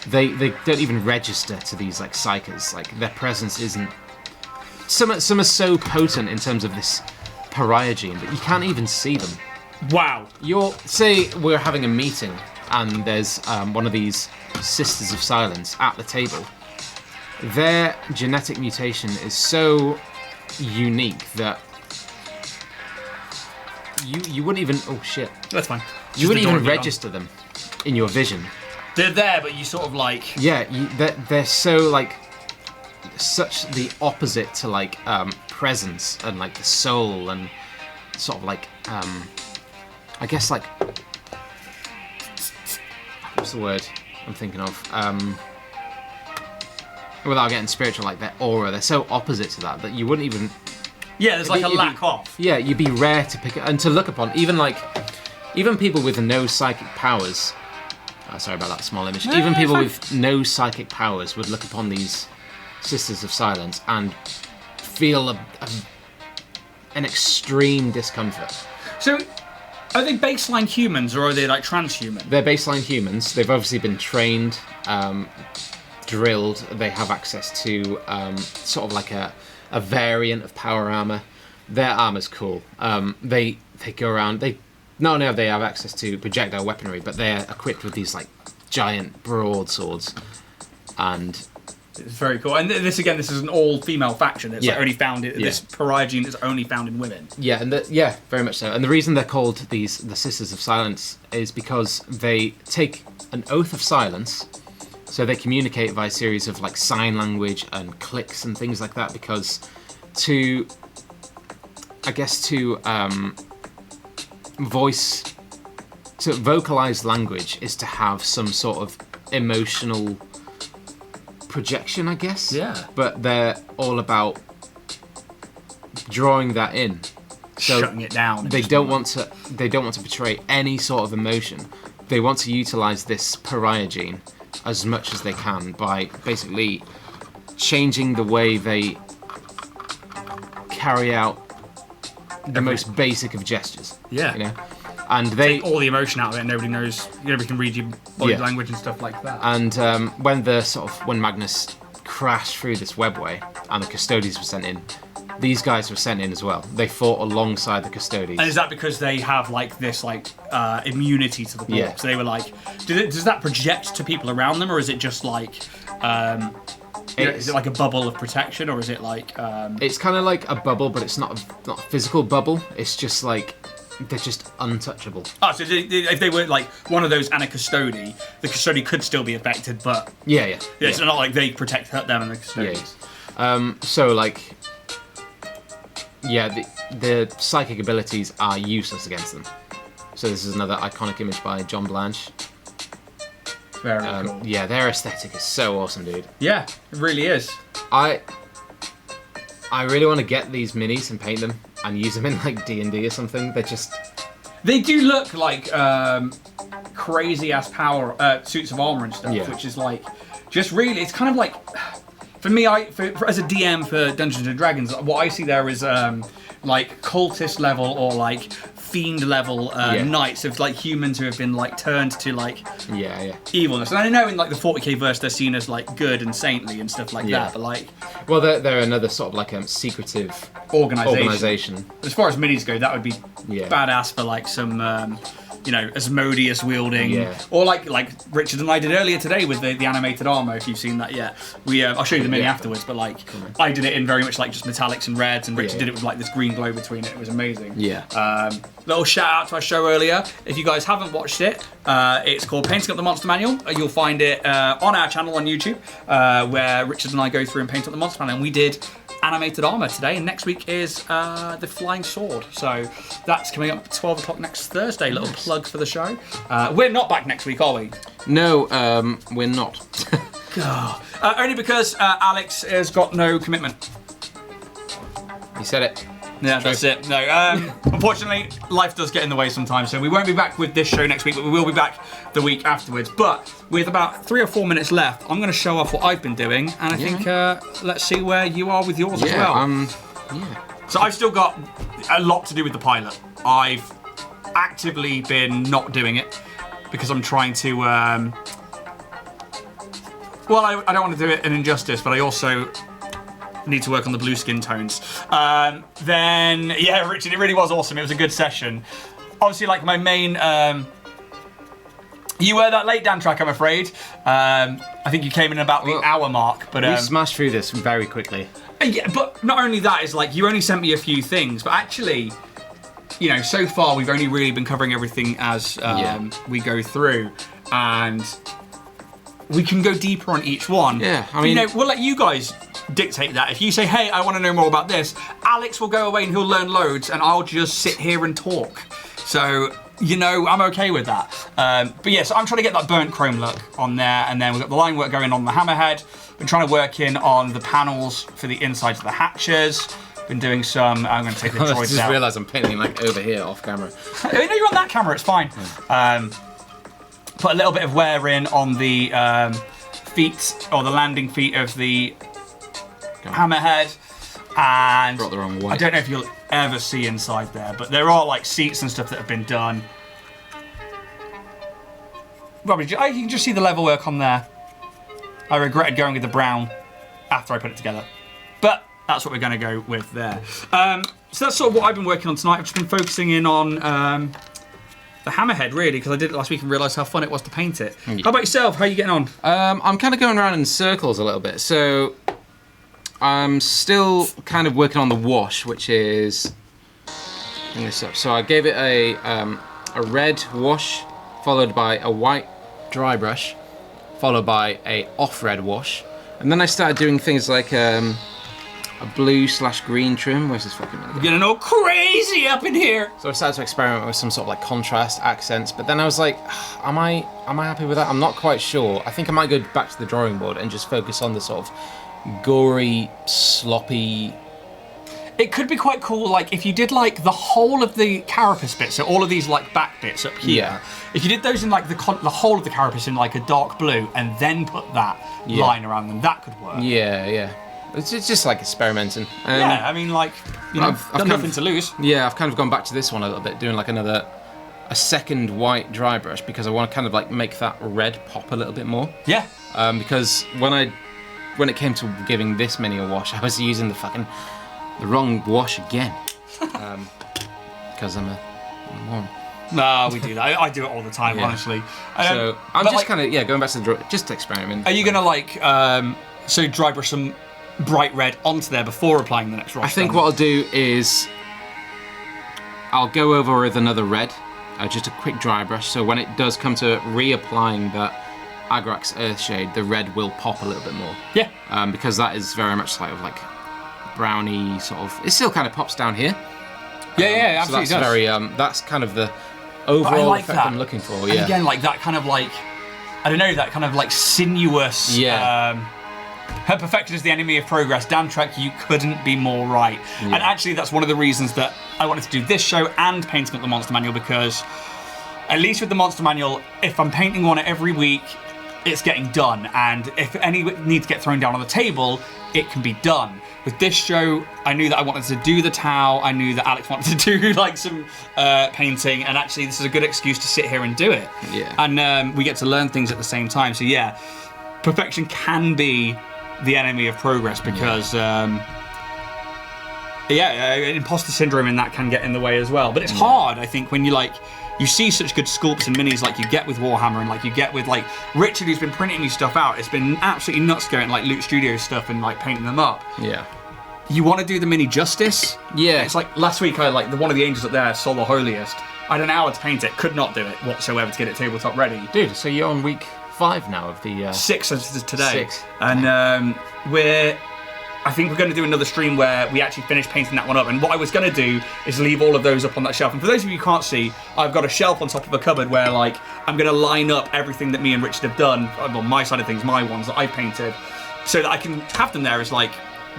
[SPEAKER 2] they don't even register to these like psychers. Like their presence isn't. Some are so potent in terms of this pariah gene that you can't even see them.
[SPEAKER 1] Wow.
[SPEAKER 2] Say we're having a meeting and there's one of these Sisters of Silence at the table. Their genetic mutation is so unique that you wouldn't even. Oh shit.
[SPEAKER 1] That's fine.
[SPEAKER 2] You wouldn't even register them in your vision.
[SPEAKER 1] They're there, but you sort of like.
[SPEAKER 2] Yeah, they're so like such the opposite to like presence and like the soul and sort of like I guess like what's the word I'm thinking of? Without getting spiritual, like their aura, they're so opposite to that you wouldn't even.
[SPEAKER 1] Yeah, there's like a lack of.
[SPEAKER 2] Yeah, you'd be rare to pick and to look upon. Even people with no psychic powers. Sorry about that small image. Even people with no psychic powers would look upon these Sisters of Silence and feel an extreme discomfort.
[SPEAKER 1] So, are they baseline humans or are they like transhuman?
[SPEAKER 2] They're baseline humans. They've obviously been trained, drilled. They have access to sort of like a variant of power armor. Their armor's cool. They go around. They not only have they have access to projectile weaponry, but they're equipped with these like giant broadswords, and
[SPEAKER 1] it's very cool. And this is an all-female faction. It's like only found this pariah gene is only found in women.
[SPEAKER 2] Yeah, and very much so. And the reason they're called the Sisters of Silence is because they take an oath of silence. So they communicate via a series of like sign language and clicks and things like that. Because to vocalize language is to have some sort of emotional projection, I guess.
[SPEAKER 1] Yeah.
[SPEAKER 2] But they're all about drawing that in. So
[SPEAKER 1] shutting it down.
[SPEAKER 2] They don't want to portray any sort of emotion. They want to utilize this pariah gene as much as they can by basically changing the way they carry out the most basic of gestures.
[SPEAKER 1] Yeah.
[SPEAKER 2] You know? And they
[SPEAKER 1] take all the emotion out of it. Nobody knows. Nobody can read your body language and stuff like that.
[SPEAKER 2] And when Magnus crashed through this webway and the Custodians were sent in, these guys were sent in as well. They fought alongside the Custodians.
[SPEAKER 1] And is that because they have like this immunity to the warp?
[SPEAKER 2] Yeah.
[SPEAKER 1] So they were like, does that project to people around them, or is it just like, is it like a bubble of protection, or is it like?
[SPEAKER 2] It's kind of like a bubble, but it's not a physical bubble. It's just like. They're just untouchable. Oh, so
[SPEAKER 1] if they were like one of those and a custody, the custody could still be affected, but
[SPEAKER 2] yeah.
[SPEAKER 1] It's not like they protect them and the custodians.
[SPEAKER 2] Yeah. So like, the psychic abilities are useless against them. So this is another iconic image by John Blanche.
[SPEAKER 1] Very cool.
[SPEAKER 2] Yeah, their aesthetic is so awesome, dude.
[SPEAKER 1] Yeah, it really is.
[SPEAKER 2] I really want to get these minis and paint them and use them in like D&D or something. They do
[SPEAKER 1] look like crazy ass power suits of armor and stuff, which is like just really. It's kind of like for me, as a DM for Dungeons and Dragons, what I see there is like cultist level or like fiend level knights of like humans who have been like turned to like evilness. And I know in like the 40k verse they're seen as like good and saintly and stuff like that, but like
[SPEAKER 2] they're another sort of like secretive organization.
[SPEAKER 1] As far as minis go, that would be badass for like some Asmodeus wielding, or like Richard and I did earlier today with the animated armor. If you've seen that yet, I'll show you the mini afterwards. But like I did it in very much like just metallics and reds, and Richard did it with like this green glow between it. It was amazing. Little shout out to our show earlier. If you guys haven't watched it, it's called Painting Up the Monster Manual. You'll find it on our channel on YouTube, where Richard and I go through and paint up the monster manual. And we did animated armor today, and next week is the flying sword, so that's coming up 12 o'clock next Thursday. Little plug for the show. We're not back next week, are we?
[SPEAKER 2] No, we're not.
[SPEAKER 1] Only because Alex has got no commitment.
[SPEAKER 2] He said it.
[SPEAKER 1] Yeah, that's it. No, unfortunately, life does get in the way sometimes, so we won't be back with this show next week, but we will be back the week afterwards. But with about 3 or 4 minutes left, I'm going to show off what I've been doing, and I think let's see where you are with yours as well. So I've still got a lot to do with the pilot. I've actively been not doing it because I'm trying to. Well, I don't want to do it an injustice, but I also need to work on the blue skin tones. Then, yeah, Richard, it really was awesome. It was a good session. Obviously, like my main... you were that late, Dan Track, I'm afraid. I think you came in about the hour mark, but...
[SPEAKER 2] we smashed through this very quickly.
[SPEAKER 1] Yeah, but not only that, is like, you only sent me a few things, but actually, you know, so far we've only really been covering everything as we go through, and we can go deeper on each one.
[SPEAKER 2] Yeah, I mean...
[SPEAKER 1] You know, we'll let you guys dictate that. If you say, hey, I want to know more about this, Alex will go away and he'll learn loads, and I'll just sit here and talk. So, you know, I'm okay with that. But yeah, so I'm trying to get that burnt chrome look on there, and then we've got the line work going on the hammerhead. Been trying to work in on the panels for the insides of the hatches. Been doing some, I'm going to take the droids out.
[SPEAKER 2] I just realised I'm painting like over here off camera.
[SPEAKER 1] I know you're on that camera, it's fine. Put a little bit of wear in on the feet, or the landing feet of the hammerhead, and
[SPEAKER 2] brought the wrong way.
[SPEAKER 1] I don't know if you'll ever see inside there, but there are like seats and stuff that have been done. Robbie, you can just see the level work on there. I regretted going with the brown after I put it together, but that's what we're going to go with there. So that's sort of what I've been working on tonight. I've just been focusing in on the hammerhead, really, because I did it last week and realised how fun it was to paint it. Yeah. How about yourself? How are you getting on?
[SPEAKER 2] I'm kind of going around in circles a little bit. So I'm still kind of working on the wash, which is... Bring this up. So I gave it a red wash, followed by a white dry brush, followed by a off-red wash. And then I started doing things like a blue/green trim. Where's this fucking minute?
[SPEAKER 1] We're getting all crazy up in here.
[SPEAKER 2] So I started to experiment with some sort of like contrast accents, but then I was like, am I happy with that? I'm not quite sure. I think I might go back to the drawing board and just focus on the sort of gory, sloppy...
[SPEAKER 1] It could be quite cool, like, if you did, like, the whole of the carapace bit, so all of these, like, back bits up here. Yeah. If you did those in, like, the whole of the carapace in, like, a dark blue, and then put that line around them, that could work.
[SPEAKER 2] Yeah, yeah. It's just, like, experimenting.
[SPEAKER 1] Yeah, I mean, like, you know, I've got nothing to lose.
[SPEAKER 2] Yeah, I've kind of gone back to this one a little bit, doing, like, a second white dry brush, because I want to kind of, like, make that red pop a little bit more.
[SPEAKER 1] Yeah.
[SPEAKER 2] Because when it came to giving this mini a wash, I was using the wrong wash again, because I'm a moron.
[SPEAKER 1] No, we do that. I do it all the time, honestly.
[SPEAKER 2] So I'm just kind of going back to the just experiment.
[SPEAKER 1] Are you gonna like so dry brush some bright red onto there before applying the next wash?
[SPEAKER 2] I think what I'll do is I'll go over with another red, just a quick dry brush. So when it does come to reapplying that Agrax Earthshade, the red will pop a little bit more. Yeah. Because that is very much like browny sort of. It still kind of pops down here.
[SPEAKER 1] Yeah, absolutely.
[SPEAKER 2] So that's very that's kind of the overall effect I'm looking for. Yeah.
[SPEAKER 1] And again, like that kind of like, I don't know, that kind of like sinuous.
[SPEAKER 2] Yeah.
[SPEAKER 1] Her perfection is the enemy of progress. Dan Trek, you couldn't be more right. Yeah. And actually, that's one of the reasons that I wanted to do this show and painting up the Monster Manual, because at least with the Monster Manual, if I'm painting one every week, it's getting done. And if any need to get thrown down on the table, it can be done. With this show, I knew that I wanted to do the Tau. I knew that Alex wanted to do like some painting, and actually, this is a good excuse to sit here and do it.
[SPEAKER 2] Yeah.
[SPEAKER 1] And we get to learn things at the same time. So yeah, perfection can be the enemy of progress, because imposter syndrome and that can get in the way as well. But it's hard, I think, when you see such good sculpts and minis like you get with Warhammer, and like you get with like Richard, who's been printing these stuff out. It's been absolutely nuts going like Loot Studio stuff and like painting them up.
[SPEAKER 2] Yeah.
[SPEAKER 1] You want to do the mini justice.
[SPEAKER 2] Yeah.
[SPEAKER 1] It's like last week I like one of the angels up there, Sol the Holiest. I had an hour to paint it, could not do it whatsoever to get it tabletop ready.
[SPEAKER 2] Dude, so you're on week 5 now of the
[SPEAKER 1] 6 as today.
[SPEAKER 2] 6.
[SPEAKER 1] And I think we're going to do another stream where we actually finish painting that one up. And what I was going to do is leave all of those up on that shelf. And for those of you who can't see, I've got a shelf on top of a cupboard where like I'm going to line up everything that me and Richard have done, well, my side of things, my ones that I've painted, so that I can have them there as like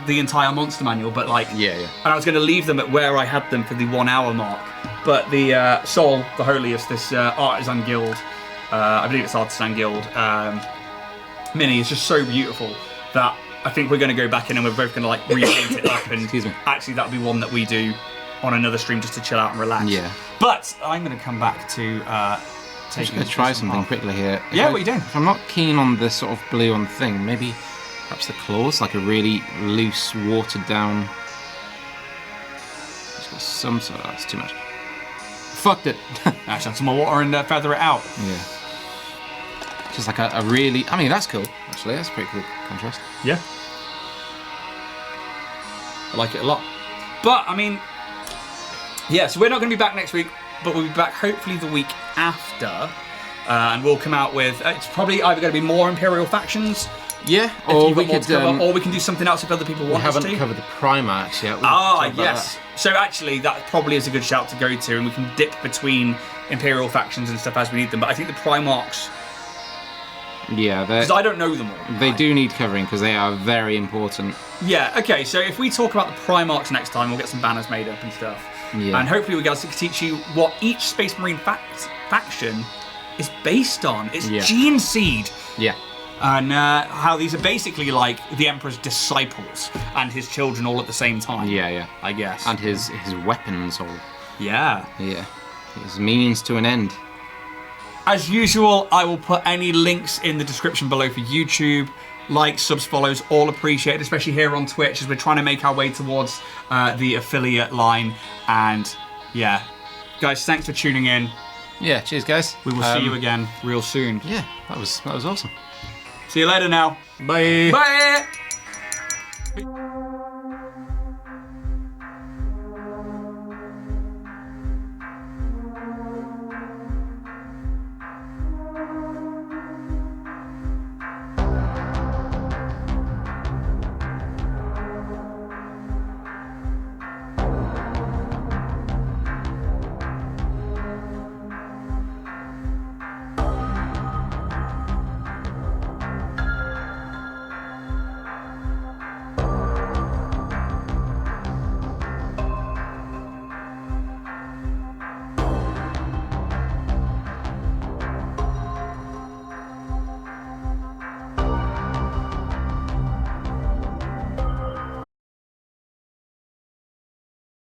[SPEAKER 1] the entire monster manual, but like,
[SPEAKER 2] Yeah.
[SPEAKER 1] and I was going to leave them at where I had them for the 1 hour mark. But the Soul, the Holiest, this Artisan Guild, I believe it's Artisan Guild, mini is just so beautiful that I think we're going to go back in and we're both going to like repaint it up. And
[SPEAKER 2] Excuse me.
[SPEAKER 1] actually, that'll be one that we do on another stream just to chill out and relax.
[SPEAKER 2] Yeah.
[SPEAKER 1] But I'm going to come back to
[SPEAKER 2] I'm just going to try something quickly here.
[SPEAKER 1] Yeah, what are you doing?
[SPEAKER 2] If I'm not keen on the sort of blue on the thing, maybe perhaps the claws, like a really loose, watered down. It's got some sort of. That's too much. Fucked it.
[SPEAKER 1] Actually, add some more water and feather it out.
[SPEAKER 2] Yeah. Just like a really. I mean, that's cool. Actually, that's a pretty cool contrast.
[SPEAKER 1] Yeah. I like it a lot. But, I mean, yeah, so we're not going to be back next week, but we'll be back hopefully the week after. And we'll come out with, it's probably either going to be more Imperial Factions.
[SPEAKER 2] Yeah,
[SPEAKER 1] If
[SPEAKER 2] or
[SPEAKER 1] you've
[SPEAKER 2] we
[SPEAKER 1] got more
[SPEAKER 2] could.
[SPEAKER 1] to cover, or we can do something else if other people
[SPEAKER 2] We
[SPEAKER 1] want us to.
[SPEAKER 2] haven't covered the Primarchs yet.
[SPEAKER 1] Yes. So actually, that probably is a good shout to go to, and we can dip between Imperial Factions and stuff as we need them. But I think the Primarchs,
[SPEAKER 2] Yeah,
[SPEAKER 1] because I don't know them all.
[SPEAKER 2] they do need covering because they are very important.
[SPEAKER 1] Yeah, okay, so if we talk about the Primarchs next time, we'll get some banners made up and stuff.
[SPEAKER 2] Yeah.
[SPEAKER 1] And hopefully we'll get to teach you what each Space Marine faction is based on. It's
[SPEAKER 2] Yeah.
[SPEAKER 1] Gene Seed.
[SPEAKER 2] Yeah.
[SPEAKER 1] And how these are basically like the Emperor's disciples and his children all at the same time.
[SPEAKER 2] Yeah.
[SPEAKER 1] I guess.
[SPEAKER 2] And his weapons, or
[SPEAKER 1] yeah.
[SPEAKER 2] his means to an end.
[SPEAKER 1] As usual, I will put any links in the description below for YouTube. Likes, subs, follows, all appreciated, especially here on Twitch as we're trying to make our way towards the affiliate line. And yeah, guys, thanks for tuning in.
[SPEAKER 2] Yeah, cheers, guys.
[SPEAKER 1] We will see you again real soon.
[SPEAKER 2] Yeah, that was awesome.
[SPEAKER 1] See you later now. Bye. Bye.